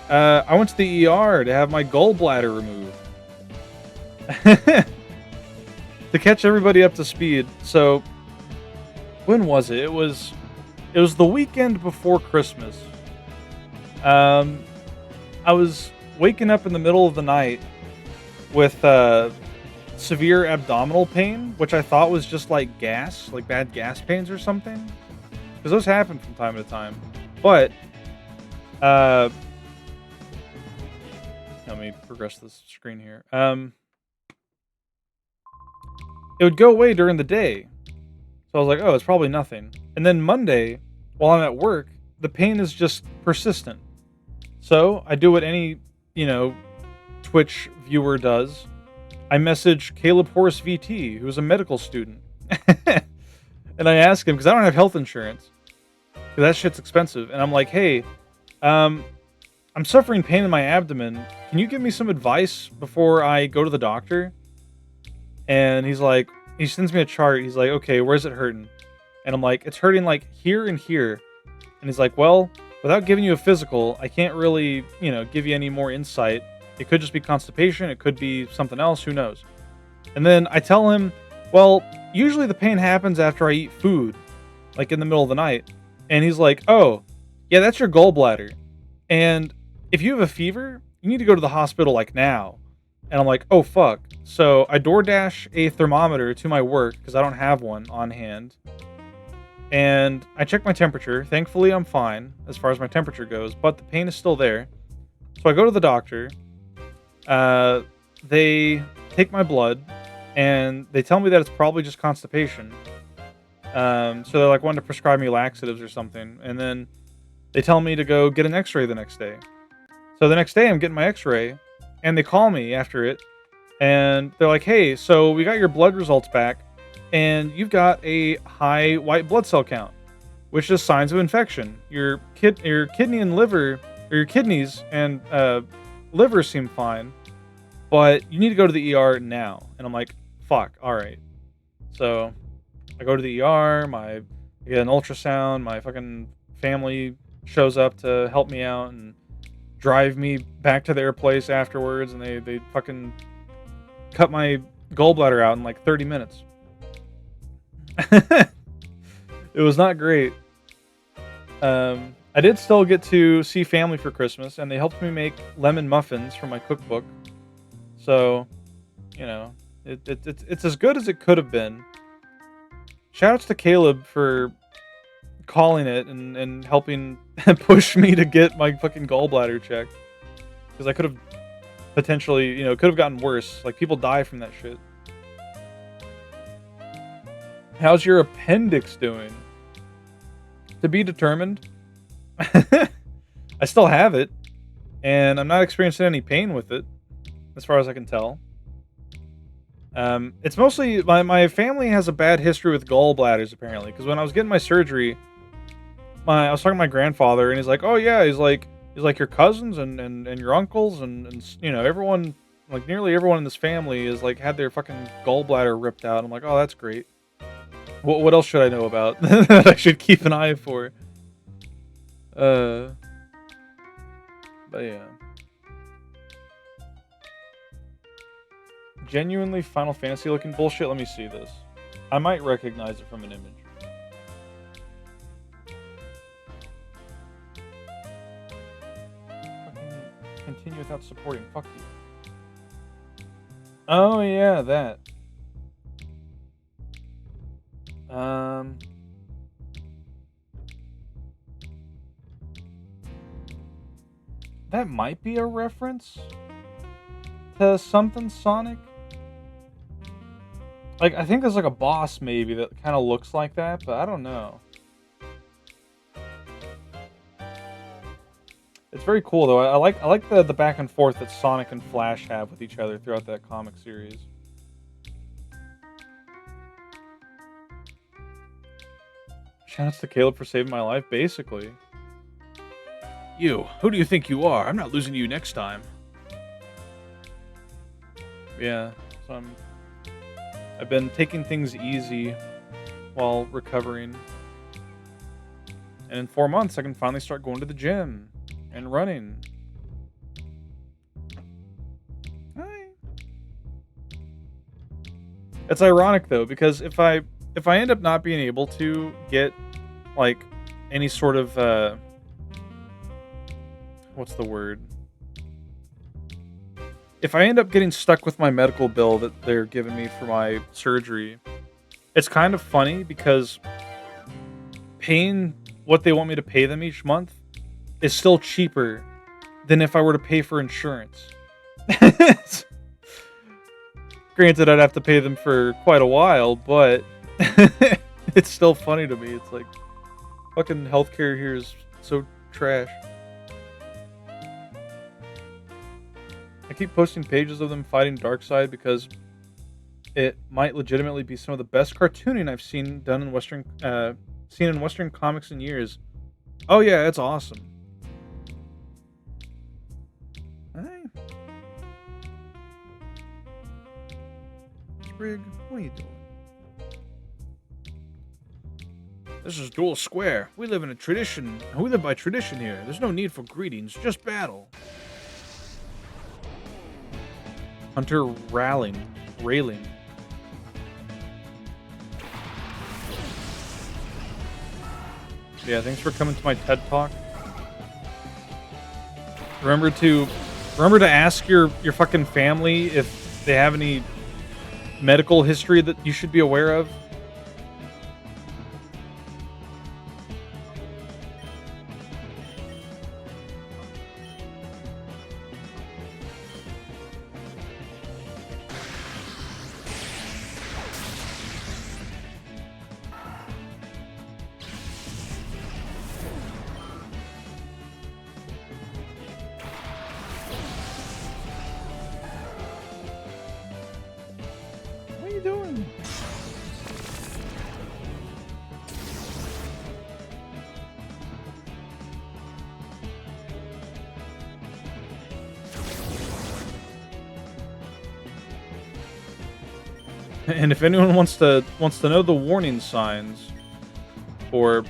[SPEAKER 1] I went to the ER to have my gallbladder removed. To catch everybody up to speed. So, when was it? It was the weekend before Christmas. I was waking up in the middle of the night with severe abdominal pain, which I thought was just like gas, like bad gas pains or something, because those happen from time to time. But let me progress this screen here. It would go away during the day, so I was like, oh, it's probably nothing. And then Monday, while I'm at work, the pain is just persistent. So I do what any, Twitch viewer does. I message Caleb Horace VT, who's a medical student. And I ask him, because I don't have health insurance, because that shit's expensive. And I'm like, hey, I'm suffering pain in my abdomen. Can you give me some advice before I go to the doctor? And he's like, he sends me a chart. He's like, okay, where's it hurting? And I'm like, it's hurting like here and here. And he's like, well, without giving you a physical, I can't really, give you any more insight. It could just be constipation. It could be something else. Who knows? And then I tell him, well, usually the pain happens after I eat food, like in the middle of the night. And he's like, oh, yeah, that's your gallbladder. And if you have a fever, you need to go to the hospital like now. And I'm like, oh, fuck. So I DoorDash a thermometer to my work because I don't have one on hand. And I check my temperature. Thankfully, I'm fine as far as my temperature goes, but the pain is still there. So I go to the doctor. They take my blood, and they tell me that it's probably just constipation. So they're like wanting to prescribe me laxatives or something. And then they tell me to go get an x-ray the next day. So the next day I'm getting my x-ray, and they call me after it, and they're like, hey, so we got your blood results back, and you've got a high white blood cell count, which is signs of infection. Your kidney and liver, or your kidneys and liver seem fine, but you need to go to the ER now. And I'm like, fuck, all right. So I go to the ER, I get an ultrasound, my fucking family shows up to help me out and drive me back to their place afterwards, and they fucking cut my gallbladder out in like 30 minutes. It was not great. I did still get to see family for Christmas, and they helped me make lemon muffins for my cookbook. So, it's as good as it could have been. Shoutouts to Caleb for calling it and helping push me to get my fucking gallbladder checked. Because I could have potentially, could have gotten worse. Like, people die from that shit. How's your appendix doing? To be determined. I still have it, and I'm not experiencing any pain with it, as far as I can tell. It's mostly, my family has a bad history with gallbladders, apparently, because when I was getting my surgery, I was talking to my grandfather, and he's like, oh yeah, he's like your cousins and your uncles and everyone, like nearly everyone in this family is like had their fucking gallbladder ripped out. I'm like, oh, that's great. What else should I know about that I should keep an eye for? But yeah. Genuinely Final Fantasy looking bullshit. Let me see this. I might recognize it from an image. Fucking continue without supporting. Fuck you. Oh yeah, that. That might be a reference to something Sonic. Like, I think there's like a boss maybe that kind of looks like that, but I don't know. It's very cool though. I like the back and forth that Sonic and Flash have with each other throughout that comic series. Shoutouts to Caleb for saving my life, basically. You, who do you think you are? I'm not losing to you next time. Yeah, so I've been taking things easy while recovering. And in 4 months, I can finally start going to the gym and running. Hi. It's ironic though, because if I end up not being able to get like any sort of what's the word? if I end up getting stuck with my medical bill that they're giving me for my surgery, it's kind of funny because paying what they want me to pay them each month is still cheaper than if I were to pay for insurance. Granted, I'd have to pay them for quite a while, but it's still funny to me. It's like, fucking healthcare here is so trash. I keep posting pages of them fighting Darkseid because it might legitimately be some of the best cartooning I've seen done in Western comics in years. Oh yeah, it's awesome. Hey, Sprig, what are you doing?
[SPEAKER 2] This is Duel Square. We live in a tradition. We live by tradition here. There's no need for greetings, just battle.
[SPEAKER 1] Hunter railing. Yeah, thanks for coming to my TED Talk. Remember to ask your fucking family if they have any medical history that you should be aware of. What are you doing? And if anyone wants to know the warning signs for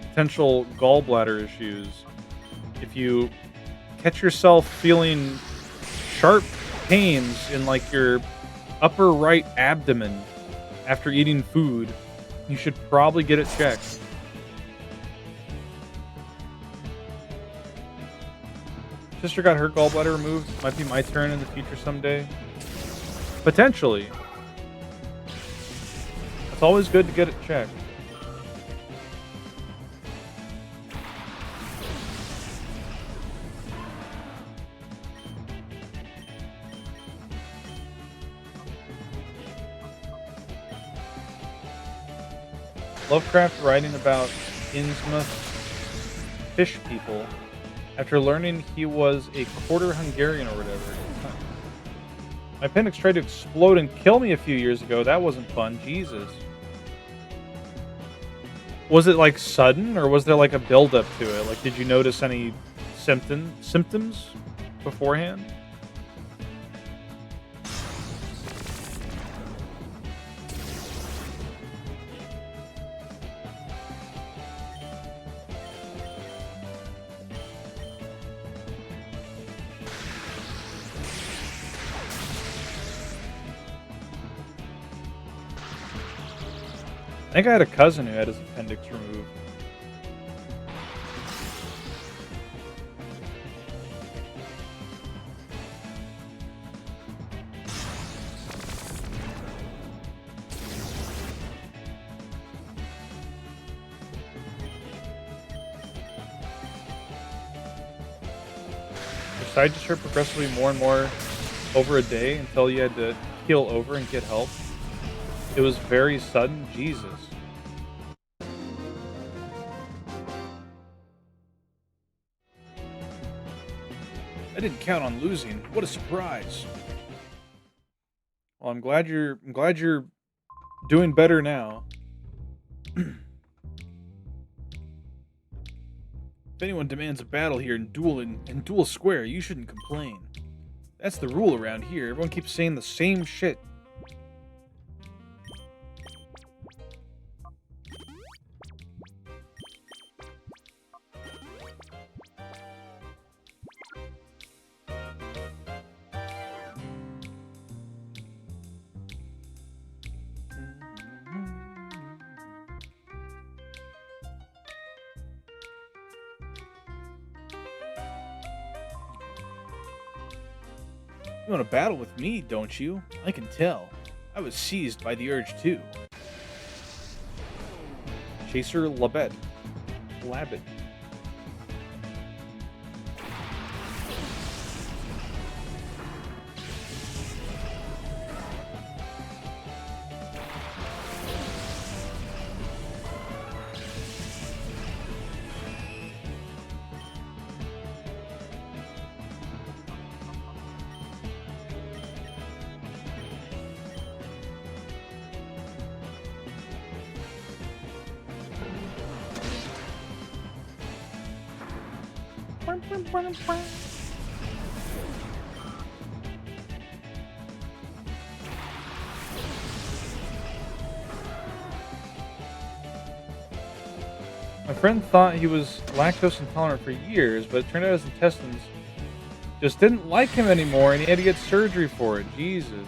[SPEAKER 1] potential gallbladder issues, if you catch yourself feeling sharp pains in like your upper right abdomen after eating food, you should probably get it checked. Sister got her gallbladder removed. Might be my turn in the future someday. Potentially. It's always good to get it checked. Lovecraft writing about Innsmouth fish people after learning he was a quarter Hungarian or whatever. My appendix tried to explode and kill me a few years ago. That wasn't fun. Jesus. Was it like sudden, or was there like a build-up to it? Like, did you notice any symptoms beforehand? I think I had a cousin who had his appendix removed. Your side just hurt progressively more and more over a day until you had to keel over and get help. It was very sudden. Jesus.
[SPEAKER 2] I didn't count on losing. What a surprise.
[SPEAKER 1] Well, I'm glad you're doing better now.
[SPEAKER 2] If anyone demands a battle here in Duel Square, you shouldn't complain. That's the rule around here. Everyone keeps saying the same shit. You want to battle with me, don't you? I can tell. I was seized by the urge too.
[SPEAKER 1] Chaser Labet. Labbit. My friend thought he was lactose intolerant for years, but it turned out his intestines just didn't like him anymore, and he had to get surgery for it. Jesus.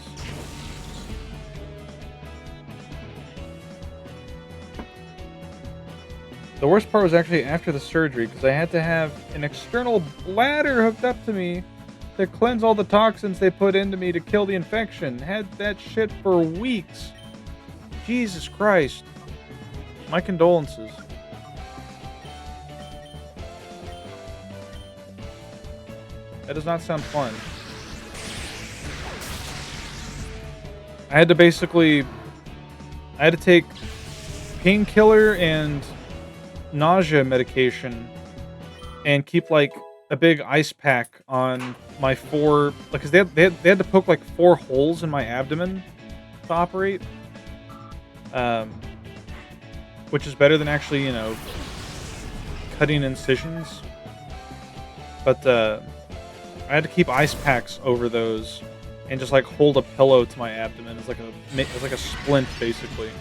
[SPEAKER 1] The worst part was actually after the surgery, because I had to have an external bladder hooked up to me to cleanse all the toxins they put into me to kill the infection. Had that shit for weeks. Jesus Christ. My condolences. That does not sound fun. I had to take painkiller and nausea medication and keep like a big ice pack on my because they had to poke like 4 holes in my abdomen to operate, which is better than actually, cutting incisions. But I had to keep ice packs over those and just like hold a pillow to my abdomen. It's like a splint basically.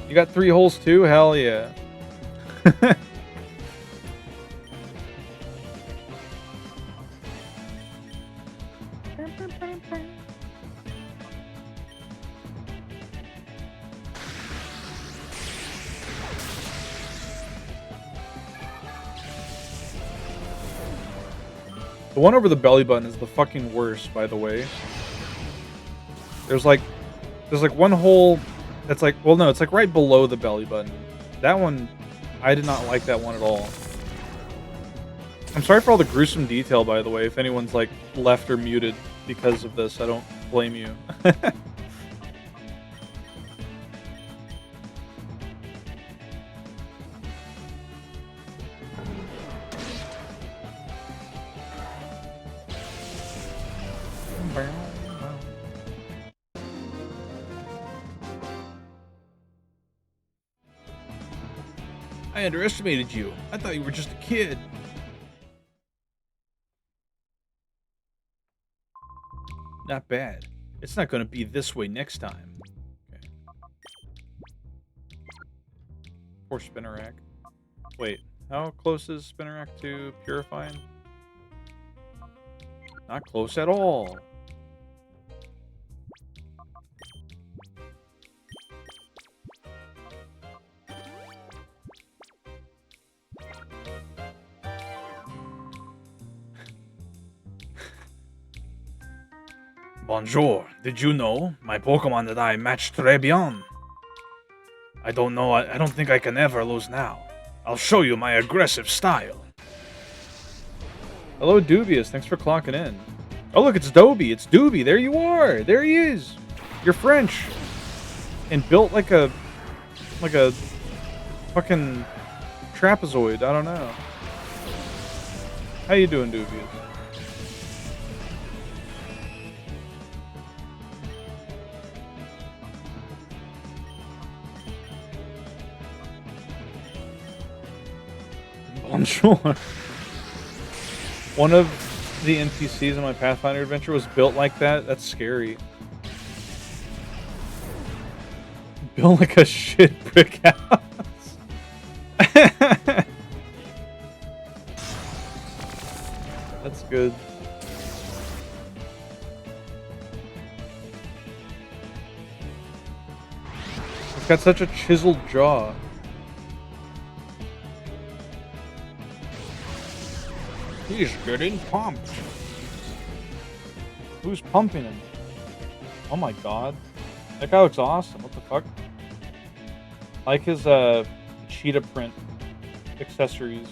[SPEAKER 1] You got 3 holes too? Hell yeah. The one over the belly button is the fucking worst, by the way. There's like one hole that's like, well, no, it's like right below the belly button. That one, I did not like that one at all. I'm sorry for all the gruesome detail, by the way. If anyone's like left or muted because of this, I don't blame you.
[SPEAKER 2] I underestimated you. I thought you were just a kid. Not bad. It's not going to be this way next time. Okay.
[SPEAKER 1] Poor Spinnerack. Wait, how close is Spinnerack to purifying?
[SPEAKER 2] Not close at all. Bonjour. Did you know my Pokemon that I matched très bien? I don't know. I don't think I can ever lose now. I'll show you my aggressive style.
[SPEAKER 1] Hello, Dubious. Thanks for clocking in. Oh, look, it's Dobie. It's Doobie. There you are. There he is. You're French. And built like a fucking trapezoid. I don't know. How you doing, Dubious? Bonjour. One of the NPCs in my Pathfinder adventure was built like that. That's scary. Built like a shit brick house. That's good. It's got such a chiseled jaw.
[SPEAKER 2] He's getting pumped.
[SPEAKER 1] Who's pumping him? Oh my god. That guy looks awesome. What the fuck? I like his cheetah print accessories.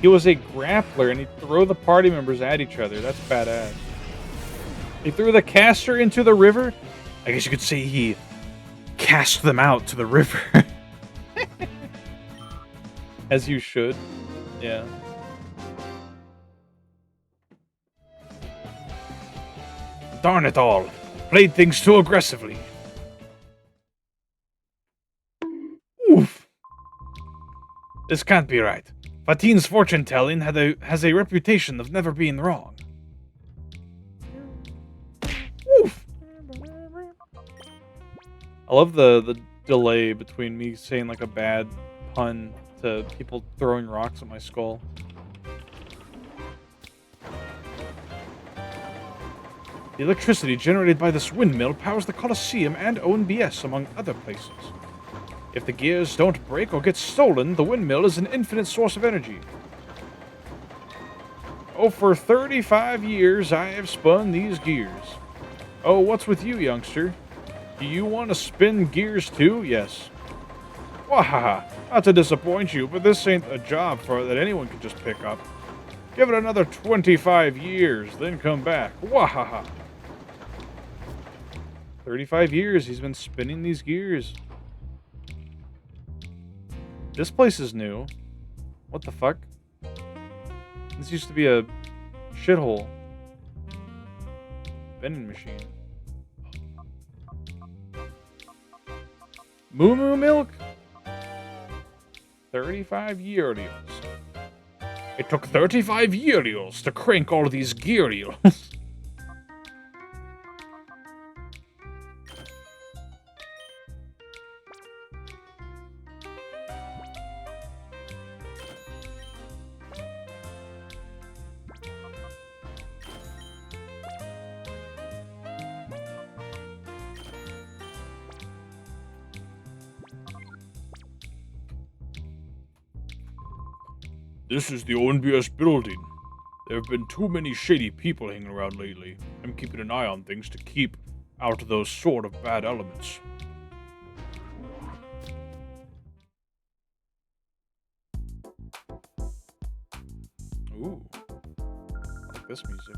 [SPEAKER 1] He was a grappler, and he'd throw the party members at each other. That's badass. He threw the caster into the river? I guess you could say he cast them out to the river. As you should. Yeah.
[SPEAKER 2] Darn it all. Played things too aggressively. Oof. This can't be right. Fatin's fortune-telling has a reputation of never being wrong. Oof.
[SPEAKER 1] I love the delay between me saying like a bad pun to people throwing rocks at my skull.
[SPEAKER 2] The electricity generated by this windmill powers the Colosseum and ONBS, among other places. If the gears don't break or get stolen, the windmill is an infinite source of energy. Oh, for 35 years I have spun these gears. Oh, what's with you, youngster? Do you want to spin gears too? Yes. Wahaha, not to disappoint you, but this ain't a job that anyone can just pick up. Give it another 25 years, then come back. Wahaha.
[SPEAKER 1] 35 years he's been spinning these gears. This place is new. What the fuck? This used to be a shithole. Vending machine. Moo Moo Milk? 35 years.
[SPEAKER 2] It took 35 years to crank all these gears. This is the ONBS building. There have been too many shady people hanging around lately. I'm keeping an eye on things to keep out those sort of bad elements.
[SPEAKER 1] Ooh. I like this music.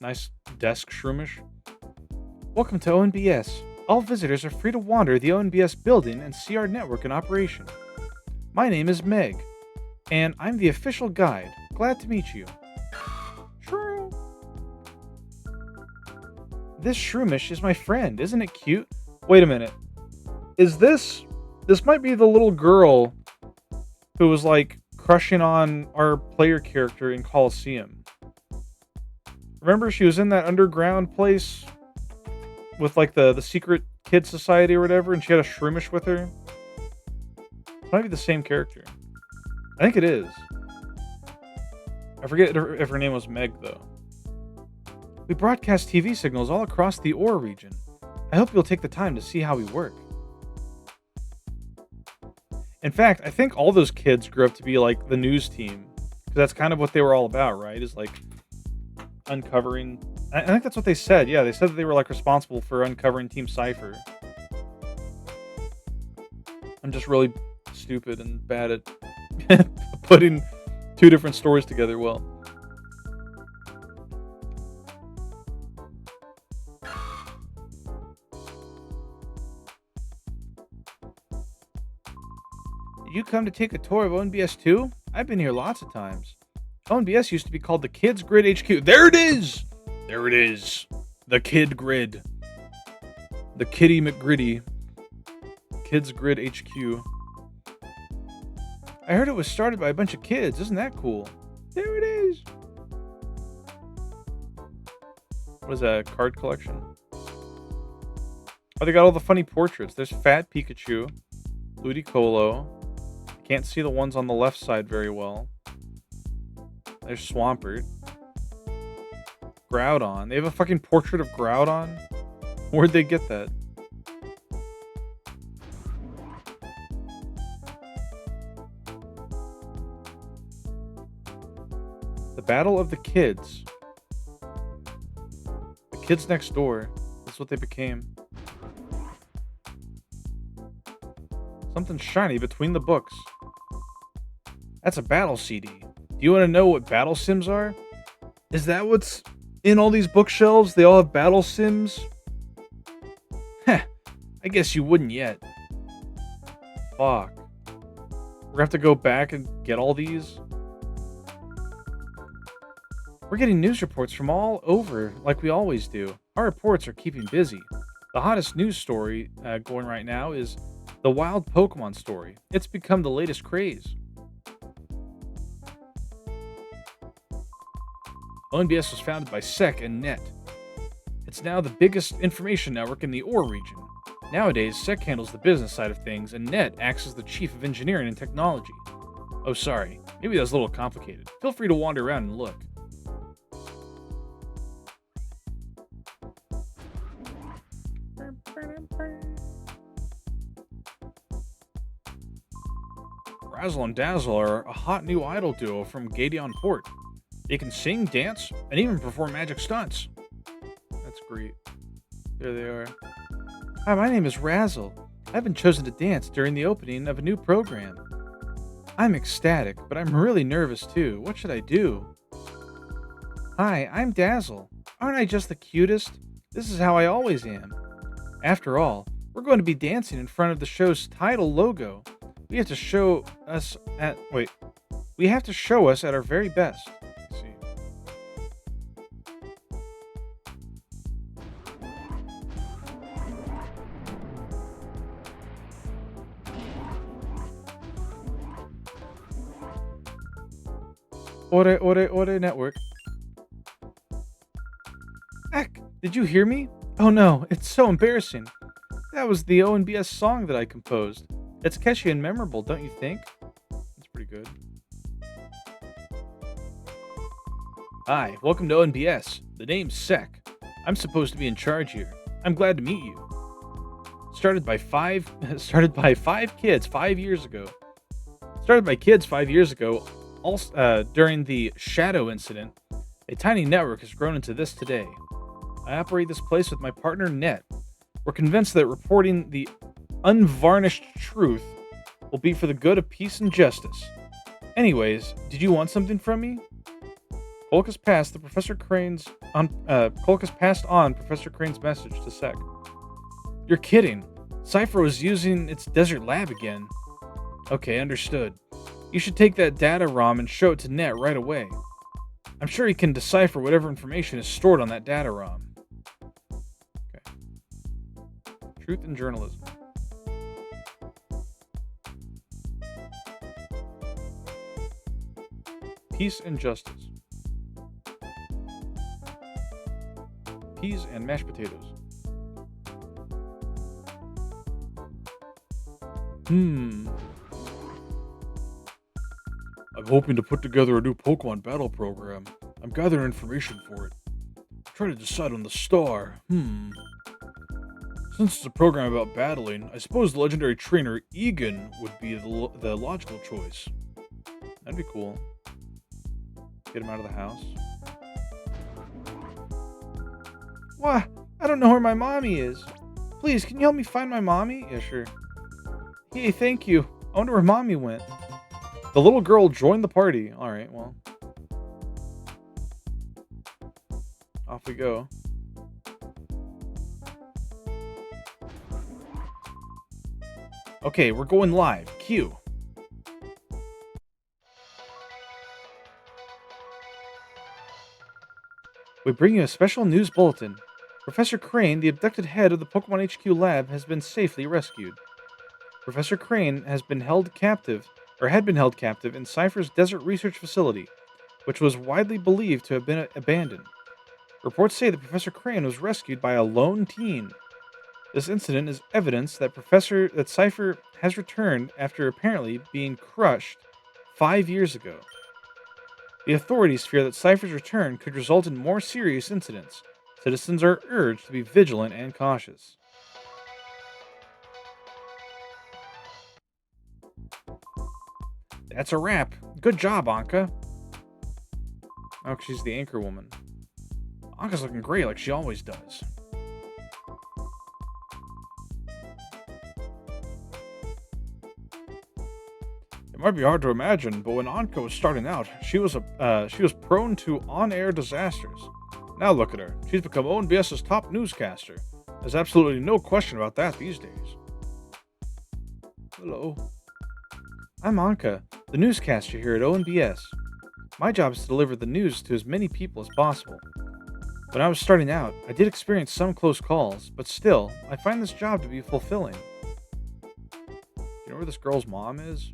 [SPEAKER 1] Nice desk shroomish.
[SPEAKER 2] Welcome to ONBS. All visitors are free to wander the ONBS building and see our network in operation. My name is Meg, and I'm the official guide. Glad to meet you. Shroom. This Shroomish is my friend. Isn't it cute?
[SPEAKER 1] Wait a minute. Is this... This might be the little girl who was, like, crushing on our player character in Colosseum. Remember, she was in that underground place with, like, the secret kid society or whatever, and she had a Shroomish with her? It might be the same character. I think it is. I forget if her name was Meg, though.
[SPEAKER 2] We broadcast TV signals all across the Ore region. I hope you'll take the time to see how we work.
[SPEAKER 1] In fact, I think all those kids grew up to be like the news team. Because that's kind of what they were all about, right? Is like uncovering... I think that's what they said. Yeah, they said that they were like responsible for uncovering Team Cypher. I'm just really stupid and bad at putting two different stories together well.
[SPEAKER 2] Did you come to take a tour of ONBS too? I've been here lots of times. ONBS used to be called the Kids Grid HQ. There it is!
[SPEAKER 1] There it is. The Kid Grid. The Kitty McGritty. Kids Grid HQ.
[SPEAKER 2] I heard it was started by a bunch of kids. Isn't that cool?
[SPEAKER 1] There it is. What is that? A card collection? Oh, they got all the funny portraits. There's Fat Pikachu, Ludicolo, Can't see the ones on the left side very well. There's Swampert. Groudon. They have a fucking portrait of Groudon? Where'd they get that? The Battle of the Kids. The kids next door. That's what they became. Something shiny between the books. That's a battle CD. Do you want to know what battle sims are? Is that what's in all these bookshelves? They all have battle sims? Heh. I guess you wouldn't yet. Fuck. We're gonna have to go back and get all these? We're getting news reports from all over, like we always do. Our reports are keeping busy. The hottest news story going right now is the wild Pokemon story. It's become the latest craze. ONBS was founded by Sec and Net. It's now the biggest information network in the OR region. Nowadays, Sec handles the business side of things, and Net acts as the chief of engineering and technology. Oh, sorry. Maybe that was a little complicated. Feel free to wander around and look. Razzle and Dazzle are a hot new idol duo from Gale Port. They can sing, dance, and even perform magic stunts. That's great. There they are. Hi, my name is Razzle. I've been chosen to dance during the opening of a new program. I'm ecstatic, but I'm really nervous too. What should I do? Hi, I'm Dazzle. Aren't I just the cutest? This is how I always am. After all, we're going to be dancing in front of the show's title logo. We have to show us at our very best. Let's see. Ore network. Heck, did you hear me? Oh no, it's so embarrassing. That was the ONBS song that I composed. It's catchy and memorable, don't you think? That's pretty good. Hi, welcome to ONBS. The name's Sec. I'm supposed to be in charge here. I'm glad to meet you. Started by five kids 5 years ago. During the Shadow incident, a tiny network has grown into this today. I operate this place with my partner Net. We're convinced that reporting the unvarnished truth will be for the good of peace and justice. Anyways, did you want something from me? Kolk has passed on Professor Crane's message to Sec. You're kidding. Cypher was using its desert lab again. Okay, understood. You should take that data ROM and show it to Net right away. I'm sure he can decipher whatever information is stored on that data ROM. Okay. Truth and journalism. Peace and justice. Peas and mashed potatoes. I'm hoping to put together a new Pokemon battle program. I'm gathering information for it. I'm trying to decide on the star. Since it's a program about battling, I suppose the legendary trainer Egan would be the logical choice. That'd be cool. Get him out of the house. What? I don't know where my mommy is. Please, can you help me find my mommy? Yeah, sure. Hey, thank you. I wonder where mommy went. The little girl joined the party. Alright, well. Off we go. Okay, we're going live. Cue. We bring you a special news bulletin. Professor Crane, the abducted head of the Pokemon HQ lab, has been safely rescued. Professor Crane had been held captive in Cypher's desert research facility, which was widely believed to have been abandoned. Reports say that Professor Crane was rescued by a lone teen. This incident is evidence that Cypher has returned after apparently being crushed 5 years ago. The authorities fear that Cypher's return could result in more serious incidents. Citizens are urged to be vigilant and cautious.
[SPEAKER 2] That's a wrap. Good job, Anka.
[SPEAKER 1] Oh, she's the anchor woman.
[SPEAKER 2] Anka's looking great like she always does.
[SPEAKER 1] It might be hard to imagine, but when Anka was starting out, she was prone to on-air disasters. Now look at her. She's become ONBS's top newscaster. There's absolutely no question about that these days. Hello. I'm Anka, the newscaster here at ONBS. My job is to deliver the news to as many people as possible. When I was starting out, I did experience some close calls, but still, I find this job to be fulfilling. Do you know where this girl's mom is?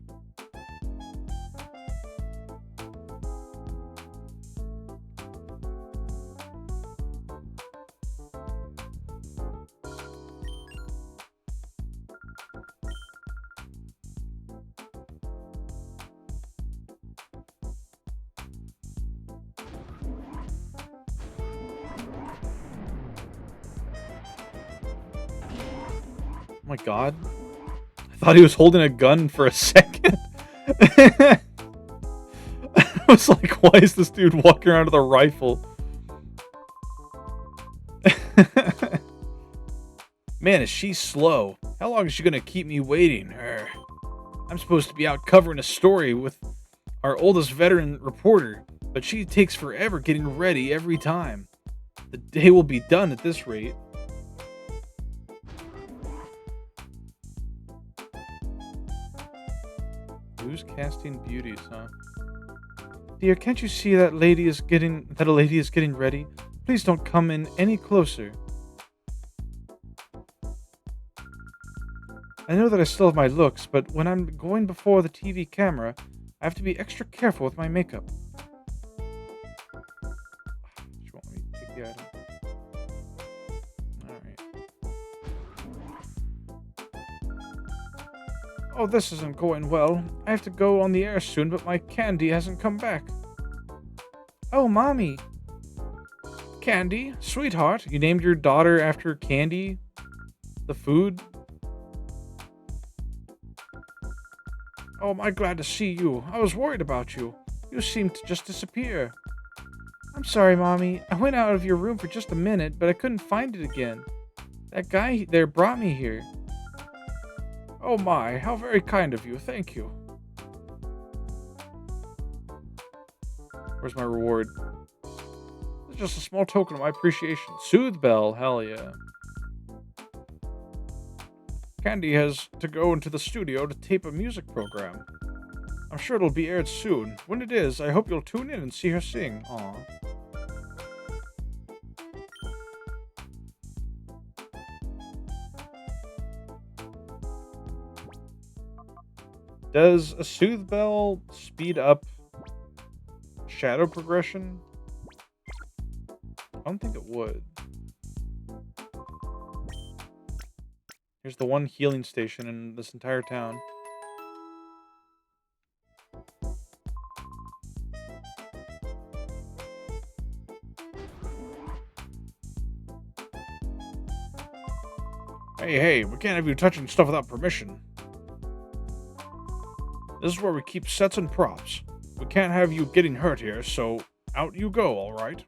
[SPEAKER 1] Oh my god. I thought he was holding a gun for a second. I was like, why is this dude walking around with a rifle?
[SPEAKER 2] Man, is she slow. How long is she gonna keep me waiting? I'm supposed to be out covering a story with our oldest veteran reporter, but she takes forever getting ready every time. The day will be done at this rate.
[SPEAKER 1] Newscasting beauties, huh?
[SPEAKER 2] Dear, can't you see that a lady is getting ready? Please don't come in any closer. I know that I still have my looks, but when I'm going before the TV camera, I have to be extra careful with my makeup.
[SPEAKER 1] You want me to take the item? Alright.
[SPEAKER 2] Oh, this isn't going well. I have to go on the air soon, but my Candy hasn't come back. Oh, Mommy. Candy? Sweetheart? You named your daughter after Candy? The food? Oh, am I glad to see you. I was worried about you. You seemed to just disappear. I'm sorry, Mommy. I went out of your room for just a minute, but I couldn't find it again. That guy there brought me here. Oh my, how very kind of you. Thank you.
[SPEAKER 1] Where's my reward? It's just a small token of my appreciation. Soothe Bell, hell yeah.
[SPEAKER 2] Candy has to go into the studio to tape a music program. I'm sure it'll be aired soon. When it is, I hope you'll tune in and see her sing. Aw.
[SPEAKER 1] Does a Soothe Bell speed up shadow progression? I don't think it would. Here's the one healing station in this entire town.
[SPEAKER 2] Hey, we can't have you touching stuff without permission. This is where we keep sets and props. We can't have you getting hurt here, so out you go, alright?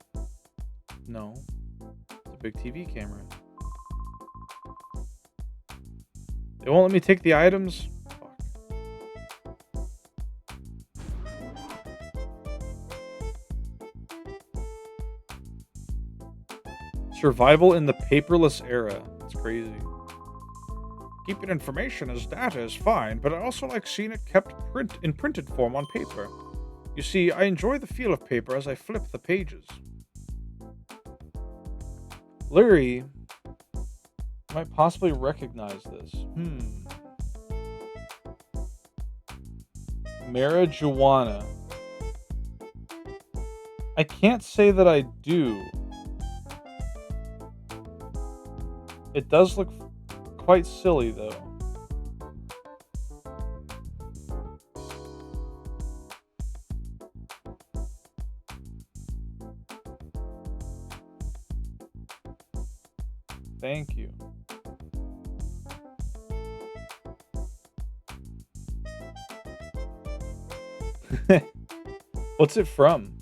[SPEAKER 1] No. It's a big TV camera. They won't let me take the items? Fuck. Survival in the paperless era. That's crazy.
[SPEAKER 2] Keeping information as data is fine, but I also like seeing it kept in printed form on paper. You see, I enjoy the feel of paper as I flip the pages.
[SPEAKER 1] Larry might possibly recognize this. Marijuana. I can't say that I do. It does look quite silly, though. Thank you. What's it from?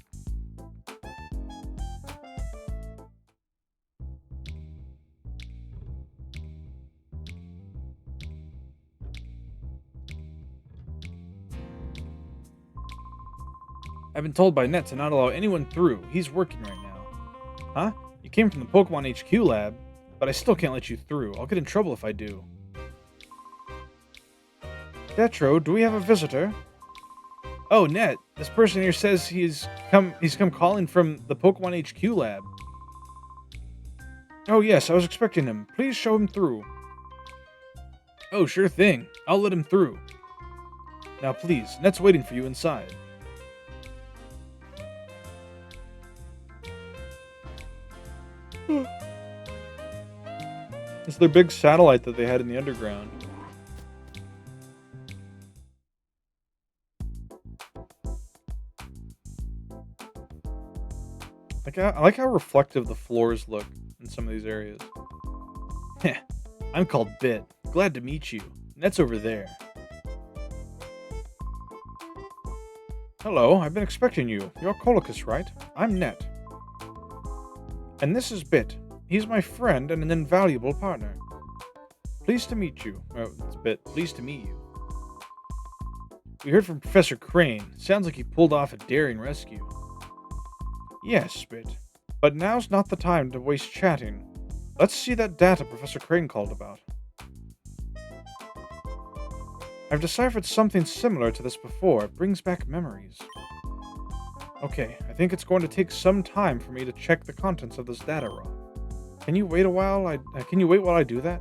[SPEAKER 2] I've been told by Net to not allow anyone through. He's working right now. Huh? You came from the Pokemon HQ lab, but I still can't let you through. I'll get in trouble if I do. Detro, do we have a visitor? Oh, Net, this person here says he's come calling from the Pokemon HQ lab. Oh yes, I was expecting him. Please show him through. Oh, sure thing. I'll let him through. Now please, Net's waiting for you inside.
[SPEAKER 1] It's their big satellite that they had in the underground. I like how reflective the floors look in some of these areas.
[SPEAKER 2] Heh, I'm called Bit. Glad to meet you. Net's over there. Hello, I've been expecting you. You're Colicus, right? I'm Net. And this is Bit. He's my friend and an invaluable partner. Pleased to meet you. Oh, it's Bit. Pleased to meet you. We heard from Professor Crane. Sounds like he pulled off a daring rescue. Yes, Bit. But now's not the time to waste chatting. Let's see that data Professor Crane called about. I've deciphered something similar to this before. It brings back memories. Okay, I think it's going to take some time for me to check the contents of this data raw. Can you wait while I do that?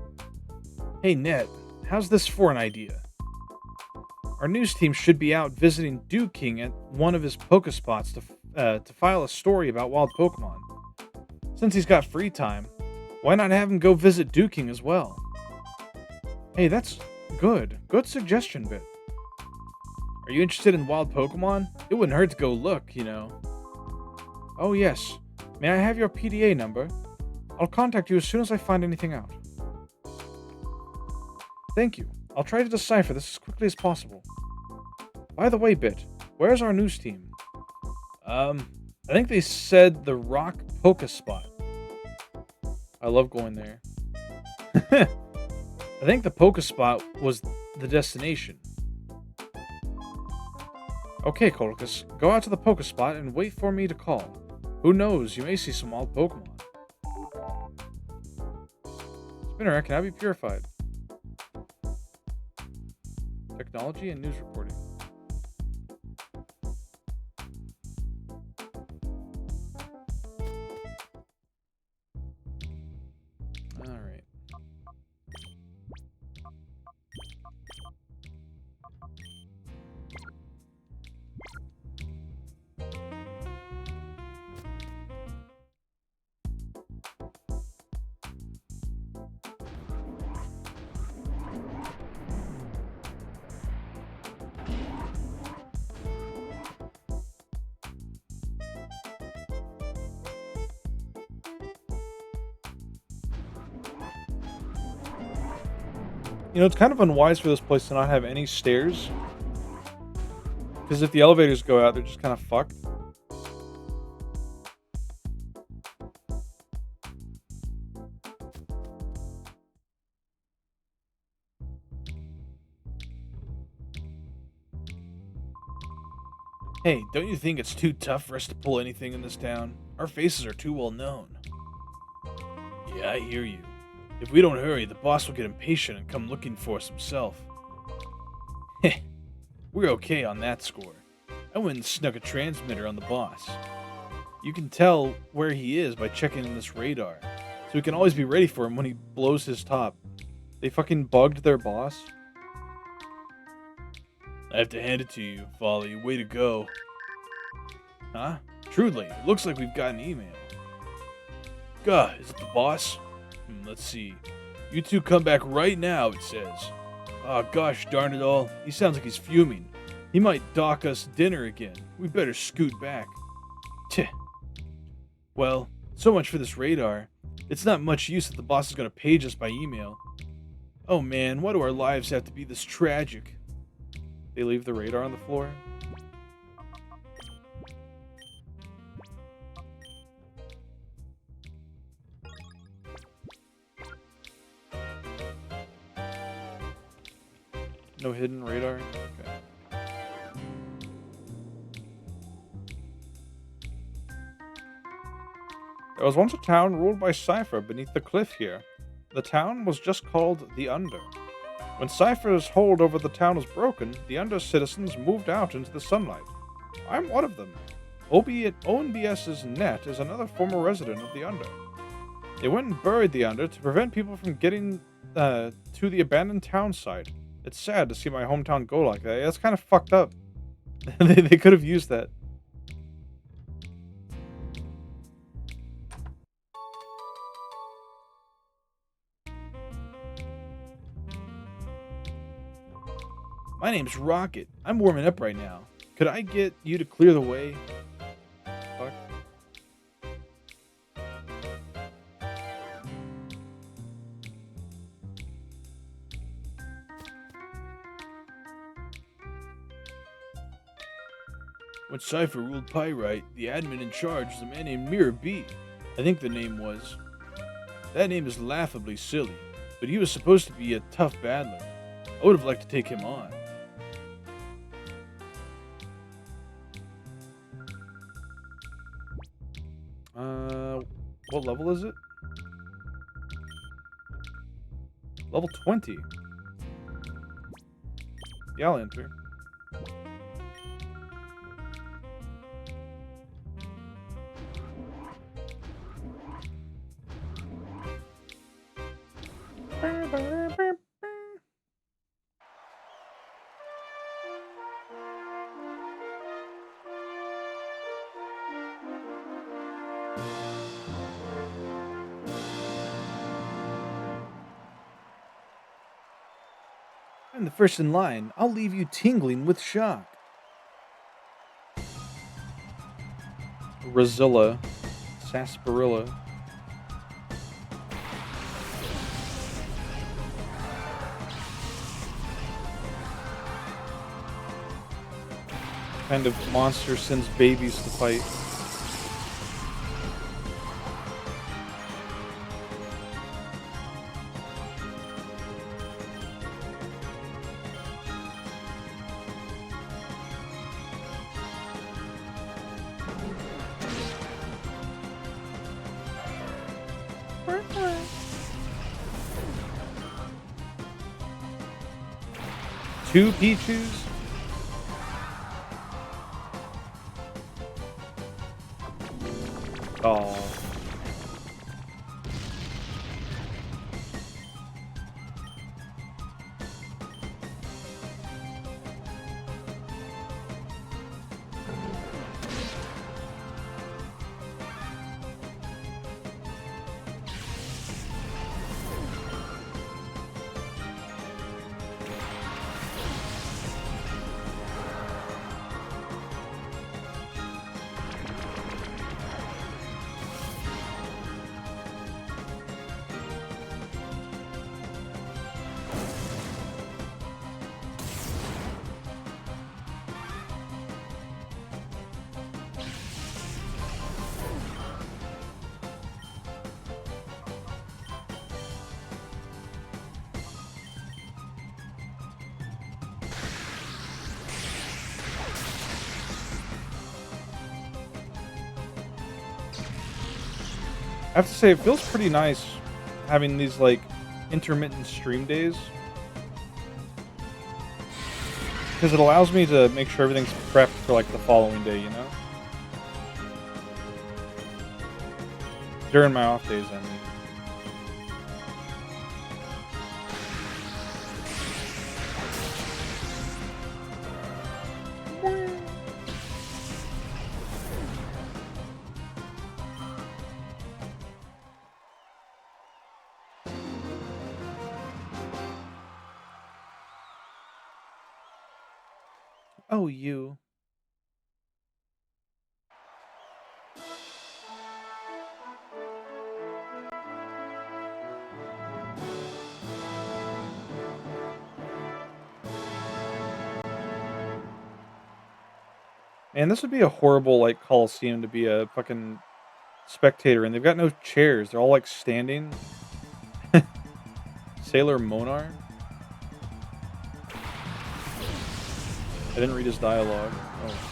[SPEAKER 2] Hey, Ned, how's this for an idea? Our news team should be out visiting King at one of his Pokespots to file a story about wild Pokemon. Since he's got free time, why not have him go visit King as well? Hey, that's good. Good suggestion, Bit. Are you interested in wild Pokemon? It wouldn't hurt to go look, you know. Oh, yes. May I have your PDA number? I'll contact you as soon as I find anything out. Thank you. I'll try to decipher this as quickly as possible. By the way, Bit, where's our news team? I think they said the Rock Pokespot. I love going there. I think the Pokespot was the destination. Okay, Colicus, go out to the Pokespot and wait for me to call. Who knows, you may see some wild Pokemon. Spinner, can I be purified? Technology and news reporting. Alright.
[SPEAKER 1] You know, it's kind of unwise for this place to not have any stairs. Because if the elevators go out, they're just kind of fucked.
[SPEAKER 2] Hey, don't you think it's too tough for us to pull anything in this town? Our faces are too well known. Yeah, I hear you. If we don't hurry, the boss will get impatient and come looking for us himself. Heh, we're okay on that score. I went and snuck a transmitter on the boss. You can tell where he is by checking in this radar, so we can always be ready for him when he blows his top.
[SPEAKER 1] They fucking bugged their boss.
[SPEAKER 2] I have to hand it to you, Folly. Way to go. Huh? Truly, it looks like we've got an email. Gah, is it the boss? Let's see. You two come back right now, it says. Oh, gosh darn it all. He sounds like he's fuming. He might dock us dinner again. We better scoot back. Tch. Well, so much for this radar. It's not much use that the boss is going to page us by email. Oh man, why do our lives have to be this tragic? They leave the radar on the floor. No hidden radar? Okay. There was once a town ruled by Cypher beneath the cliff here. The town was just called the Under. When Cypher's hold over the town was broken, the Under citizens moved out into the sunlight. I'm one of them. ONBS's Net is another former resident of the Under. They went and buried the Under to prevent people from getting to the abandoned town site. It's sad to see my hometown go like that. That's kind of fucked up. They could have used that. My name's Rocket. I'm warming up right now. Could I get you to clear the way? Fuck. When Cypher ruled Pyrite, the admin in charge was a man named Mirror B. I think the name was. That name is laughably silly, but he was supposed to be a tough battler. I would have liked to take him on. What level is it? Level 20. Yeah, I'll enter. I'm the first in line. I'll leave you tingling with shock. Rozilla. Sarsaparilla. Kind of monster sends babies to fight. Two Pichus? Oh. I have to say, it feels pretty nice having these, like, intermittent stream days. Because it allows me to make sure everything's prepped for, like, the following day, you know? During my off days, I mean. Oh, you.
[SPEAKER 1] Man, this would be a horrible, like, coliseum to be a fucking spectator in. They've got no chairs. They're all, like, standing. Sailor Monar? I didn't read his dialogue. Oh.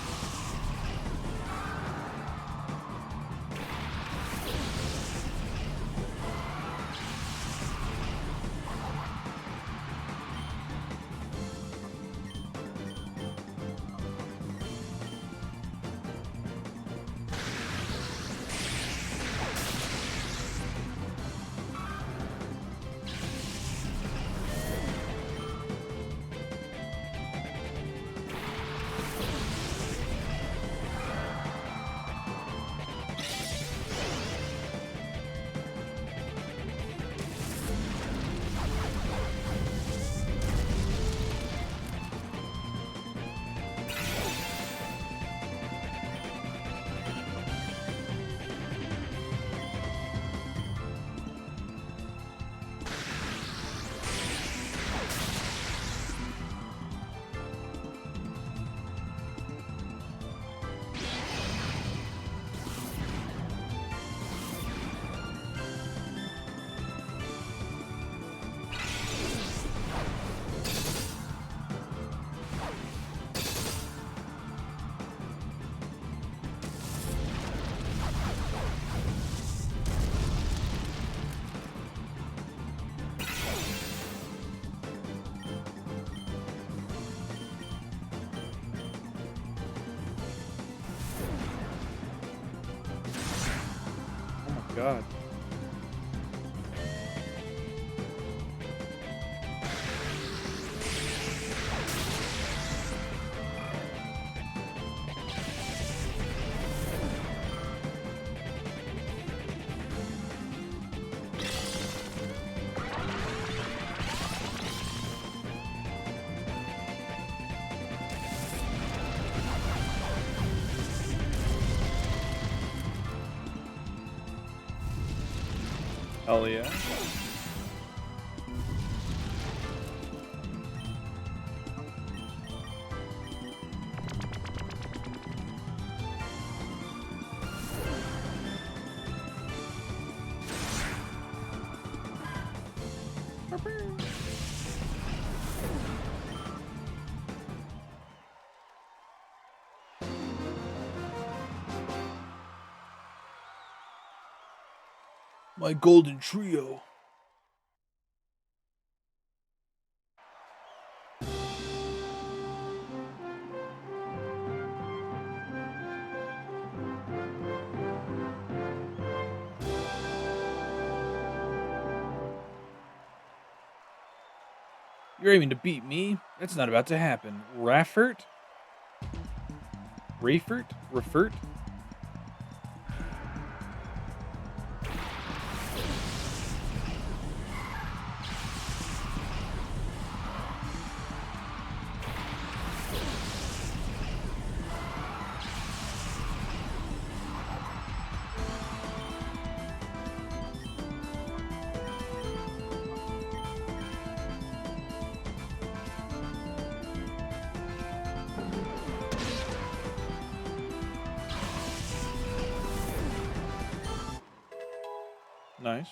[SPEAKER 1] Oh my god. Hell yeah. My golden trio.
[SPEAKER 2] You're aiming to beat me? That's not about to happen. Raffert?
[SPEAKER 1] Rayfert? Refert? Nice.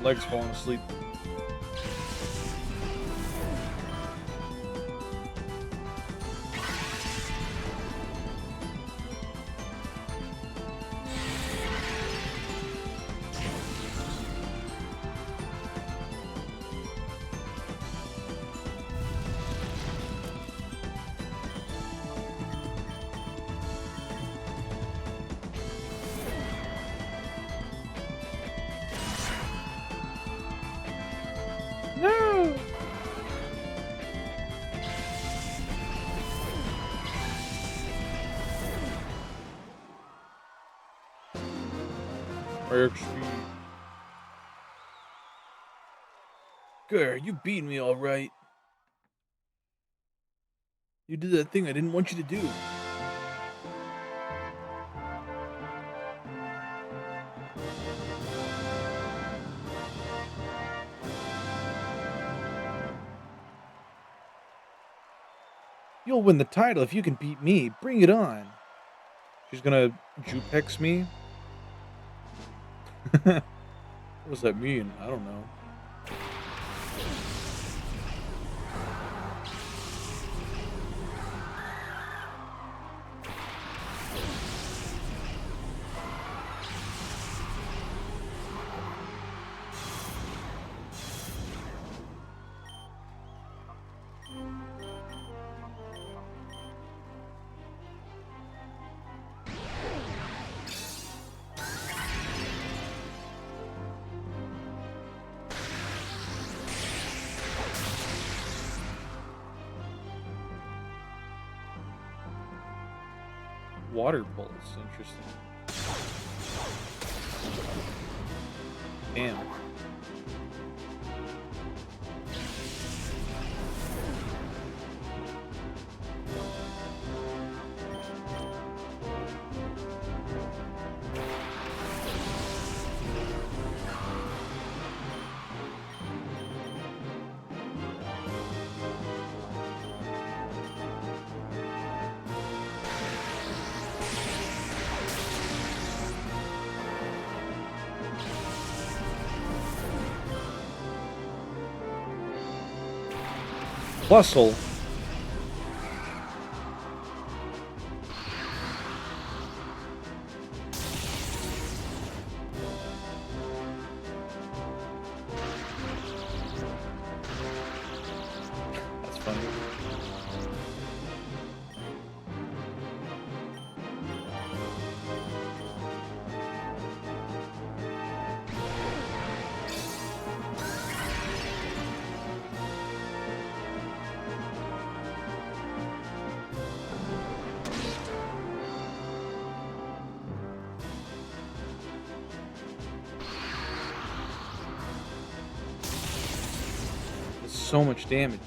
[SPEAKER 1] Legs falling asleep. No! XP.
[SPEAKER 2] Good, you beat me all right. You did that thing I didn't want you to do. You'll win the title if you can beat me. Bring it on.
[SPEAKER 1] She's gonna Jupex me? What does that mean? I don't know. Water pulse, interesting. Damn. Bustle. That's funny. That's so much damage.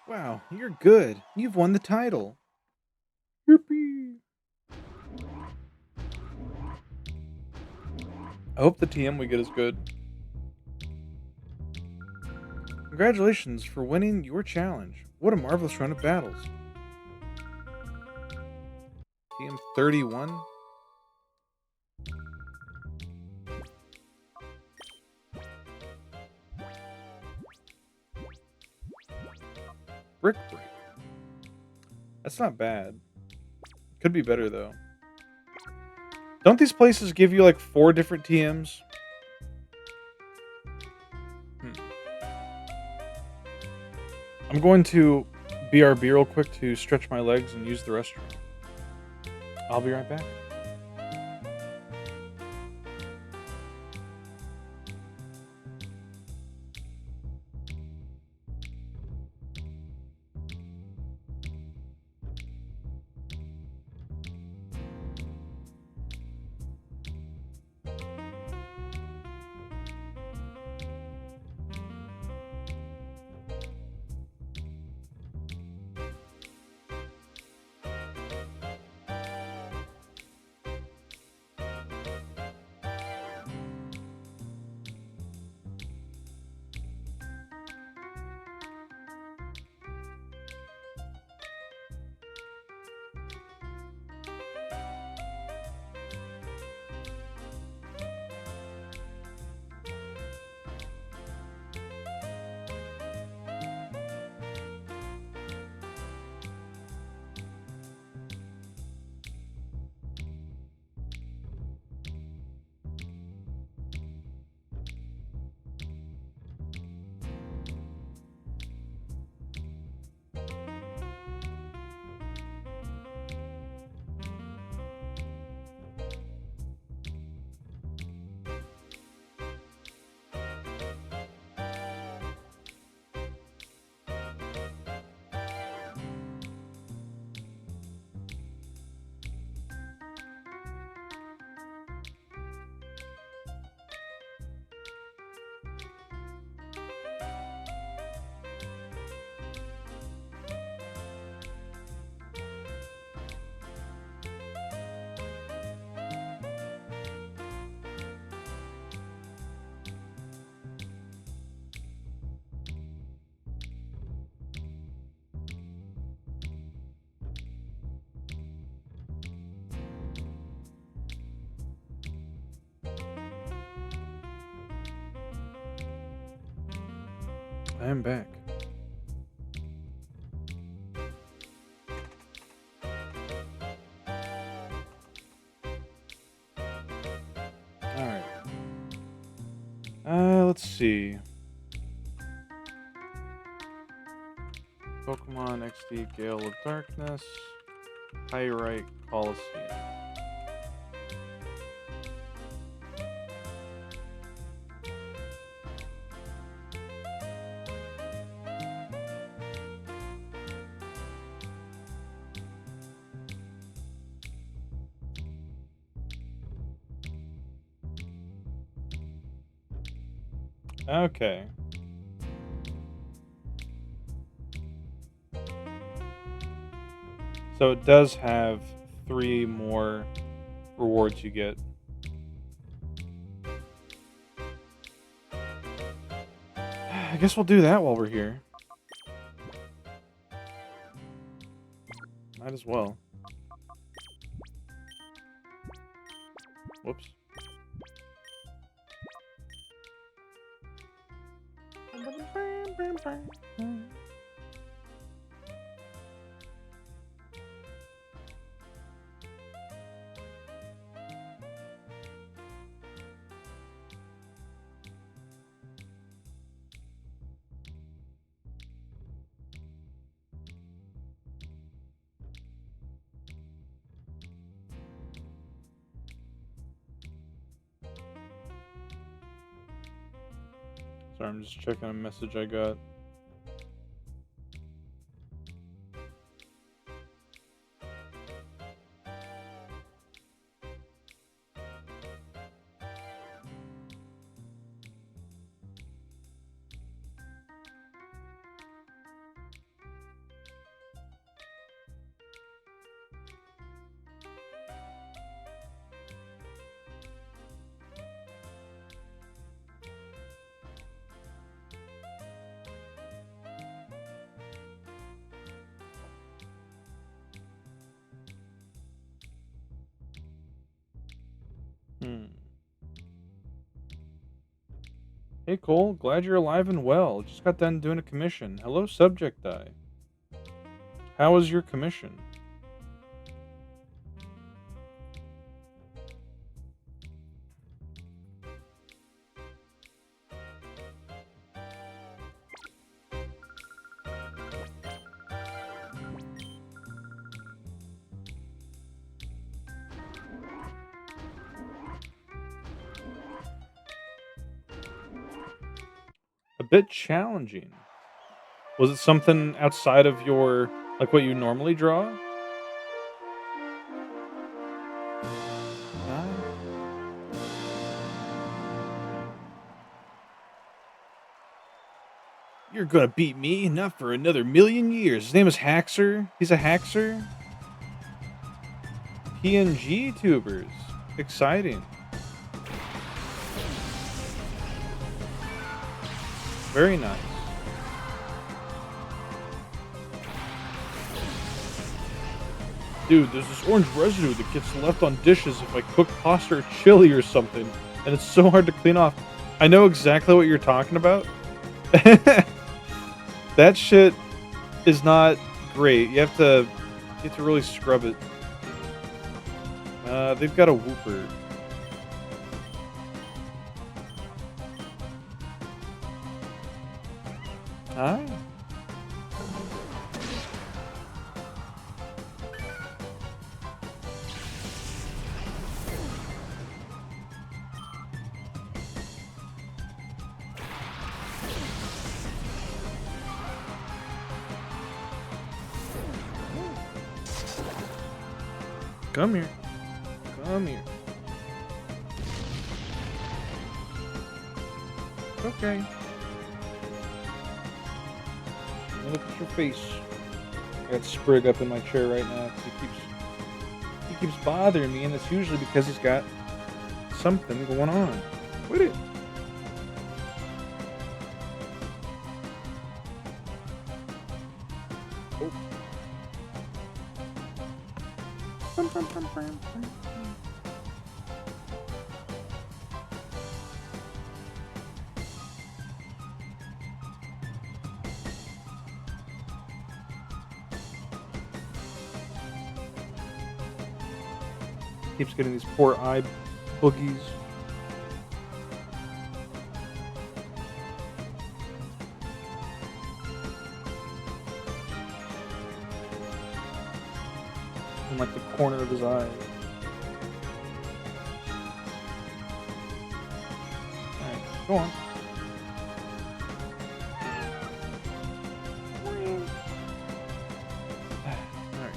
[SPEAKER 2] Wow, you're good. You've won the title.
[SPEAKER 1] Yippee! I hope the TM we get is good.
[SPEAKER 2] Congratulations for winning your challenge. What a marvelous run of battles. TM 31. Brick Break. That's not bad. Could be better though. Don't these places give you like 4 different TMs? Hmm. I'm going to BRB real quick to stretch my legs and use the restroom. I'll be right back. I am back. Alright. Let's see. Pokemon XD Gale of Darkness. Pyrite Coliseum. Okay. So it does have 3 more rewards you get. I guess we'll do that while we're here. Might as well. Whoops. Sorry, I'm just checking a message I got.
[SPEAKER 1] Hmm. Hey Cole, glad you're alive and well. Just got done doing a commission. Hello, subject die. How was your commission? A bit challenging. Was it something outside of your, like what you normally draw? Ah. You're gonna beat me, not for another million years. His name is Haxer. He's a Haxer. PNG tubers. Exciting. Very nice. Dude, there's this orange residue that gets left on dishes if I cook pasta or chili or something, and it's so hard to clean off. I know exactly what you're talking about. That shit is not great. You have to really scrub it. They've got a whooper. Hi. Come here. Come here. Okay. Look at your face. I got Sprig up in my chair right now. He keeps bothering me, and it's usually because he's got something going on. Quit it. Oh. Keeps getting these poor eye boogies. In like the corner of his eye. Alright, go on. Alright.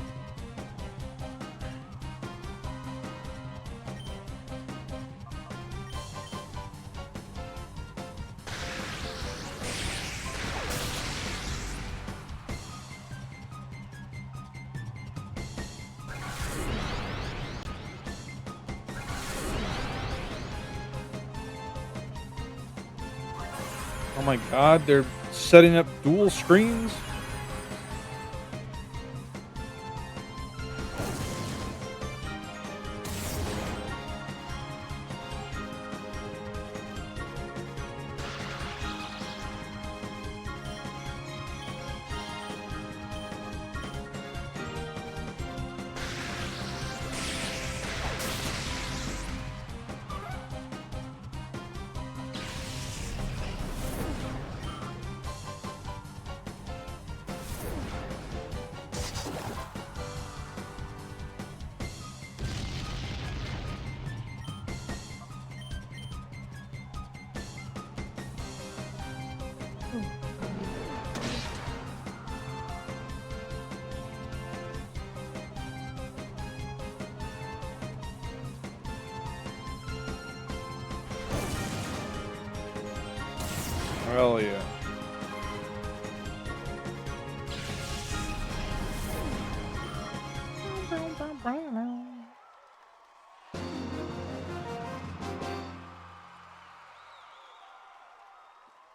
[SPEAKER 1] Oh my god, they're setting up dual screens? Hell yeah.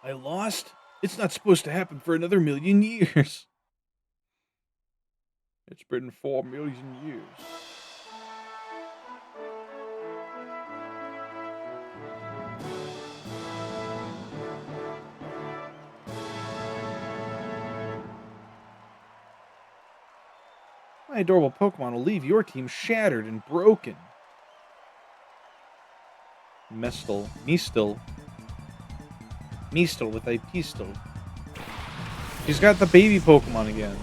[SPEAKER 1] I lost? It's not supposed to happen for another million years. It's been 4 million years.
[SPEAKER 2] My adorable Pokemon will leave your team shattered and broken. Mistle with a pistol. She's got the baby Pokemon again.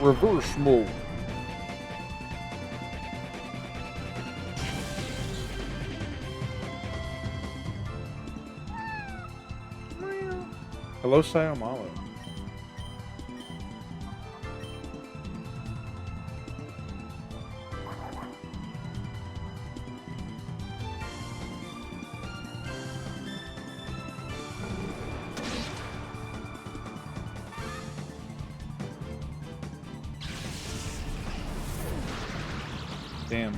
[SPEAKER 2] Reverse mode. Hello, Sayamalo. Damn.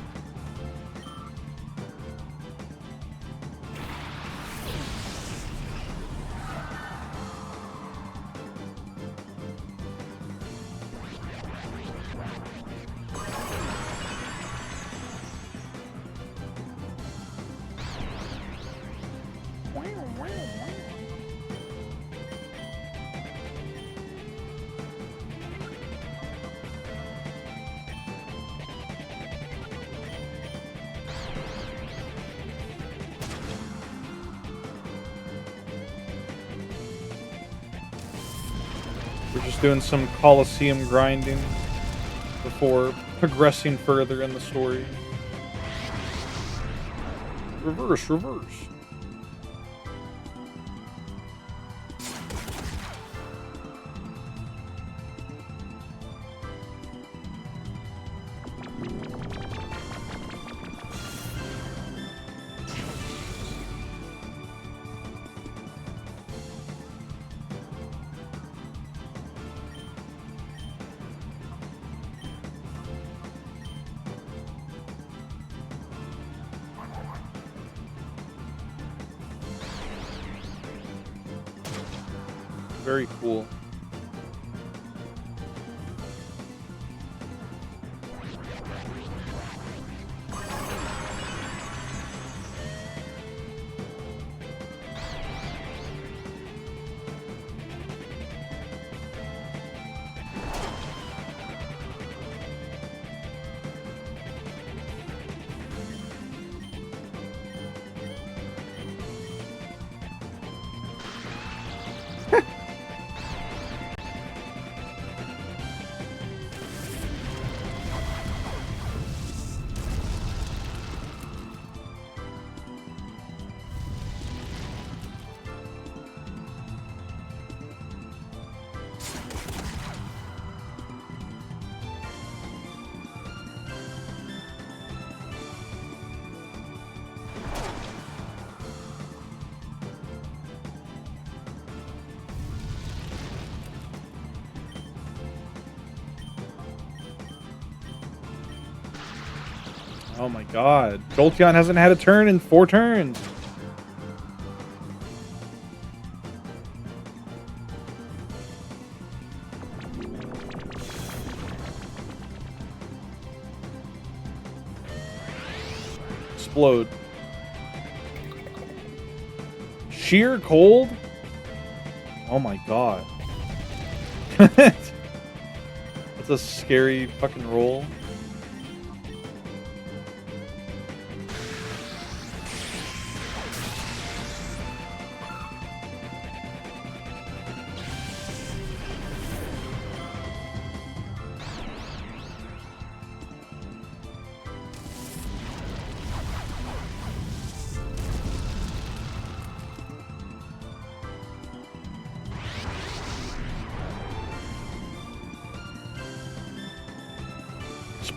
[SPEAKER 2] We're just doing some Coliseum grinding before progressing further in the story. Reverse. Very cool. Oh my god. Jolteon hasn't had a turn in 4 turns. Explode. Sheer cold? Oh my god. That's a scary fucking roll.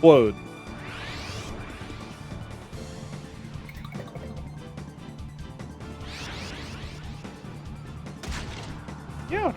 [SPEAKER 2] Explode. Ouch.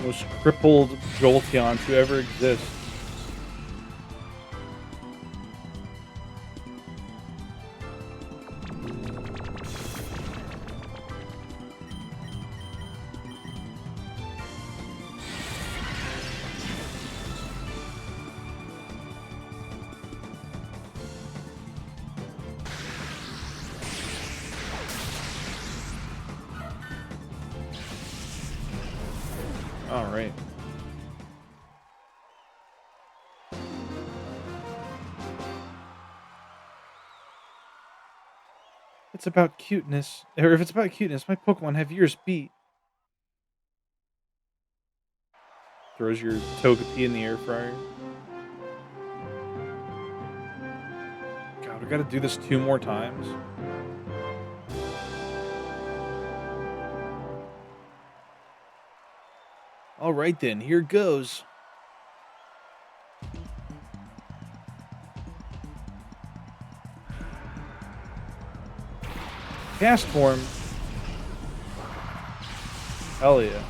[SPEAKER 1] Most crippled Jolteon to ever exist.
[SPEAKER 2] All right. It's about cuteness. Or if it's about cuteness, my Pokemon have yours beat.
[SPEAKER 1] Throws your Togepi in the air fryer.
[SPEAKER 2] God, we gotta do this 2 more times. All right then, here goes. Cast form.
[SPEAKER 1] Hell yeah.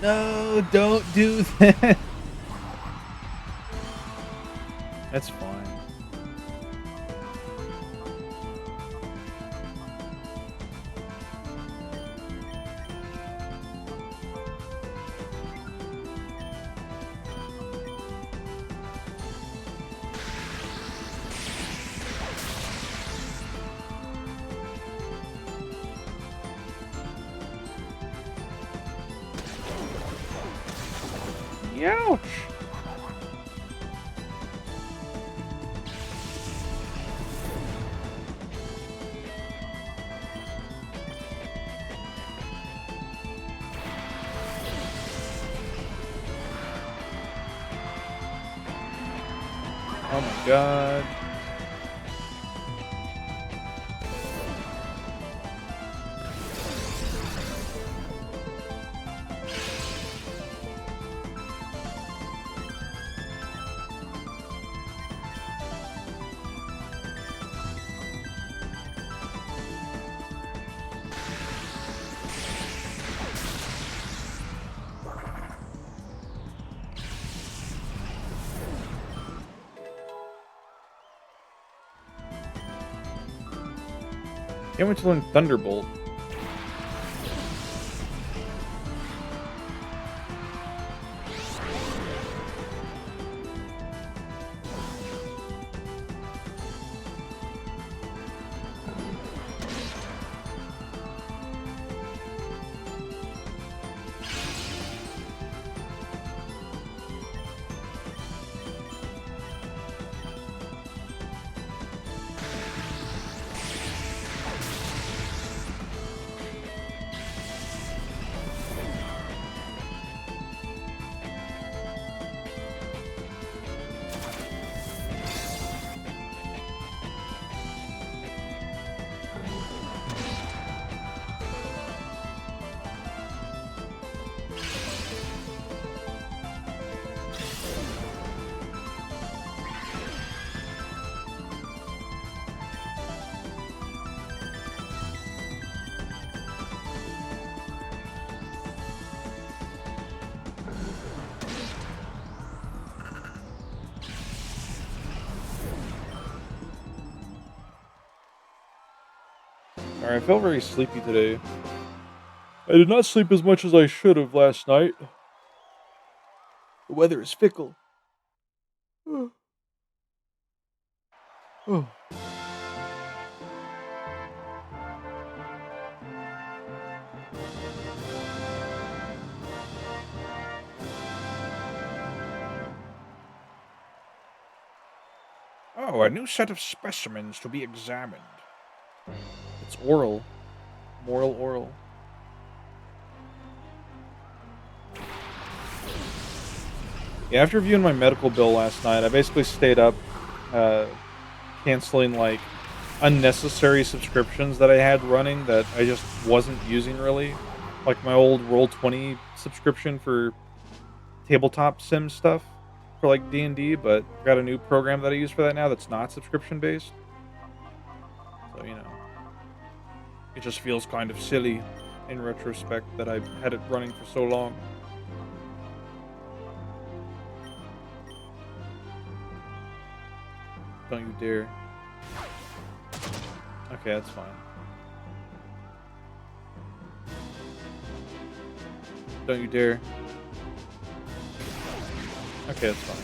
[SPEAKER 2] No, don't do that. That's fine. Ouch.
[SPEAKER 1] Oh my god. Can't wait to learn Thunderbolt. Alright, I feel very sleepy today. I did not sleep as much as I should have last night. The weather is fickle. Oh.
[SPEAKER 2] So, a new set of specimens to be examined.
[SPEAKER 1] It's oral. Moral oral. Yeah, after viewing my medical bill last night, I basically stayed up uh, canceling, like, unnecessary subscriptions that I had running that I just wasn't using really. Like my old Roll20 subscription for tabletop sim stuff for, like, D&D, but I've got a new program that I use for that now that's not subscription-based. So, it just feels kind of silly in retrospect that I had it running for so long. Don't you dare. Okay, that's fine. Don't you dare. Okay, that's fine.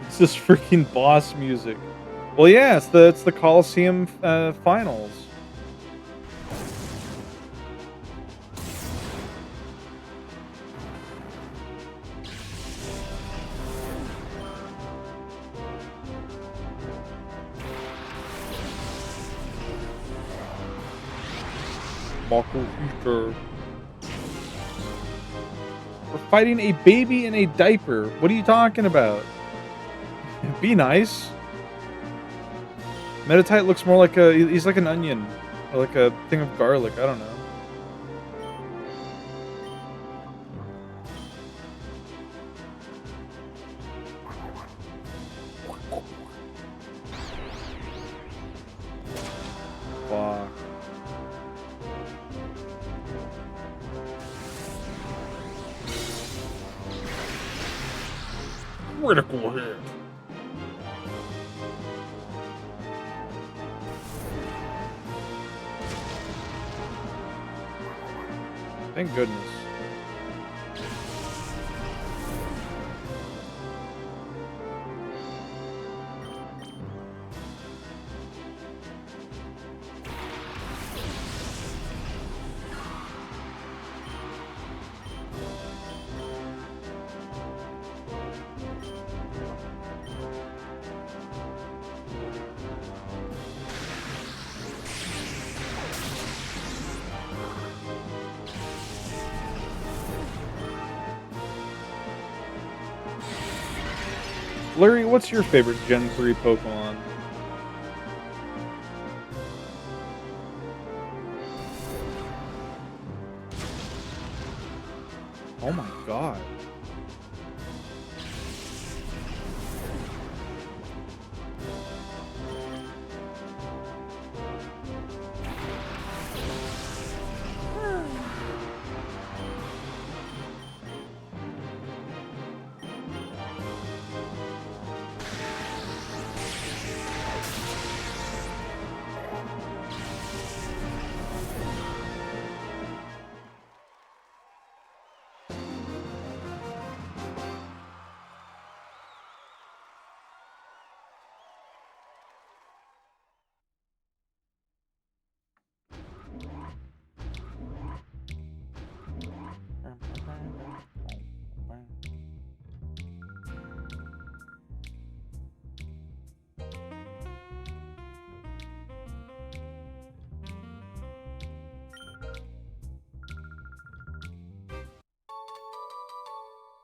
[SPEAKER 1] It's this freaking boss music. Well, yeah, it's the Coliseum finals. Marco Eater. We're fighting a baby in a diaper. What are you talking about? Be nice. Metatite looks more like he's like an onion. Or like a thing of garlic. I don't know. Fuck. Critical hit. Thank goodness. Larry, what's your favorite Gen 3 Pokemon? Oh my god.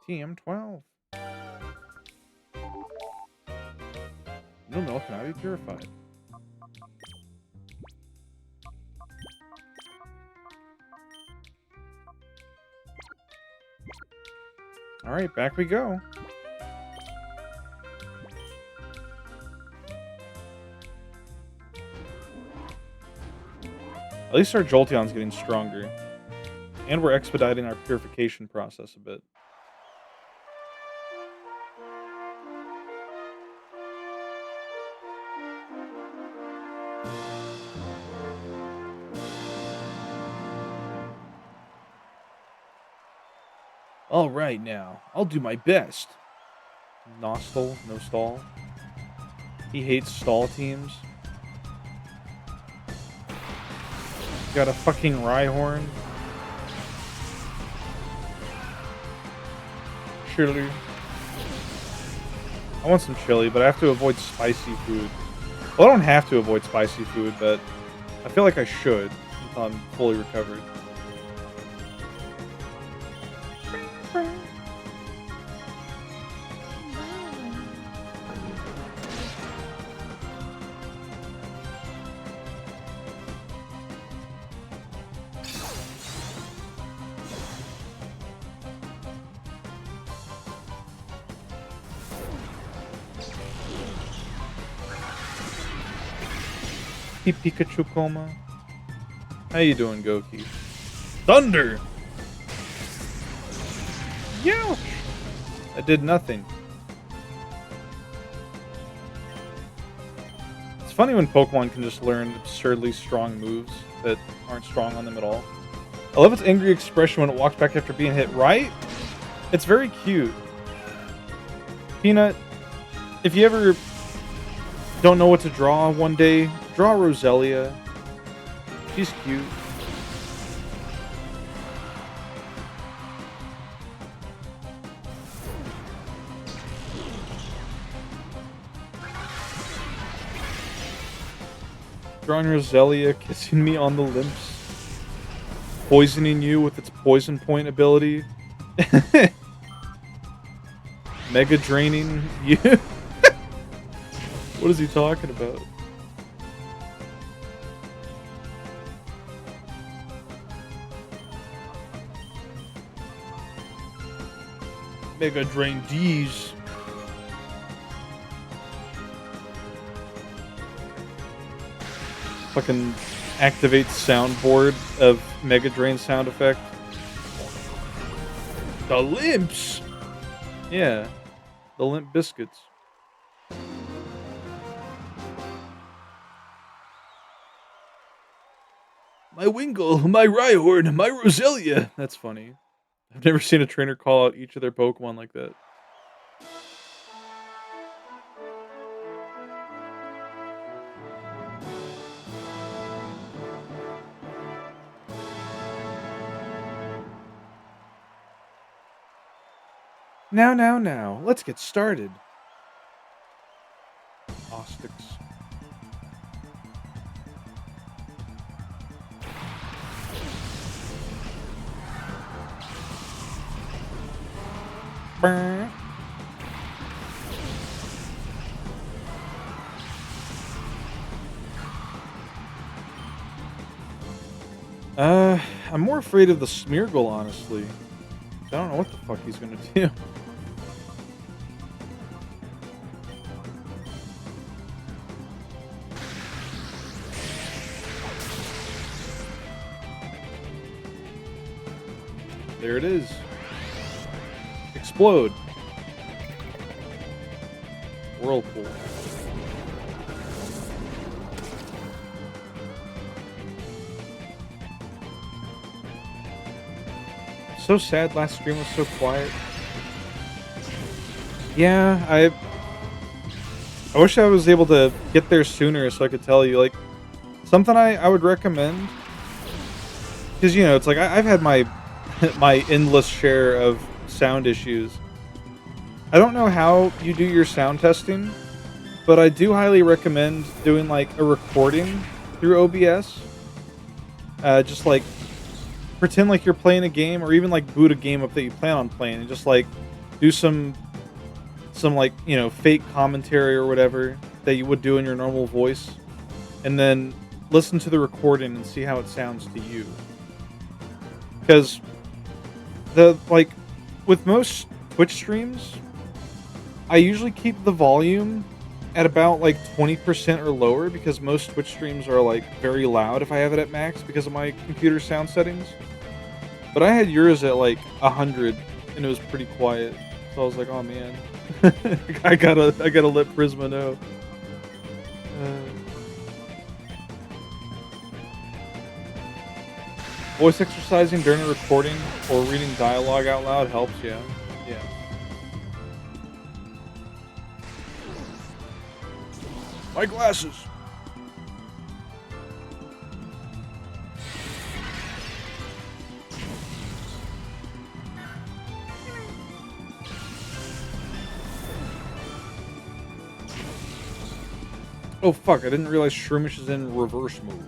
[SPEAKER 1] TM12. No milk cannot be purified. Alright, back we go. At least our Jolteon's getting stronger. And we're expediting our purification process a bit.
[SPEAKER 2] All right, now. I'll do my best. Nostal? No stall? He hates stall teams. Got a fucking Rhyhorn. Chili. I want some chili, but I have to avoid spicy food. Well, I don't have to avoid spicy food, but I feel like I should until I'm fully recovered. Pikachu Coma. How you doing, Goki? Thunder! Youch! I did nothing. It's funny when Pokemon can just learn absurdly strong moves that aren't strong on them at all. I love its angry expression when it walks back after being hit, right? It's very cute. Peanut, if you ever don't know what to draw one day, draw Roselia. She's cute. Drawing Roselia, kissing me on the lips. Poisoning you with its poison point ability. Mega draining you. What is he talking about? Mega drain D's. Fucking activate soundboard of Mega Drain sound effect. The limps! Yeah. The limp biscuits. My Wingull, my Rhyhorn, my Roselia. That's funny. I've never seen a trainer call out each of their Pokemon like that. Now. Let's get started. Ostics. Burr. I'm more afraid of the Smeargle, honestly. I don't know what the fuck he's gonna do. There it is. Explode. Whirlpool. So sad last stream was so quiet. Yeah, I wish I was able to get there sooner so I could tell you, like, something I would recommend. Because, you know, it's like, I've had my my endless share of sound issues. I don't know how you do your sound testing, but I do highly recommend doing, like, a recording through OBS. Just, like, pretend like you're playing a game, or even, like, boot a game up that you plan on playing, and just, like, do some like, you know, fake commentary or whatever that you would do in your normal voice, and then listen to the recording and see how it sounds to you. Because like, with most Twitch streams, I usually keep the volume at about like 20% or lower, because most Twitch streams are like very loud if I have it at max because of my computer sound settings. But I had yours at like 100 and it was pretty quiet. So I was like, oh man. I gotta let Prisma know.
[SPEAKER 1] Voice exercising during a recording or reading dialogue out loud helps, yeah. Yeah.
[SPEAKER 2] My glasses.
[SPEAKER 1] Oh fuck, I didn't realize Shroomish is in reverse mode.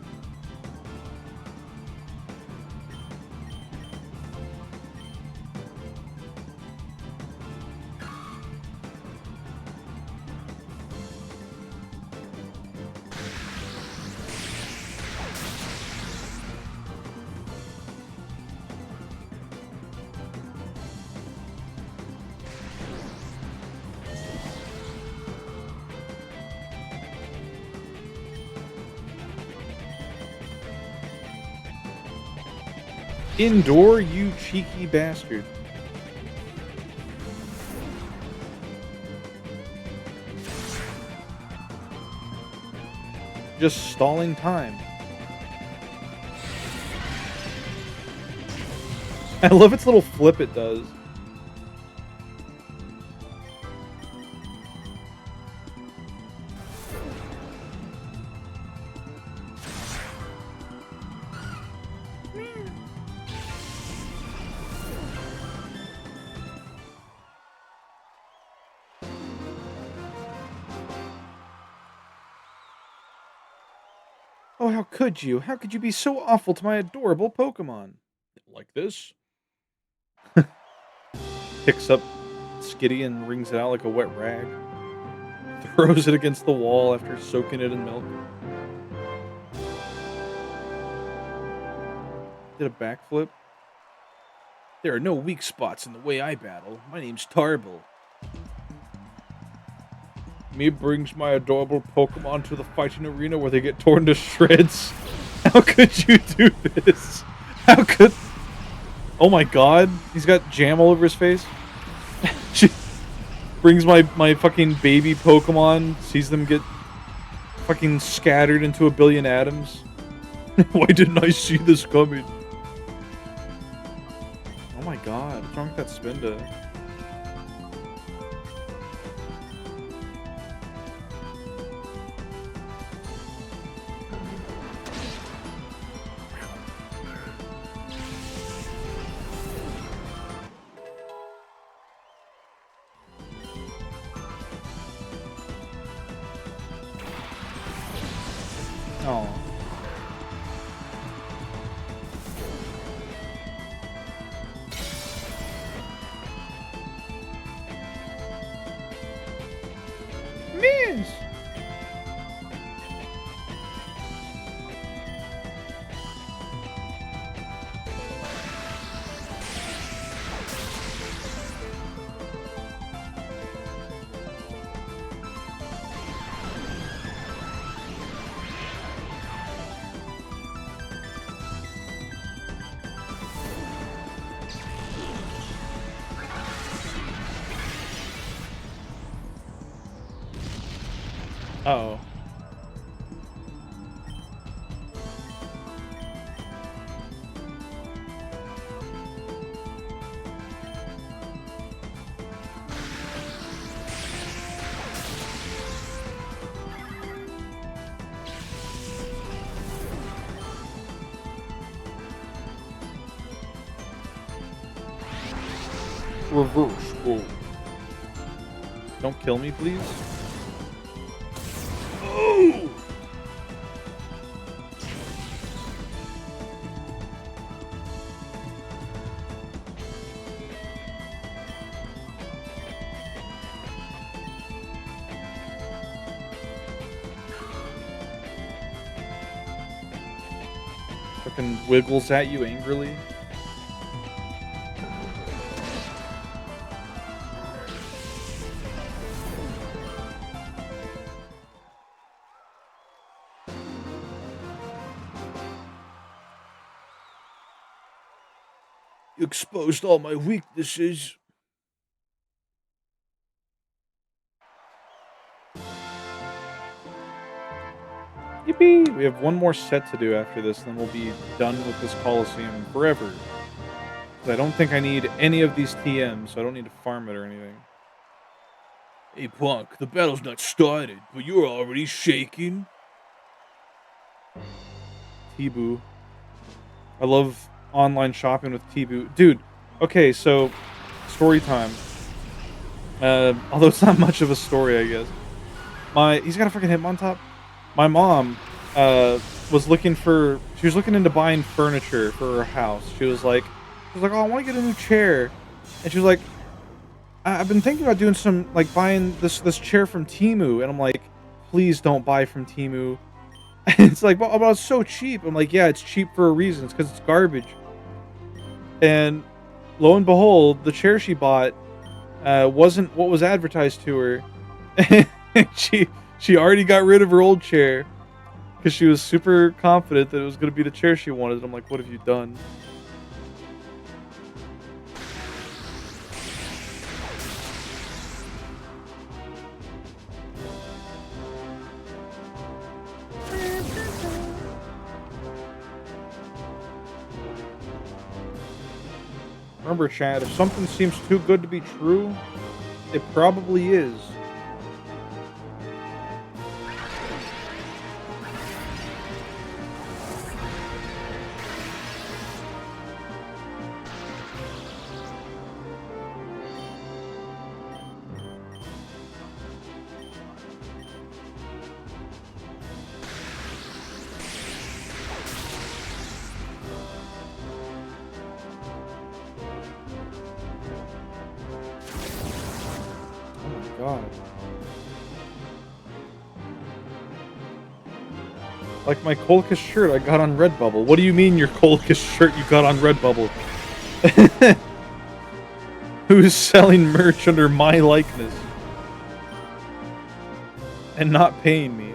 [SPEAKER 1] Indoor, you cheeky bastard. Just stalling time. I love its little flip it does. Oh, how could you? How could you be so awful to my adorable Pokemon? Like this? Picks up Skitty and wrings it out like a wet rag. Throws it against the wall after soaking it in milk. Did a backflip. There are no weak spots in the way I battle. My name's Tarble. Me brings my adorable Pokemon to the fighting arena where they get torn to shreds. How could you do this? How could... Oh my god. He's got jam all over his face. She brings my fucking baby Pokemon, sees them get fucking scattered into a billion atoms. Why didn't I see this coming? Oh my god, what's wrong with that Spinda? Oh. Miss! Uh-oh. Reverse. Oh. Don't kill me, please. Oh! Fucking wiggles at you angrily. You exposed all my weaknesses. You Yippee! We have one more set to do after this, then we'll be done with this Coliseum forever. 'Cause I don't think I need any of these TMs, so I don't need to farm it or anything.
[SPEAKER 3] Hey, Punk, the battle's not started, but you're already shaking.
[SPEAKER 1] T-Boo. I love online shopping with T-Boo. Dude, okay, so story time. Although it's not much of a story, I guess. He's got a freaking Hitmontop. My mom was looking into buying furniture for her house. She was like, oh, I want to get a new chair. And she was like, I've been thinking about doing some, like, buying this chair from Temu. And I'm like, please don't buy from Temu. And it's like, well, it's so cheap. I'm like, yeah, it's cheap for a reason. It's because it's garbage. And lo and behold, the chair she bought wasn't what was advertised to her. she already got rid of her old chair because she was super confident that it was going to be the chair she wanted. And I'm like, what have you done? Remember, Chad, if something seems too good to be true, it probably is. God. Like my Colchis shirt I got on Redbubble. What do you mean your Colchis shirt you got on Redbubble? Who's selling merch under my likeness? And not paying me?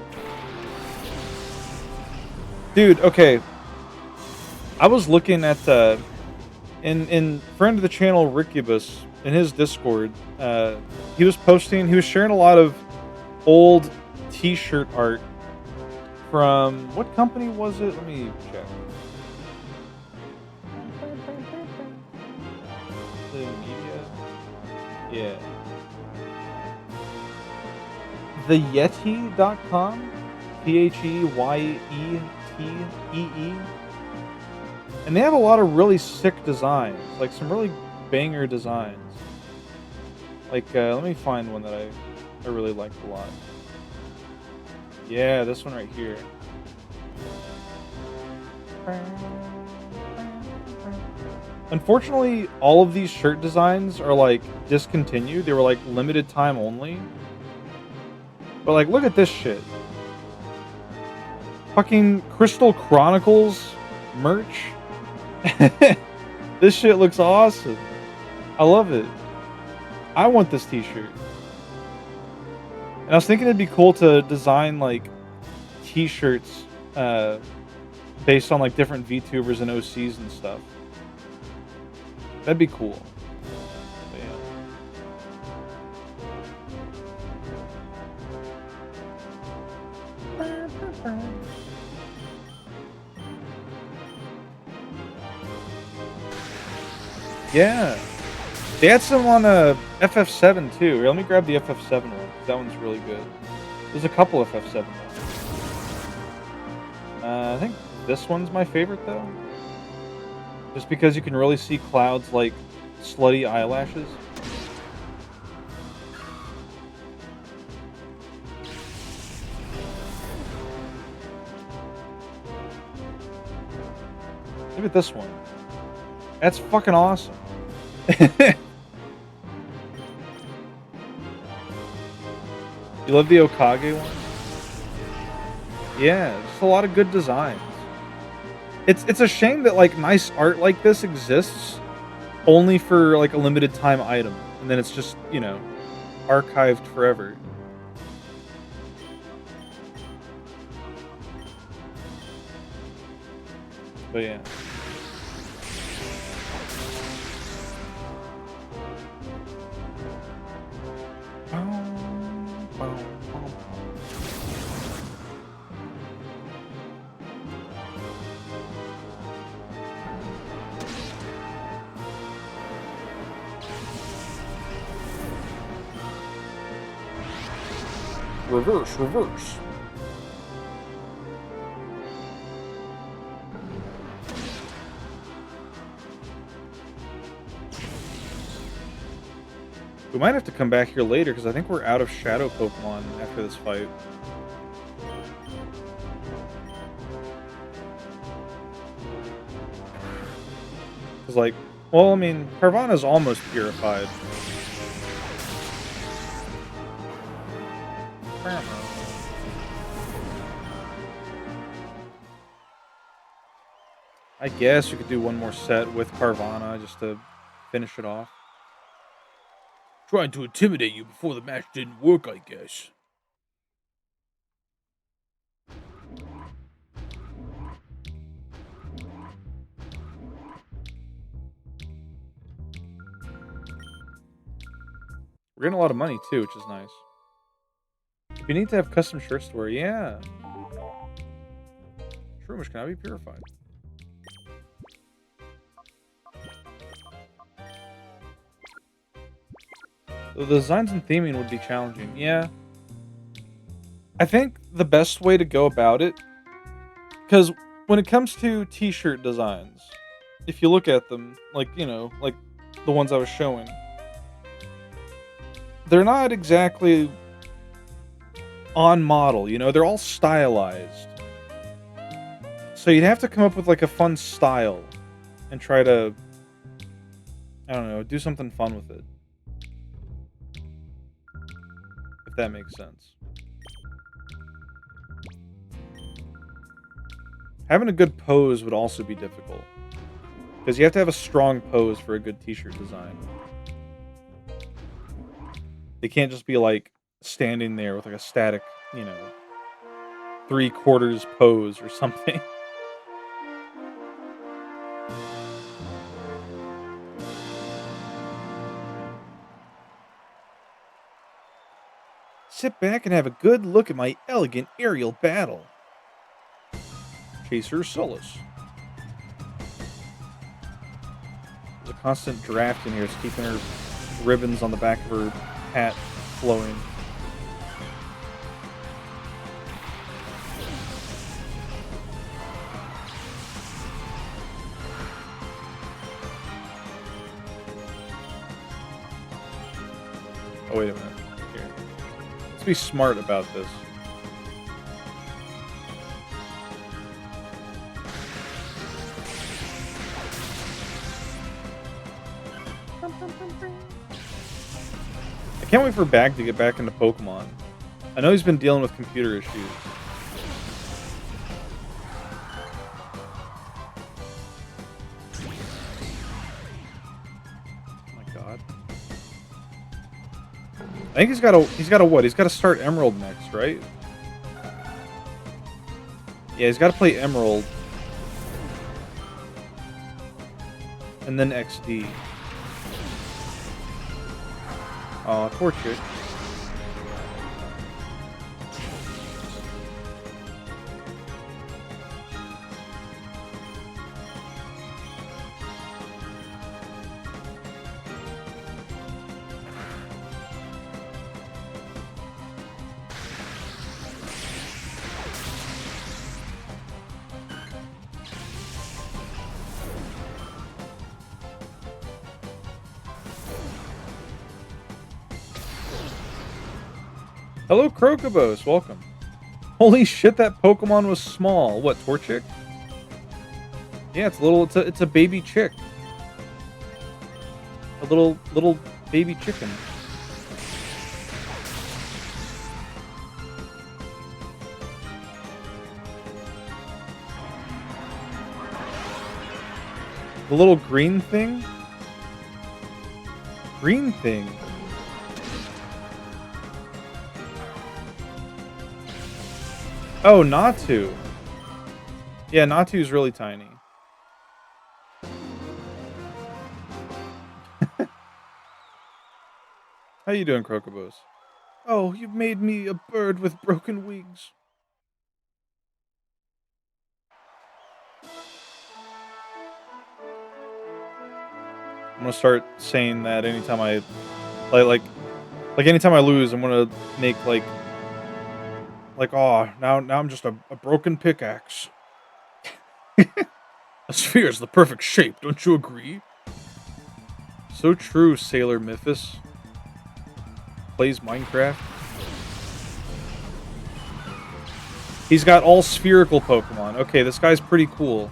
[SPEAKER 1] Dude, okay. I was looking at in friend of the channel Rickubus in his Discord, he was sharing a lot of old t-shirt art from, what company was it? Let me check. The media? Yeah. TheYeti.com? TheYetee. And they have a lot of really sick designs, like some really banger designs. Like, let me find one that I really liked a lot. Yeah, this one right here. Unfortunately, all of these shirt designs are, like, discontinued. They were, like, limited time only. But, like, look at this shit. Fucking Crystal Chronicles merch. This shit looks awesome. I love it. I want this t-shirt. And I was thinking it'd be cool to design, like, t-shirts based on, like, different VTubers and OCs and stuff. That'd be cool. But yeah. They had some on FF7 too. Here, let me grab the FF7 one, 'cause that one's really good. There's a couple of FF7 ones. I think this one's my favorite though. Just because you can really see Cloud's, like, slutty eyelashes. Look at this one. That's fucking awesome. You love the Okage one? Yeah, just a lot of good designs. It's a shame that, like, nice art like this exists only for, like, a limited time item, and then it's just, you know, archived forever. But yeah. Reverse, reverse. We might have to come back here later because I think we're out of shadow Pokemon after this fight. Because, like, well, I mean, Carvana's almost purified. I guess we could do one more set with Carvana just to finish it off.
[SPEAKER 3] Trying to intimidate you before the match didn't work, I guess.
[SPEAKER 1] We're getting a lot of money too, which is nice. If you need to have custom shirts to wear, yeah. Shroomish cannot be purified. The designs and theming would be challenging, yeah. I think the best way to go about it, because when it comes to t-shirt designs, if you look at them, like, you know, like the ones I was showing, they're not exactly on model, you know, they're all stylized. So you'd have to come up with like a fun style and try to, I don't know, do something fun with it. If that makes sense. Having a good pose would also be difficult. Because you have to have a strong pose for a good t-shirt design. They can't just be like standing there with like a static, you know, 3/4 pose or something. Sit back and have a good look at my elegant aerial battle. Chaser Solus. There's a constant draft in here. It's keeping her ribbons on the back of her hat flowing. Oh, wait a minute. Here. Let's be smart about this. I can't wait for Bag to get back into Pokemon. I know he's been dealing with computer issues. Oh my god. I think he's got a what? He's got to start Emerald next, right? Yeah, he's got to play Emerald. And then XD. Aw, poor chick. Hello, Crocobos. Welcome. Holy shit, that Pokemon was small. What, Torchic? Yeah, it's little. It's a baby chick. A little baby chicken. The little green thing? Green thing. Oh, Natu. Yeah, Natu's really tiny. How you doing, Crocobos? Oh, you've made me a bird with broken wings. I'm gonna start saying that anytime I like anytime I lose, I'm gonna make like Like, oh, now I'm just a broken pickaxe.
[SPEAKER 3] A sphere is the perfect shape, don't you agree?
[SPEAKER 1] So true, Sailor Mythos. Plays Minecraft. He's got all spherical Pokemon. Okay, this guy's pretty cool.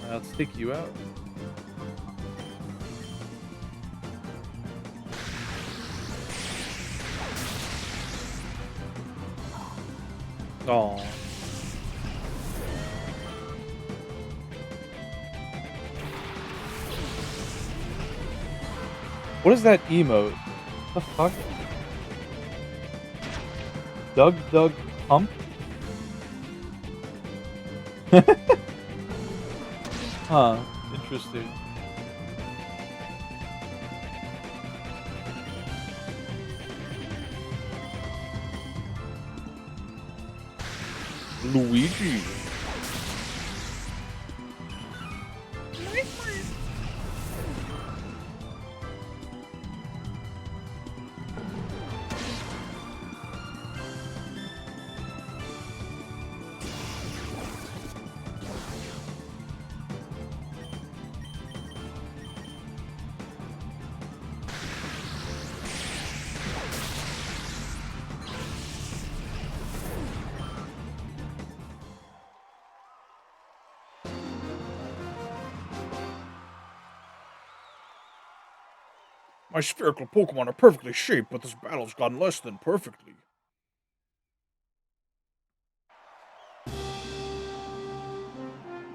[SPEAKER 1] Let's take you out. Oh. What is that emote? The fuck? Doug Pump? Huh. Interesting.
[SPEAKER 3] Luigi. My spherical Pokemon are perfectly shaped, but this battle's gone less than perfectly.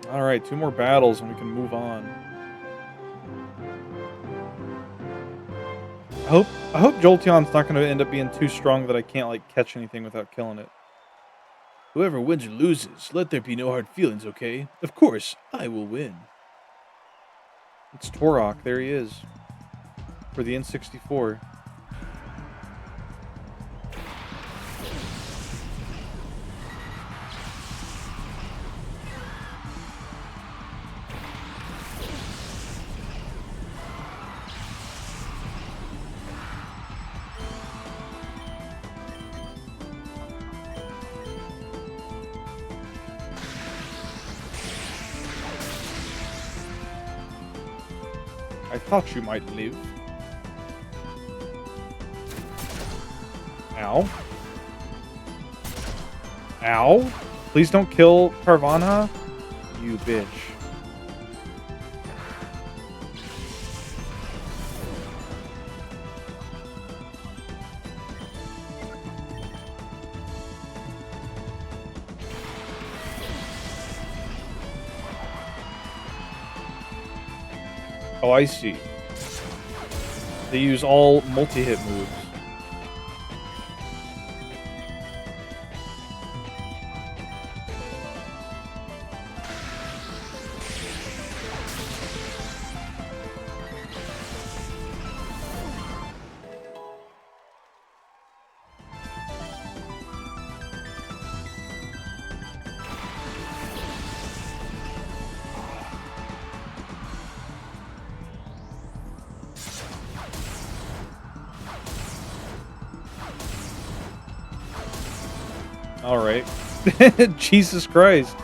[SPEAKER 1] Alright, 2 more battles and we can move on. I hope Jolteon's not going to end up being too strong that I can't, like, catch anything without killing it.
[SPEAKER 3] Whoever wins or loses, let there be no hard feelings, okay? Of course, I will win.
[SPEAKER 1] It's Torok. There he is. For the N64. I thought you might live. Ow. Ow. Please don't kill Carvanha. You bitch. Oh, I see. They use all multi-hit moves. All right. Jesus Christ.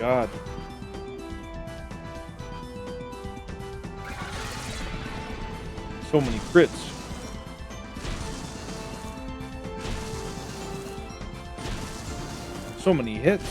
[SPEAKER 1] god. So many crits. So many hits.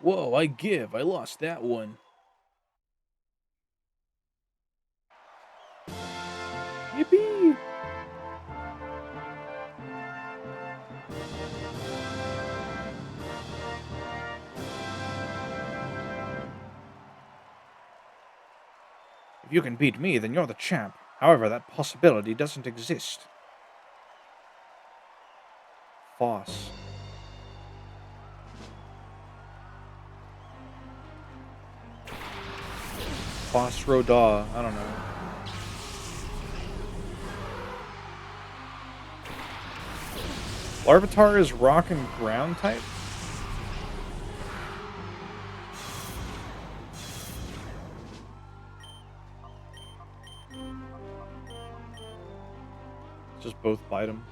[SPEAKER 3] Whoa, I give. I lost that one.
[SPEAKER 1] Yippee!
[SPEAKER 2] If you can beat me, then you're the champ. However, that possibility doesn't exist. Foss.
[SPEAKER 1] Foss Rodaw. I don't know. Larvitar is rock and ground type? Just both bite him.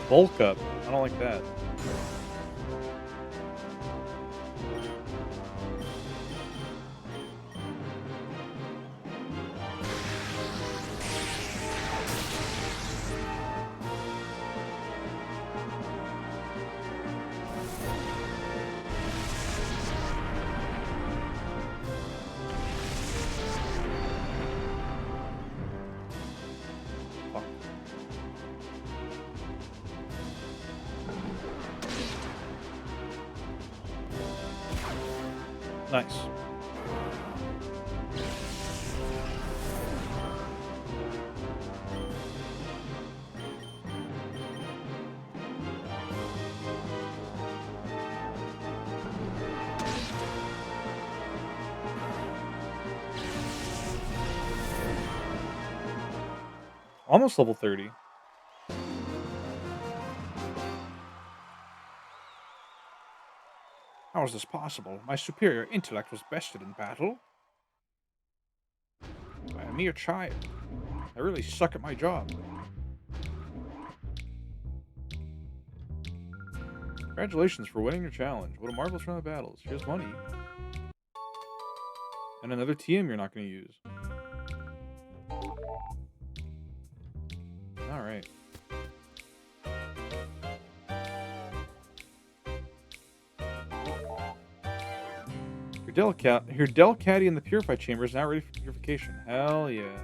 [SPEAKER 1] Bulk up. I don't like that. Fuck. Nice. Almost level 30.
[SPEAKER 2] How is this possible? My superior intellect was bested in battle. By a mere child. I really suck at my job.
[SPEAKER 1] Congratulations for winning your challenge. What a marvelous run of battles. Here's money. And another TM you're not going to use. Alright. Your Delcatty in the Purify Chamber is now ready for purification. Hell yeah.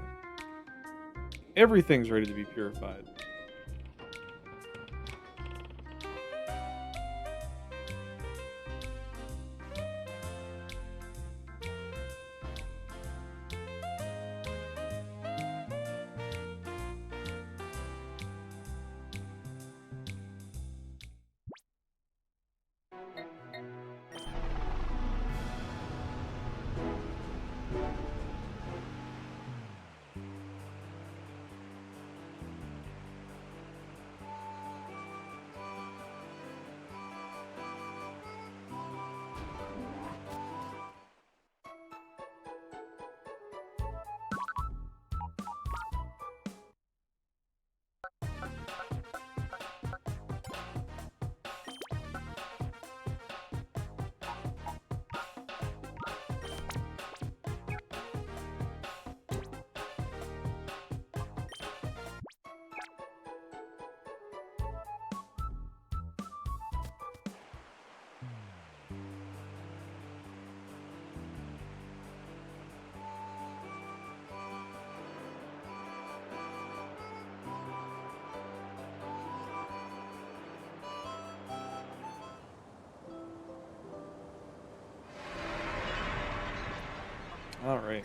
[SPEAKER 1] Everything's ready to be purified. All right.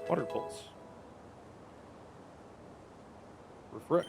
[SPEAKER 1] Water pulse. Refresh.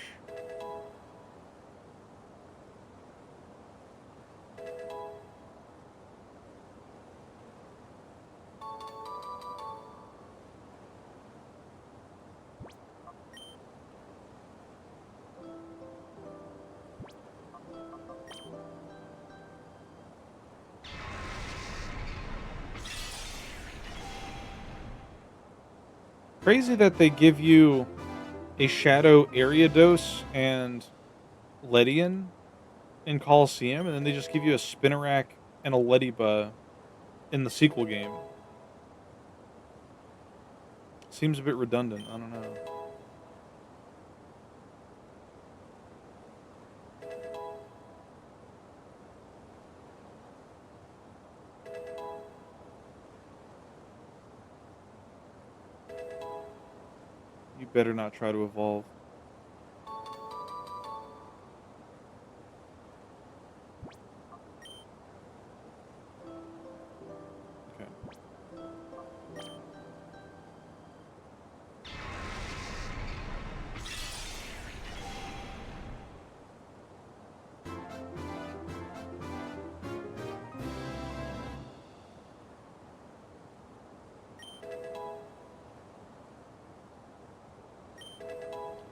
[SPEAKER 1] Crazy that they give you a Shadow Ariados and Ledian in Coliseum, and then they just give you a Spinnerack and a Lediba in the sequel game. Seems a bit redundant. I don't know. You better not try to evolve. Okay.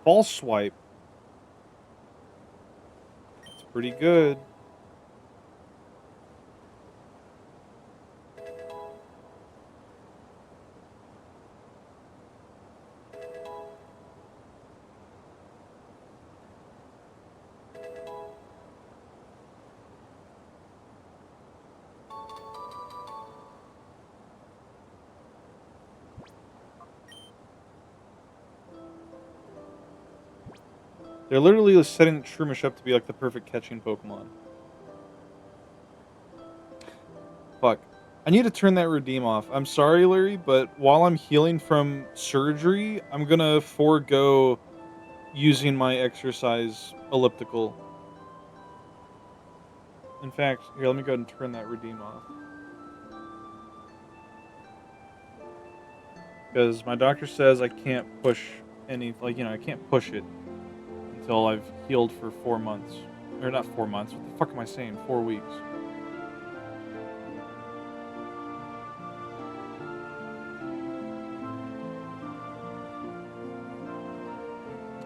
[SPEAKER 1] False swipe. That's pretty good. They're literally setting Shroomish up to be like the perfect catching Pokemon. Fuck. I need to turn that redeem off. I'm sorry, Larry, but while I'm healing from surgery, I'm gonna forego using my exercise elliptical. In fact, here, let me go ahead and turn that redeem off. Because my doctor says I can't push I can't push it until I've healed for 4 months. Or not 4 months, what the fuck am I saying? 4 weeks.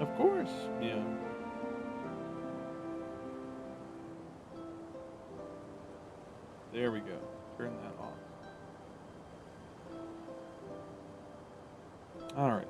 [SPEAKER 1] Of course, yeah. There we go. Turn that off. Alright.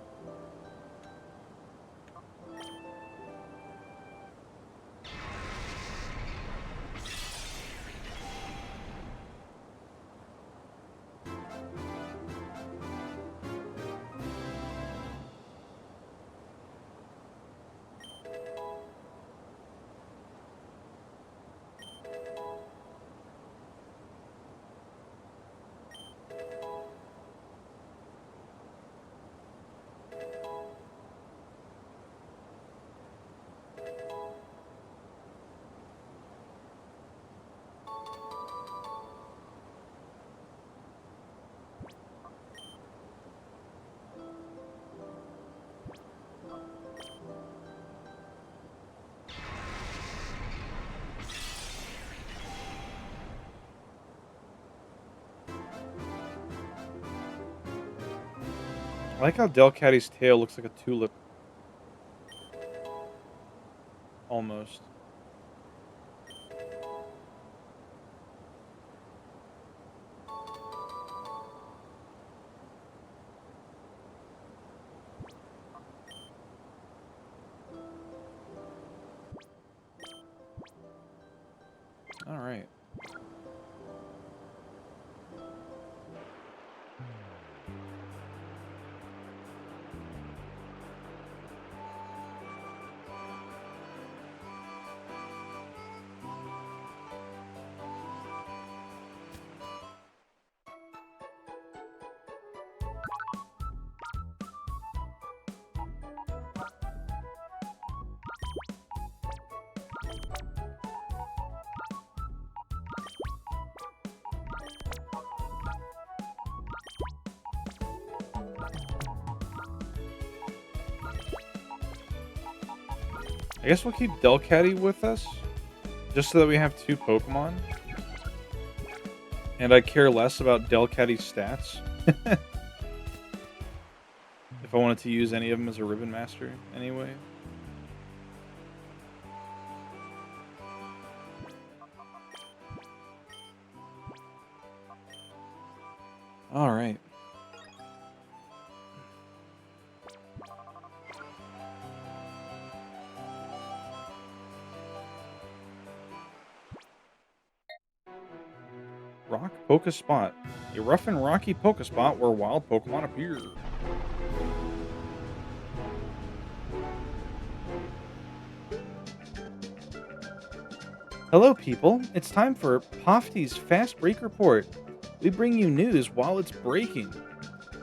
[SPEAKER 1] I like how Delcatty's tail looks like a tulip. Almost. All right. I guess we'll keep Delcatty with us, just so that we have 2 Pokemon. And I care less about Delcatty's stats. If I wanted to use any of them as a Ribbon Master, anyway. Alright. Rock Poke Spot. A rough and rocky Poke Spot where wild Pokemon appear. Hello, people. It's time for Pofty's Fast Break Report. We bring you news while it's breaking.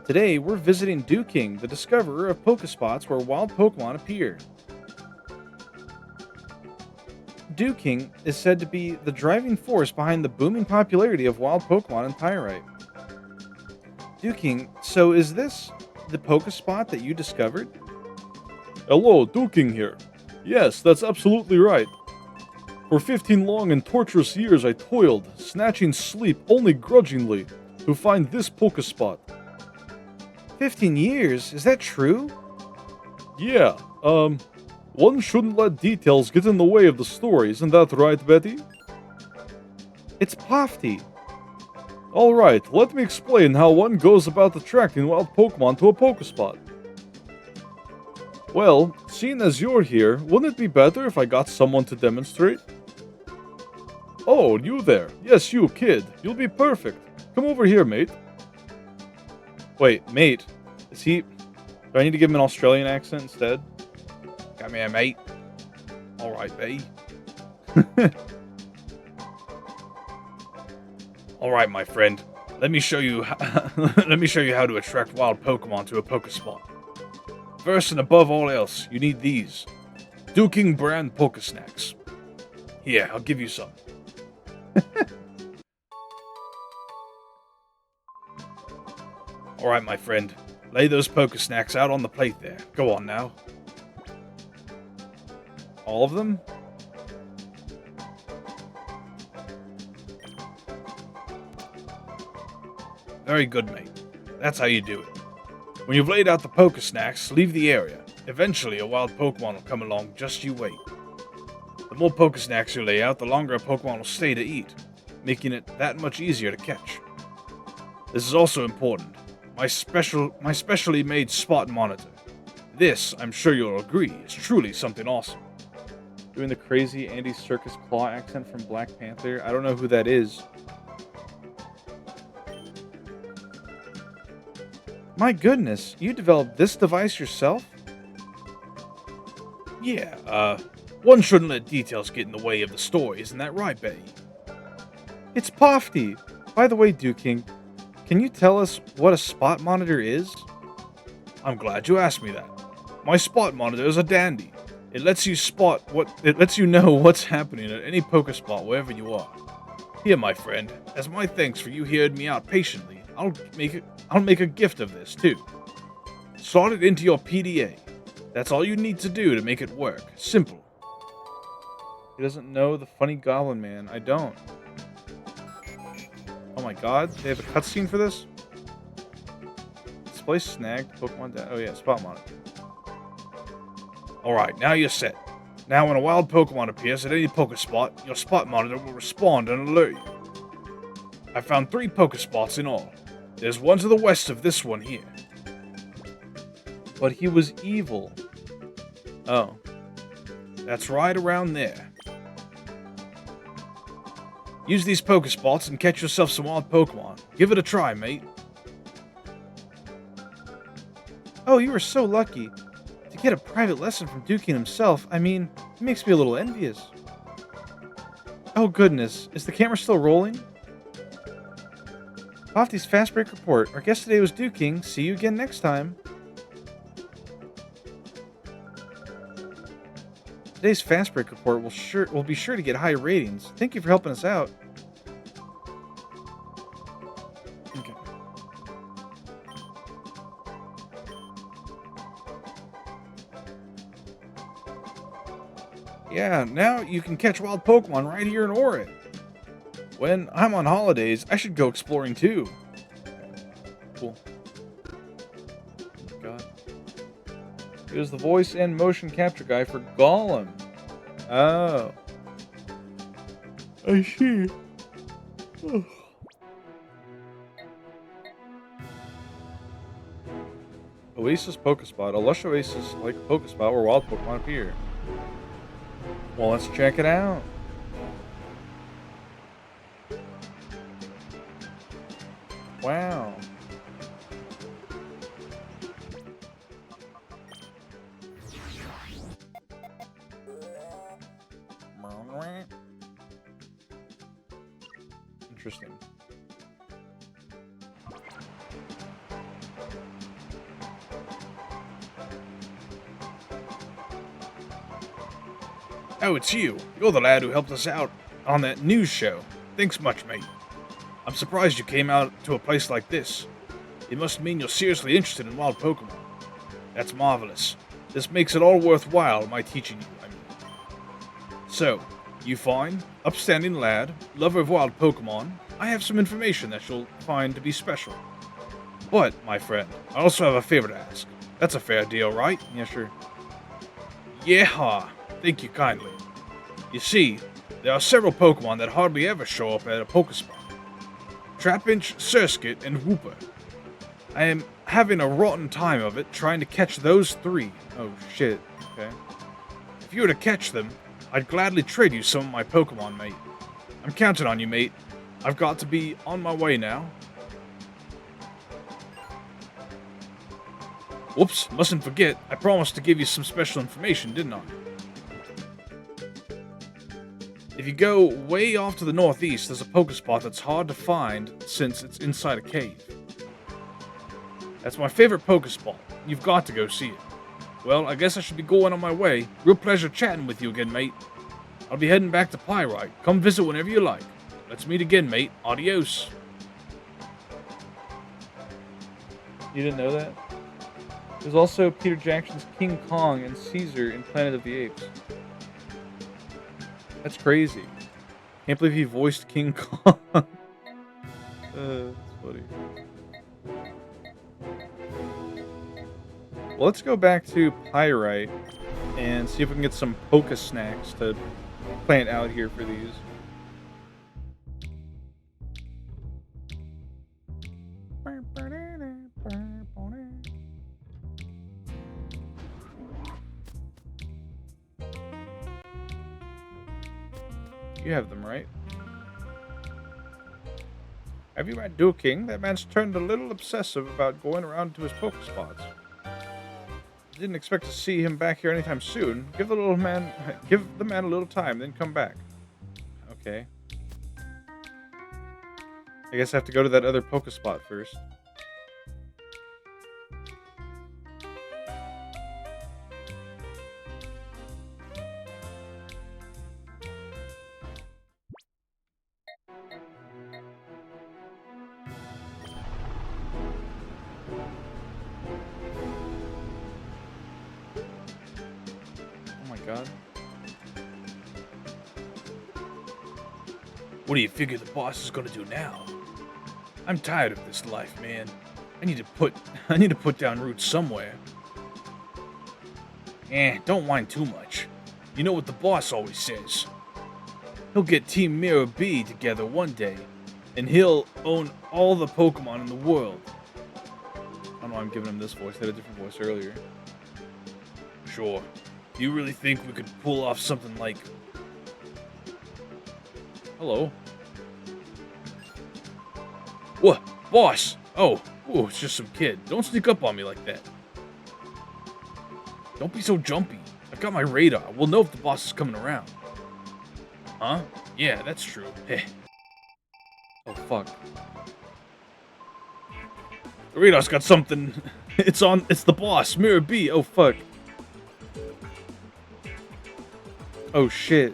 [SPEAKER 1] Today, we're visiting Duking, the discoverer of Pokespots where wild Pokemon appear. Duking is said to be the driving force behind the booming popularity of wild Pokemon in Pyrite. Duking, so is this the Pokespot that you discovered?
[SPEAKER 3] Hello, Duking here. Yes, that's absolutely right. For 15 long and torturous years I toiled, snatching sleep only grudgingly, to find this Pokespot.
[SPEAKER 2] 15 years? Is that true?
[SPEAKER 3] Yeah, one shouldn't let details get in the way of the story, isn't that right, Betty?
[SPEAKER 2] It's Pofty.
[SPEAKER 3] Alright, let me explain how one goes about attracting wild Pokemon to a Pokespot. Well, seeing as you're here, wouldn't it be better if I got someone to demonstrate? Oh, you there. Yes, you, kid. You'll be perfect. Come over here, mate.
[SPEAKER 1] Wait, mate. Is he... Do I need to give him an Australian accent instead?
[SPEAKER 2] Come here, mate. Alright, B. Alright, my friend. Let me show you let me show you how to attract wild Pokemon to a Pokespot. First and above all else, you need these. Duking brand Pokesnacks. Here, I'll give you some. Alright, my friend. Lay those Pokesnacks out on the plate there. Go on now.
[SPEAKER 1] All of them?
[SPEAKER 2] Very good, mate. That's how you do it. When you've laid out the Pokesnacks, leave the area. Eventually, a wild Pokemon will come along, just you wait. The more Pokesnacks you lay out, the longer a Pokemon will stay to eat, making it that much easier to catch. This is also important. My specially made spot monitor. This, I'm sure you'll agree, is truly something awesome.
[SPEAKER 1] Doing the crazy Andy Serkis Claw accent from Black Panther. I don't know who that is.
[SPEAKER 2] My goodness, you developed this device yourself? Yeah, one shouldn't let details get in the way of the story, isn't that right, Betty?
[SPEAKER 1] It's Pofty! By the way, Duking, can you tell us what a spot monitor is?
[SPEAKER 2] I'm glad you asked me that. My spot monitor is a dandy. It lets you know what's happening at any Pokespot wherever you are. Here, my friend, as my thanks for you hearing me out patiently, I'll make a gift of this too. Slot it into your PDA. That's all you need to do to make it work. Simple.
[SPEAKER 1] He doesn't know the funny Goblin Man. I don't. Oh my god, they have a cutscene for this? It's Display snagged Pokemon down. Oh yeah, spot monitor.
[SPEAKER 2] Alright, now you're set. Now when a wild Pokemon appears at any Pokespot, your spot monitor will respond and alert you. I found 3 Pokespots in all. There's one to the west of this one here.
[SPEAKER 1] But he was evil. Oh.
[SPEAKER 2] That's right around there. Use these Pokespots and catch yourself some wild Pokemon. Give it a try, mate.
[SPEAKER 1] Oh, you were so lucky. To get a private lesson from Dookie himself, I mean, it makes me a little envious. Oh goodness, is the camera still rolling? Lofty's Fast Break Report. Our guest today was Dooking. See you again next time. Today's Fast Break Report will be sure to get high ratings. Thank you for helping us out. Okay.
[SPEAKER 2] Yeah, now you can catch wild Pokemon right here in Orin. When I'm on holidays, I should go exploring too.
[SPEAKER 1] Cool. Oh, God. He was the voice and motion capture guy for Gollum. Oh. I see. Oh. Oasis Pokespot. A lush oasis like Pokespot where wild Pokemon appear. Well, let's check it out. Wow. Interesting.
[SPEAKER 2] Oh, it's you. You're the lad who helped us out on that news show. Thanks much, mate. I'm surprised you came out to a place like this. It must mean you're seriously interested in wild Pokemon. That's marvelous. This makes it all worthwhile, my teaching you, I mean. So, you fine, upstanding lad, lover of wild Pokemon, I have some information that you'll find to be special. But, my friend, I also have a favor to ask. That's a fair deal, right?
[SPEAKER 1] Yeah, sure.
[SPEAKER 2] Yeah, thank you kindly. You see, there are several Pokemon that hardly ever show up at a Pokespot. Trapinch, Surskit, and Wooper. I am having a rotten time of it trying to catch those 3.
[SPEAKER 1] Oh, shit. Okay.
[SPEAKER 2] If you were to catch them, I'd gladly trade you some of my Pokemon, mate. I'm counting on you, mate. I've got to be on my way now. Whoops, mustn't forget, I promised to give you some special information, didn't I? If you go way off to the northeast, there's a Pokespot that's hard to find since it's inside a cave. That's my favorite Pokespot. You've got to go see it. Well, I guess I should be going on my way. Real pleasure chatting with you again, mate. I'll be heading back to Pyrite. Come visit whenever you like. Let's meet again, mate. Adios.
[SPEAKER 1] You didn't know that? There's also Peter Jackson's King Kong and Caesar in Planet of the Apes. That's crazy. Can't believe he voiced King Kong. That's funny. Well, let's go back to Pyrite and see if we can get some Poke Snacks to plant out here for these. You have them, right? Have you met Dooking? That man's turned a little obsessive about going around to his Pokespots. Didn't expect to see him back here anytime soon. Give the man a little time, then come back. Okay. I guess I have to go to that other Pokespot first. God.
[SPEAKER 2] What do you figure the boss is gonna do now? I'm tired of this life, man. I need to put down roots somewhere. Don't whine too much. You know what the boss always says. He'll get Team Mirror B together one day, and he'll own all the Pokemon in the world. I don't know why I'm giving him this voice. I had a different voice earlier. Sure. Do you really think we could pull off something like... Hello? What? Boss! Oh, it's just some kid. Don't sneak up on me like that. Don't be so jumpy. I've got my radar. We'll know if the boss is coming around. Huh? Yeah, that's true. Heh. Oh, fuck. The radar's got something. It's the boss, Mirror B. Oh, fuck. Oh, shit.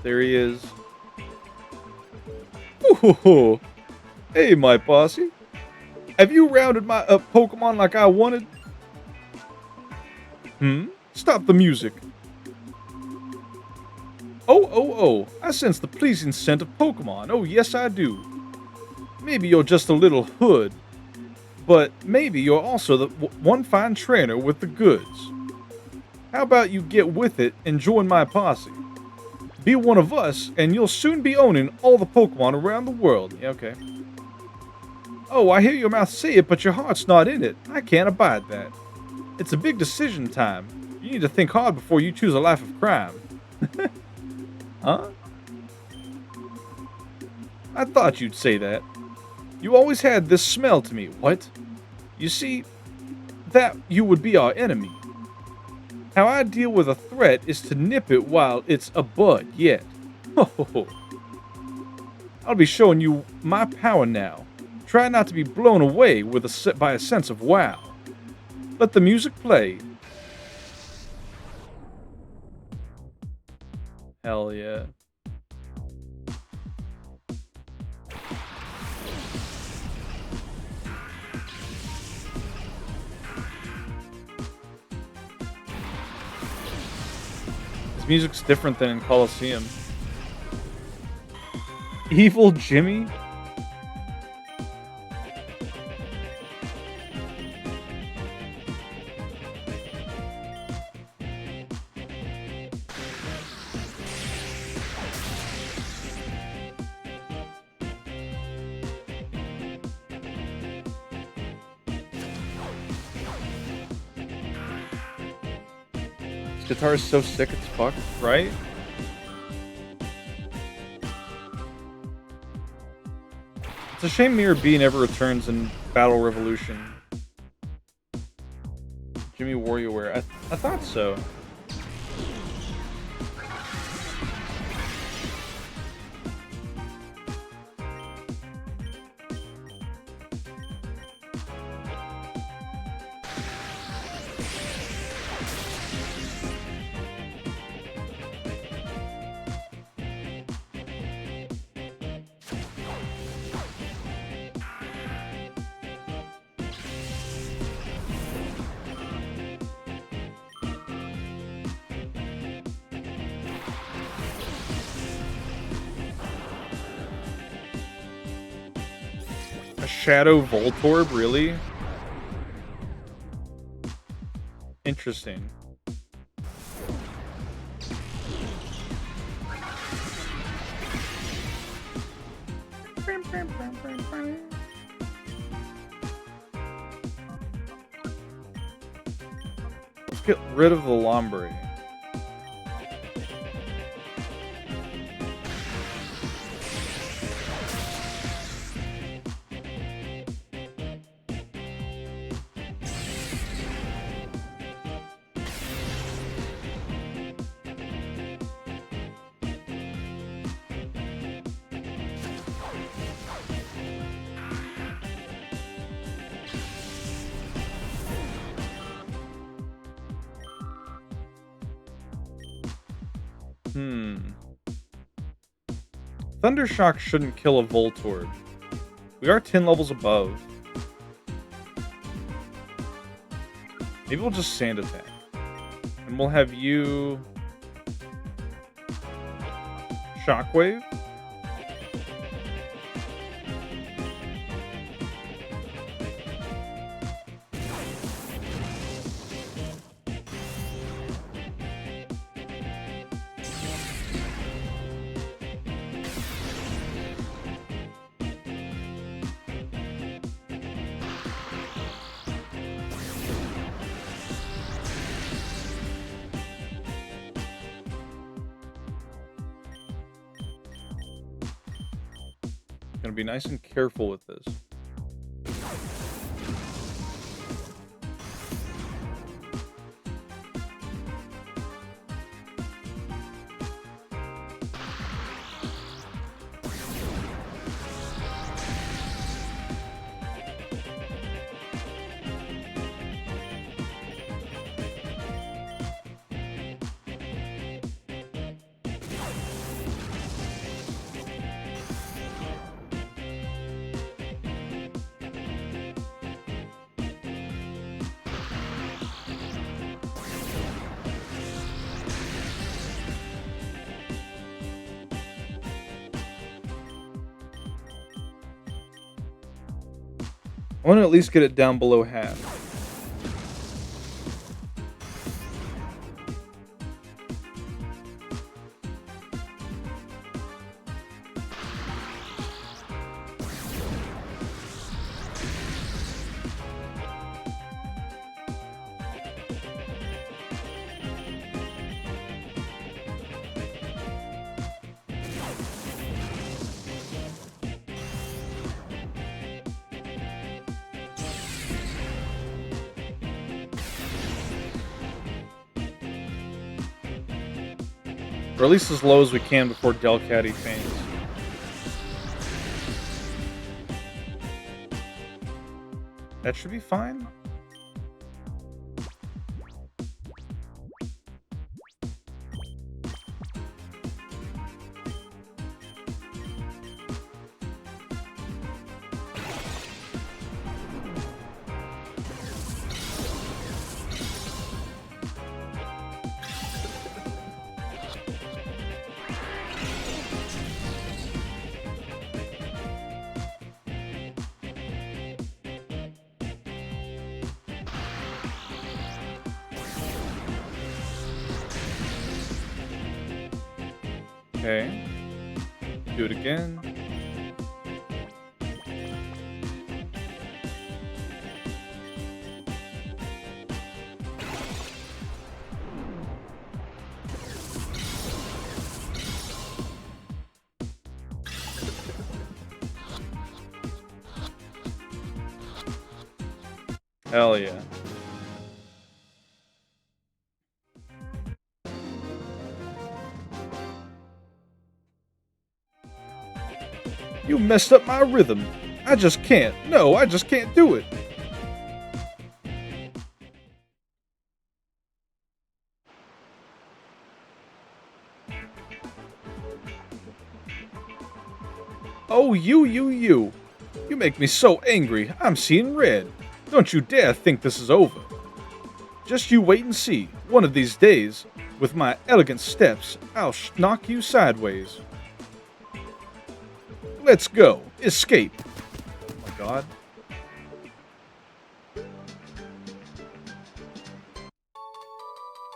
[SPEAKER 2] There he is. Ooh, hey, my posse. Have you rounded my Pokemon like I wanted? Stop the music. Oh, I sense the pleasing scent of Pokemon. Oh, yes, I do. Maybe you're just a little hood, but maybe you're also the one fine trainer with the goods. How about you get with it and join my posse? Be one of us, and you'll soon be owning all the Pokemon around the world. Yeah, okay. Oh, I hear your mouth say it, but your heart's not in it. I can't abide that. It's a big decision time. You need to think hard before you choose a life of crime. Huh? I thought you'd say that. You always had this smell to me. What? You see, that you would be our enemy. How I deal with a threat is to nip it while it's a bud yet. I'll be showing you my power now. Try not to be blown away by a sense of wow. Let the music play. Hell yeah. This music's different than in Colosseum. Evil Jimmy? This guitar is so sick it's fucked, right? It's a shame Mirror B never returns in Battle Revolution. Jimmy WarioWare. I thought so. Shadow Voltorb, really? Interesting. Let's get rid of the Lombre. Thundershock shouldn't kill a Voltorb. We are 10 levels above. Maybe we'll just Sand Attack. And we'll have you...
[SPEAKER 1] Shockwave. Gonna be nice and careful with this. I want to at least get it down below half. Or at least as low as we can before Delcatty faints. That should be fine. Okay. Do it again. Hell yeah. You messed up my rhythm. I just can't. No, I just can't do it. Oh, you. You make me so angry, I'm seeing red. Don't you dare think this is over. Just you wait and see. One of these days, with my elegant steps, I'll knock you sideways. Let's go. Escape. Oh my god.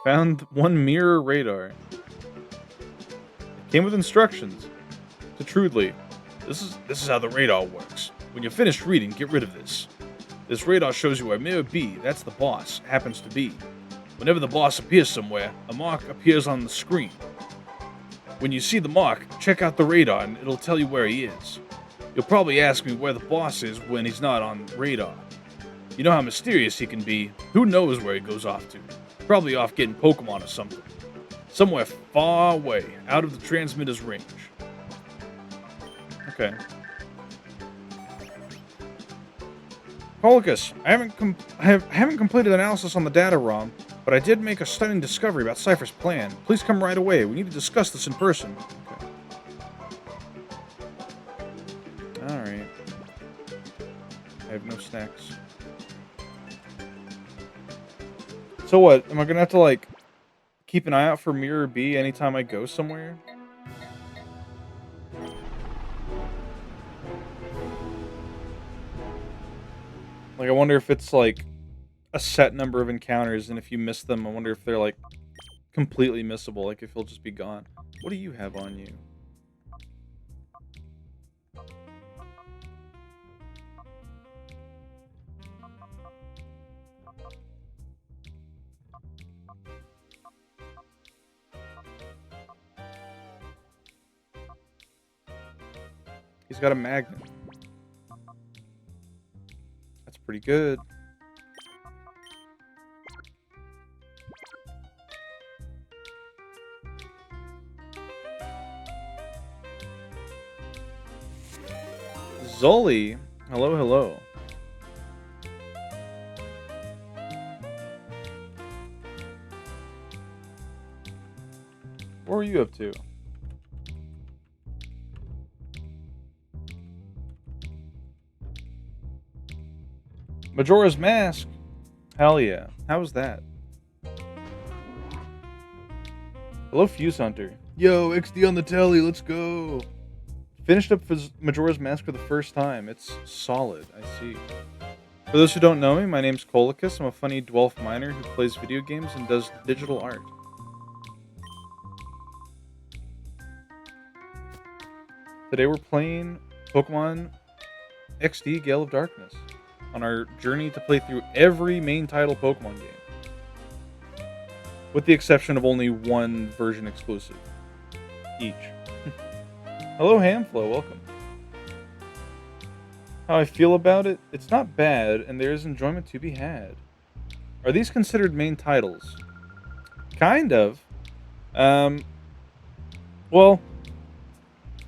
[SPEAKER 1] Found one mirror radar. It came with instructions. To Trudley, this is how the radar works. When you're finished reading, get rid of this. This radar shows you where Mirror B, that's the boss, happens to be. Whenever the boss appears somewhere, a mark appears on the screen. When you see the mark, check out the radar and it'll tell you where he is. You'll probably ask me where the boss is when he's not on radar. You know how mysterious he can be. Who knows where he goes off to? Probably off getting Pokemon or something. Somewhere far away, out of the transmitter's range. Okay. Polycus, I haven't completed analysis on the data ROM, but I did make a stunning discovery about Cypher's plan. Please come right away. We need to discuss this in person. Okay. Alright. I have no snacks. So what? Am I gonna have to, like, keep an eye out for Mirror B anytime I go somewhere? Like, I wonder if it's, like, a set number of encounters, and if you miss them, I wonder if they're, like, completely missable, like, if he'll just be gone. What do you have on you? He's got a magnet. That's pretty good. Zoli. Hello, hello. What were you up to? Majora's Mask. Hell yeah. How was that? Hello, Fuse Hunter. Yo, XD on the telly, let's go. Finished up Majora's Mask for the first time. It's solid, I see. For those who don't know me, my name's Colicus. I'm a funny dwarf miner who plays video games and does digital art. Today we're playing Pokemon XD Gale of Darkness on our journey to play through every main title Pokemon game, with the exception of only one version exclusive each. Hello, Hamflow, welcome. How I feel about it? It's not bad, and there is enjoyment to be had. Are these considered main titles? Kind of. Well,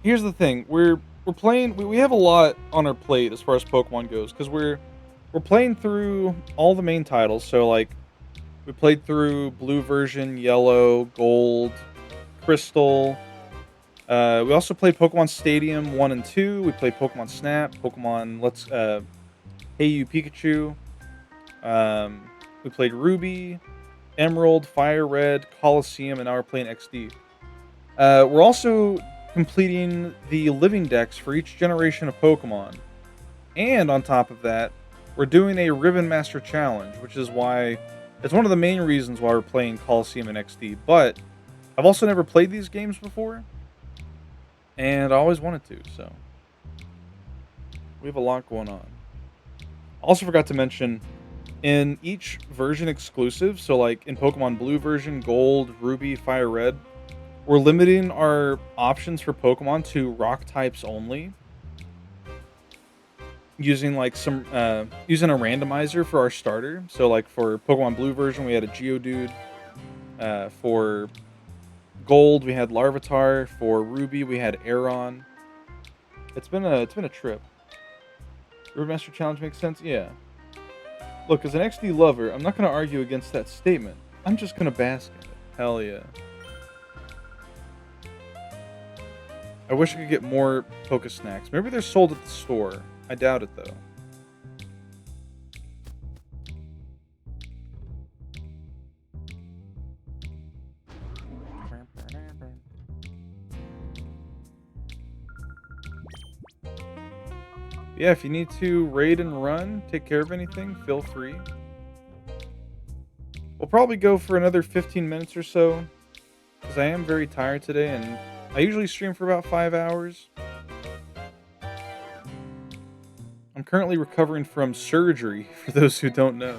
[SPEAKER 1] here's the thing. We're playing. We have a lot on our plate as far as Pokemon goes, because we're playing through all the main titles. So like, we played through Blue version, Yellow, Gold, Crystal. We also played Pokemon Stadium 1 and 2. We played Pokemon Snap, Pokemon Hey You Pikachu. We played Ruby, Emerald, Fire Red, Coliseum, and now we're playing XD. We're also completing the living decks for each generation of Pokemon. And on top of that, we're doing a Ribbon Master Challenge, which is why it's one of the main reasons why we're playing Coliseum and XD. But I've also never played these games before, and I always wanted to, so we have a lot going on. Also forgot to mention, in each version exclusive, so like in Pokemon Blue version, Gold, Ruby, Fire Red, we're limiting our options for Pokemon to rock types only, using like using a randomizer for our starter. So like for Pokemon Blue version, we had a Geodude. For Gold, we had Larvitar. For Ruby, we had Aeron. It's been a trip. Ribbon Master Challenge makes sense? Yeah. Look, as an XD lover, I'm not going to argue against that statement. I'm just going to bask in it. Hell yeah. I wish I could get more Poké Snacks. Maybe they're sold at the store. I doubt it, though. Yeah, if you need to raid and run, take care of anything, feel free. We'll probably go for another 15 minutes or so, because I am very tired today, and I usually stream for about 5 hours. I'm currently recovering from surgery, for those who don't know.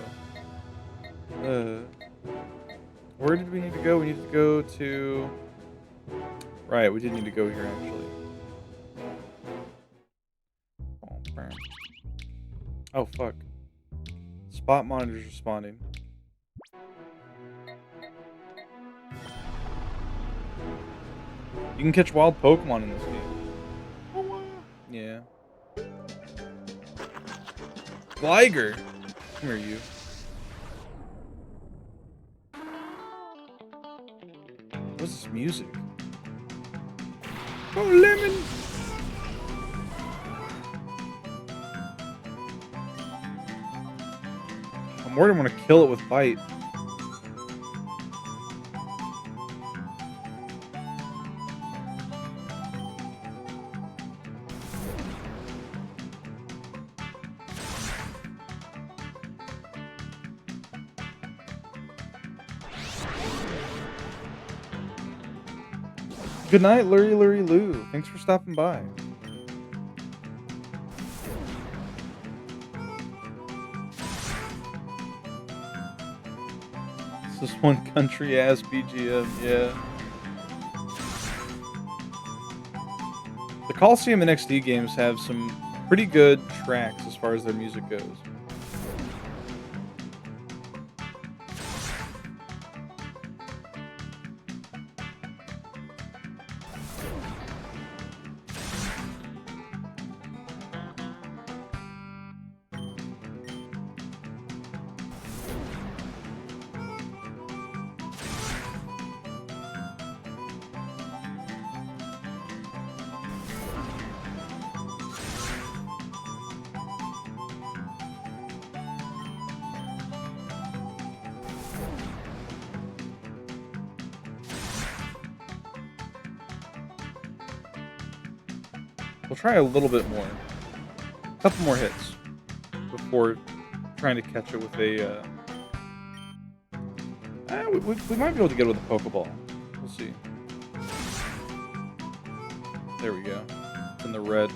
[SPEAKER 1] Where did we need to go? We needed to go to... Right, we did need to go here, actually. Oh, fuck. Spot monitor's responding. You can catch wild Pokemon in this game. Yeah. Gligar! Come here, you. What's this music? Oh, lemon! I'm worried I'm gonna kill it with Bite. Good night, Lurie Lou. Thanks for stopping by. This is one country ass BGM, yeah. The Coliseum and XD games have some pretty good tracks as far as their music goes. We'll try a little bit more. A couple more hits before trying to catch it with a... we might be able to get it with a Pokeball. We'll see. There we go. It's in the red.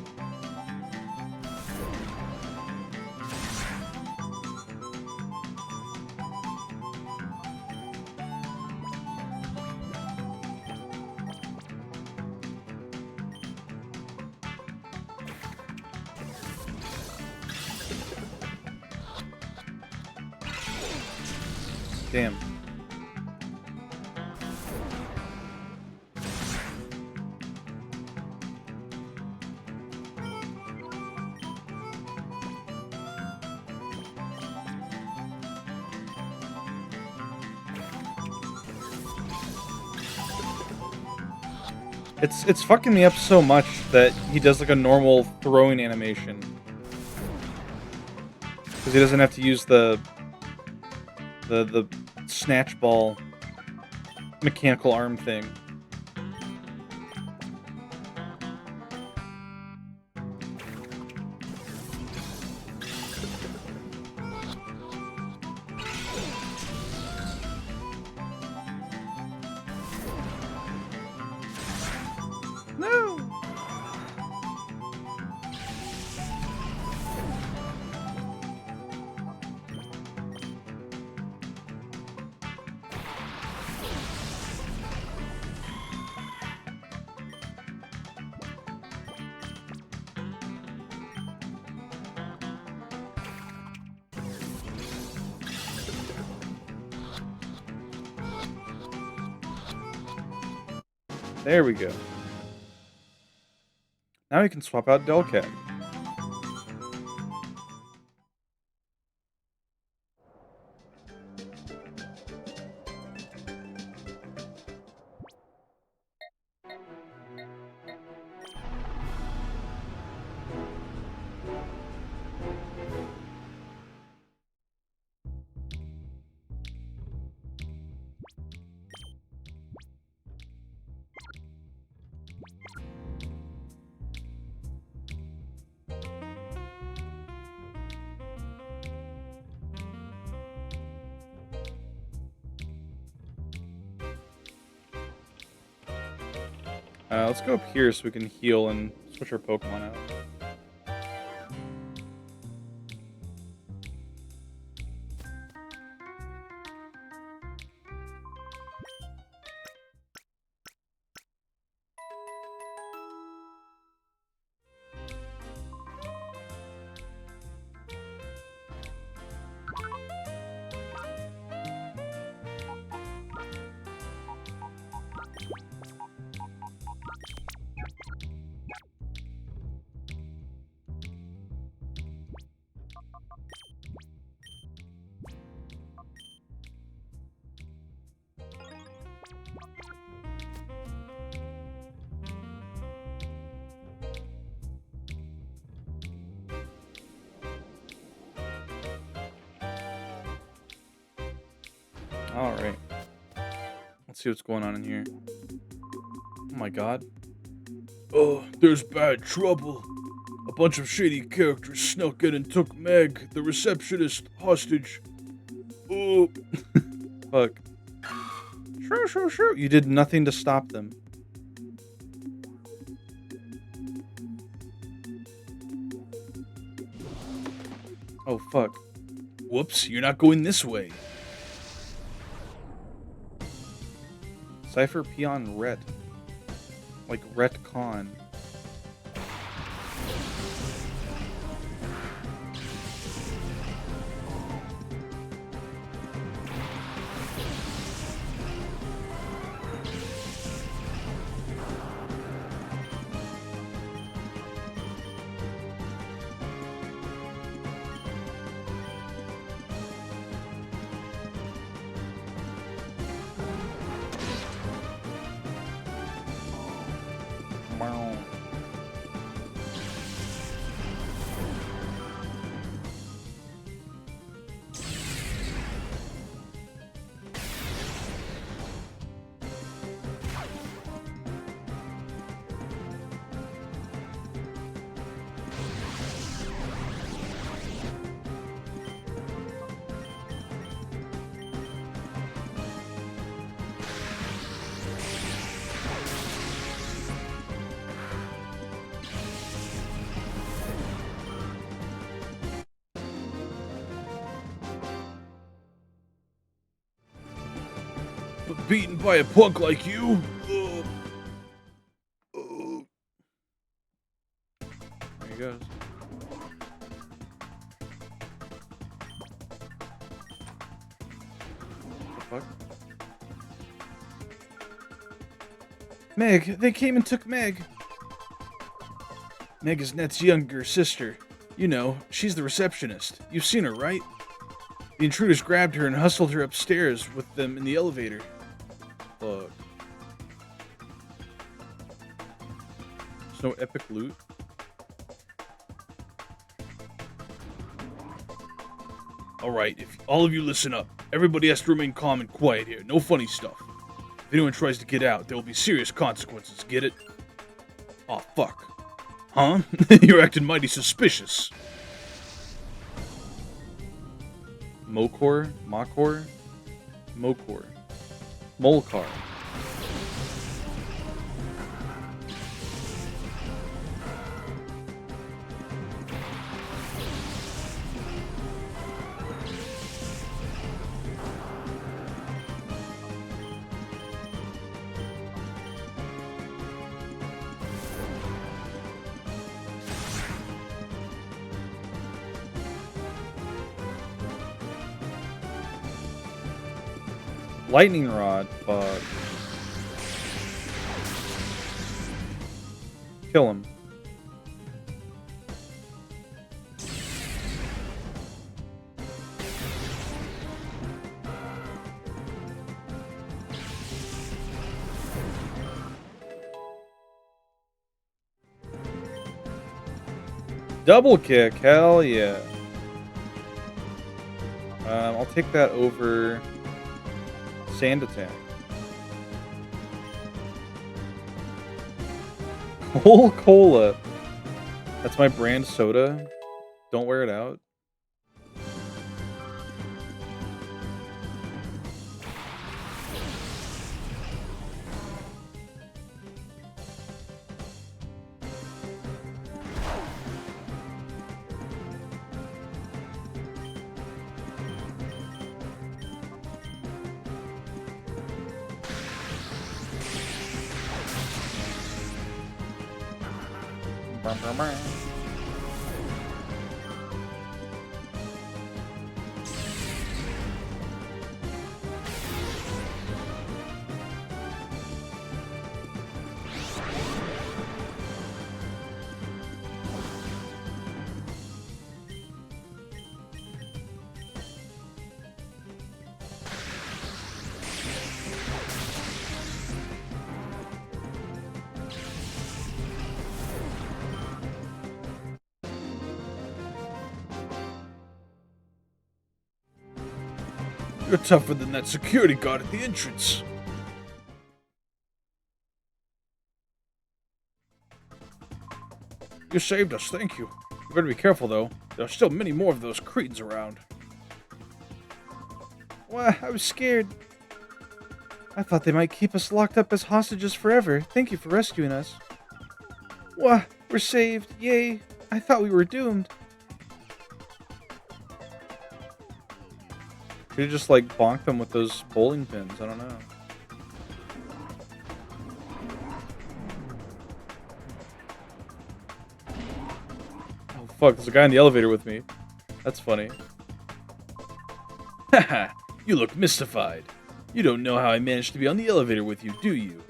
[SPEAKER 1] Damn. It's fucking me up so much that he does like a normal throwing animation. Because he doesn't have to use the snatch ball mechanical arm thing. No. There we go. Now we can swap out Delcat. Let's go up here so we can heal and switch our Pokemon out. Alright. Let's see what's going on in here. Oh my god.
[SPEAKER 3] Oh, there's bad trouble. A bunch of shady characters snuck in and took Meg, the receptionist, hostage. Oh.
[SPEAKER 1] Fuck. Sure. You did nothing to stop them. Oh, fuck.
[SPEAKER 2] Whoops, you're not going this way.
[SPEAKER 1] Cypher Peon Ret. Like retcon. Wow.
[SPEAKER 2] But beaten by a punk like you?
[SPEAKER 1] There he goes. What the fuck?
[SPEAKER 2] Meg, they came and took Meg. Meg is Net's younger sister. You know, she's the receptionist. You've seen her, right? The intruders grabbed her and hustled her upstairs with them in the elevator.
[SPEAKER 1] Fuck. There's no epic loot.
[SPEAKER 2] Alright, if all of you listen up. Everybody has to remain calm and quiet here. No funny stuff. If anyone tries to get out, there will be serious consequences. Get it? Aw, fuck. Huh? You're acting mighty suspicious.
[SPEAKER 1] Mokor? Makor? Mokor. Molkar. Lightning Rod, fuck. Kill him. Double kick, hell yeah. I'll take that over Sand Attack. Cola. That's my brand soda. Don't wear it out.
[SPEAKER 2] You're tougher than that security guard at the entrance. You saved us, thank you. We better be careful, though. There are still many more of those cretins around.
[SPEAKER 4] Why, I was scared. I thought they might keep us locked up as hostages forever. Thank you for rescuing us. Why, we're saved. Yay. I thought we were doomed.
[SPEAKER 1] Should have just, like, bonked them with those bowling pins. I don't know. Oh, fuck. There's a guy in the elevator with me. That's funny.
[SPEAKER 2] Haha, you look mystified. You don't know how I managed to be on the elevator with you, do you?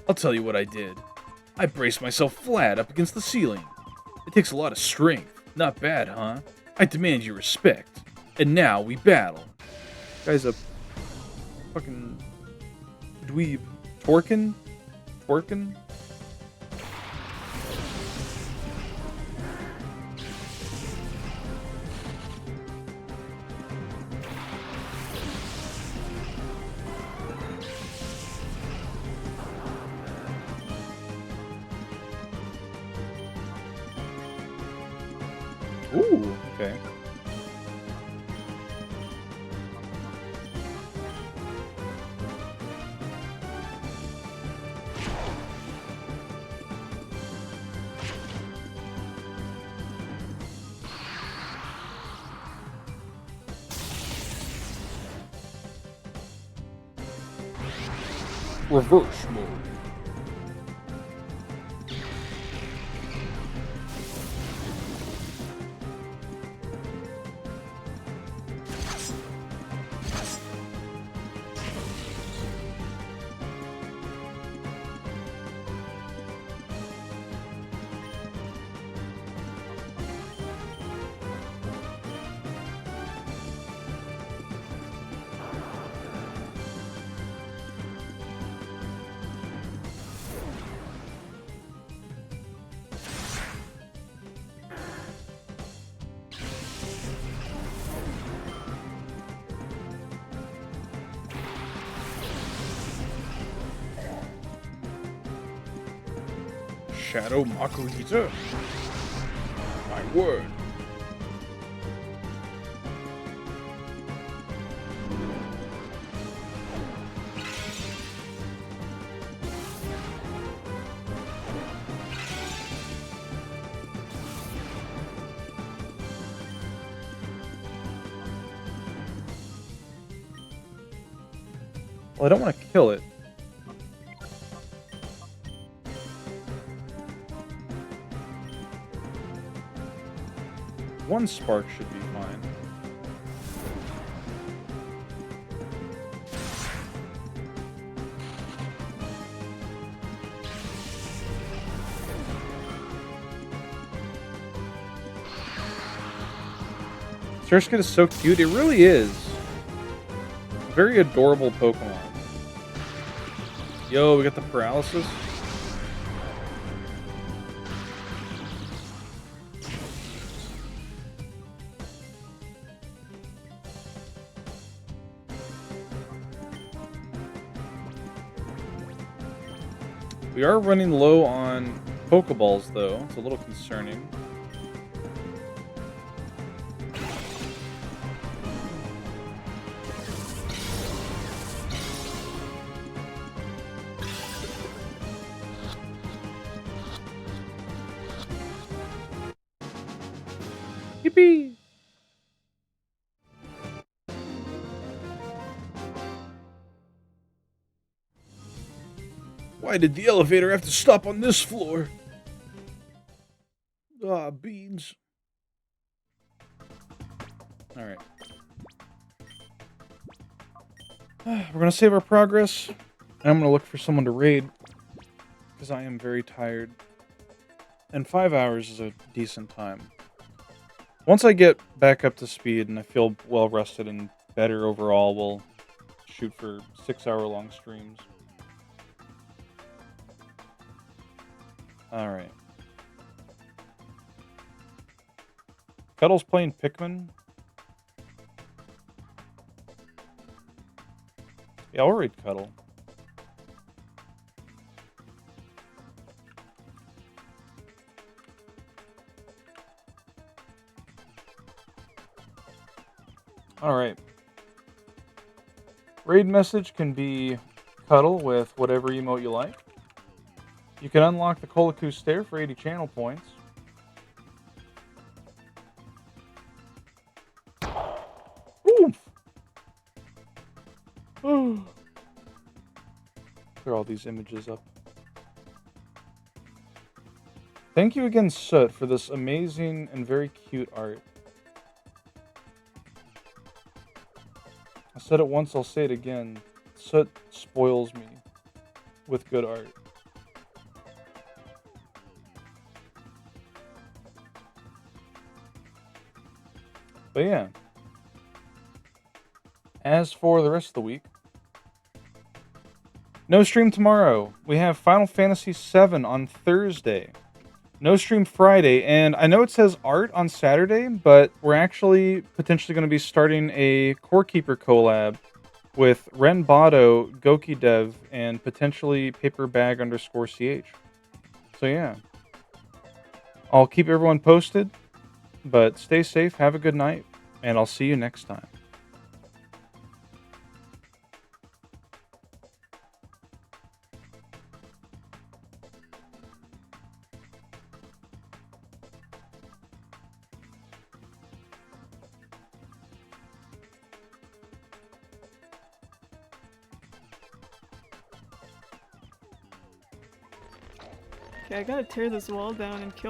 [SPEAKER 2] I'll tell you what I did. I braced myself flat up against the ceiling. It takes a lot of strength. Not bad, huh? I demand your respect. And now we battle.
[SPEAKER 1] Guy's a fucking dweeb. Twerking? Twerking? Ooh, okay. Reverse mode.
[SPEAKER 2] Shadow Makuhita. My word.
[SPEAKER 1] Well, I don't want to kill it. One spark should be fine. Surskit is so cute. It really is. A very adorable Pokemon. Yo, we got the paralysis. We are running low on Pokeballs, though. It's a little concerning. Yippee!
[SPEAKER 2] Why did the elevator have to stop on this floor? Ah, beans.
[SPEAKER 1] Alright. We're gonna save our progress. And I'm gonna look for someone to raid. Because I am very tired. And 5 hours is a decent time. Once I get back up to speed and I feel well rested and better overall, we'll shoot for 6-hour-long streams. Alright. Cuddle's playing Pikmin. Yeah, I'll raid Cuddle. Alright. Raid message can be Cuddle with whatever emote you like. You can unlock the Kolaku Stare for 80 channel points. Oof! clear all these images up. Thank you again, Soot, for this amazing and very cute art. I said it once, I'll say it again. Soot spoils me with good art. But yeah. As for the rest of the week, no stream tomorrow. We have Final Fantasy VII on Thursday. No stream Friday, and I know it says art on Saturday, but we're actually potentially going to be starting a Core Keeper collab with Renbado, Goki Dev, and potentially Paperbag_CH. So yeah. I'll keep everyone posted, but stay safe, have a good night, and I'll see you next time.
[SPEAKER 5] Okay, I gotta tear this wall down and kill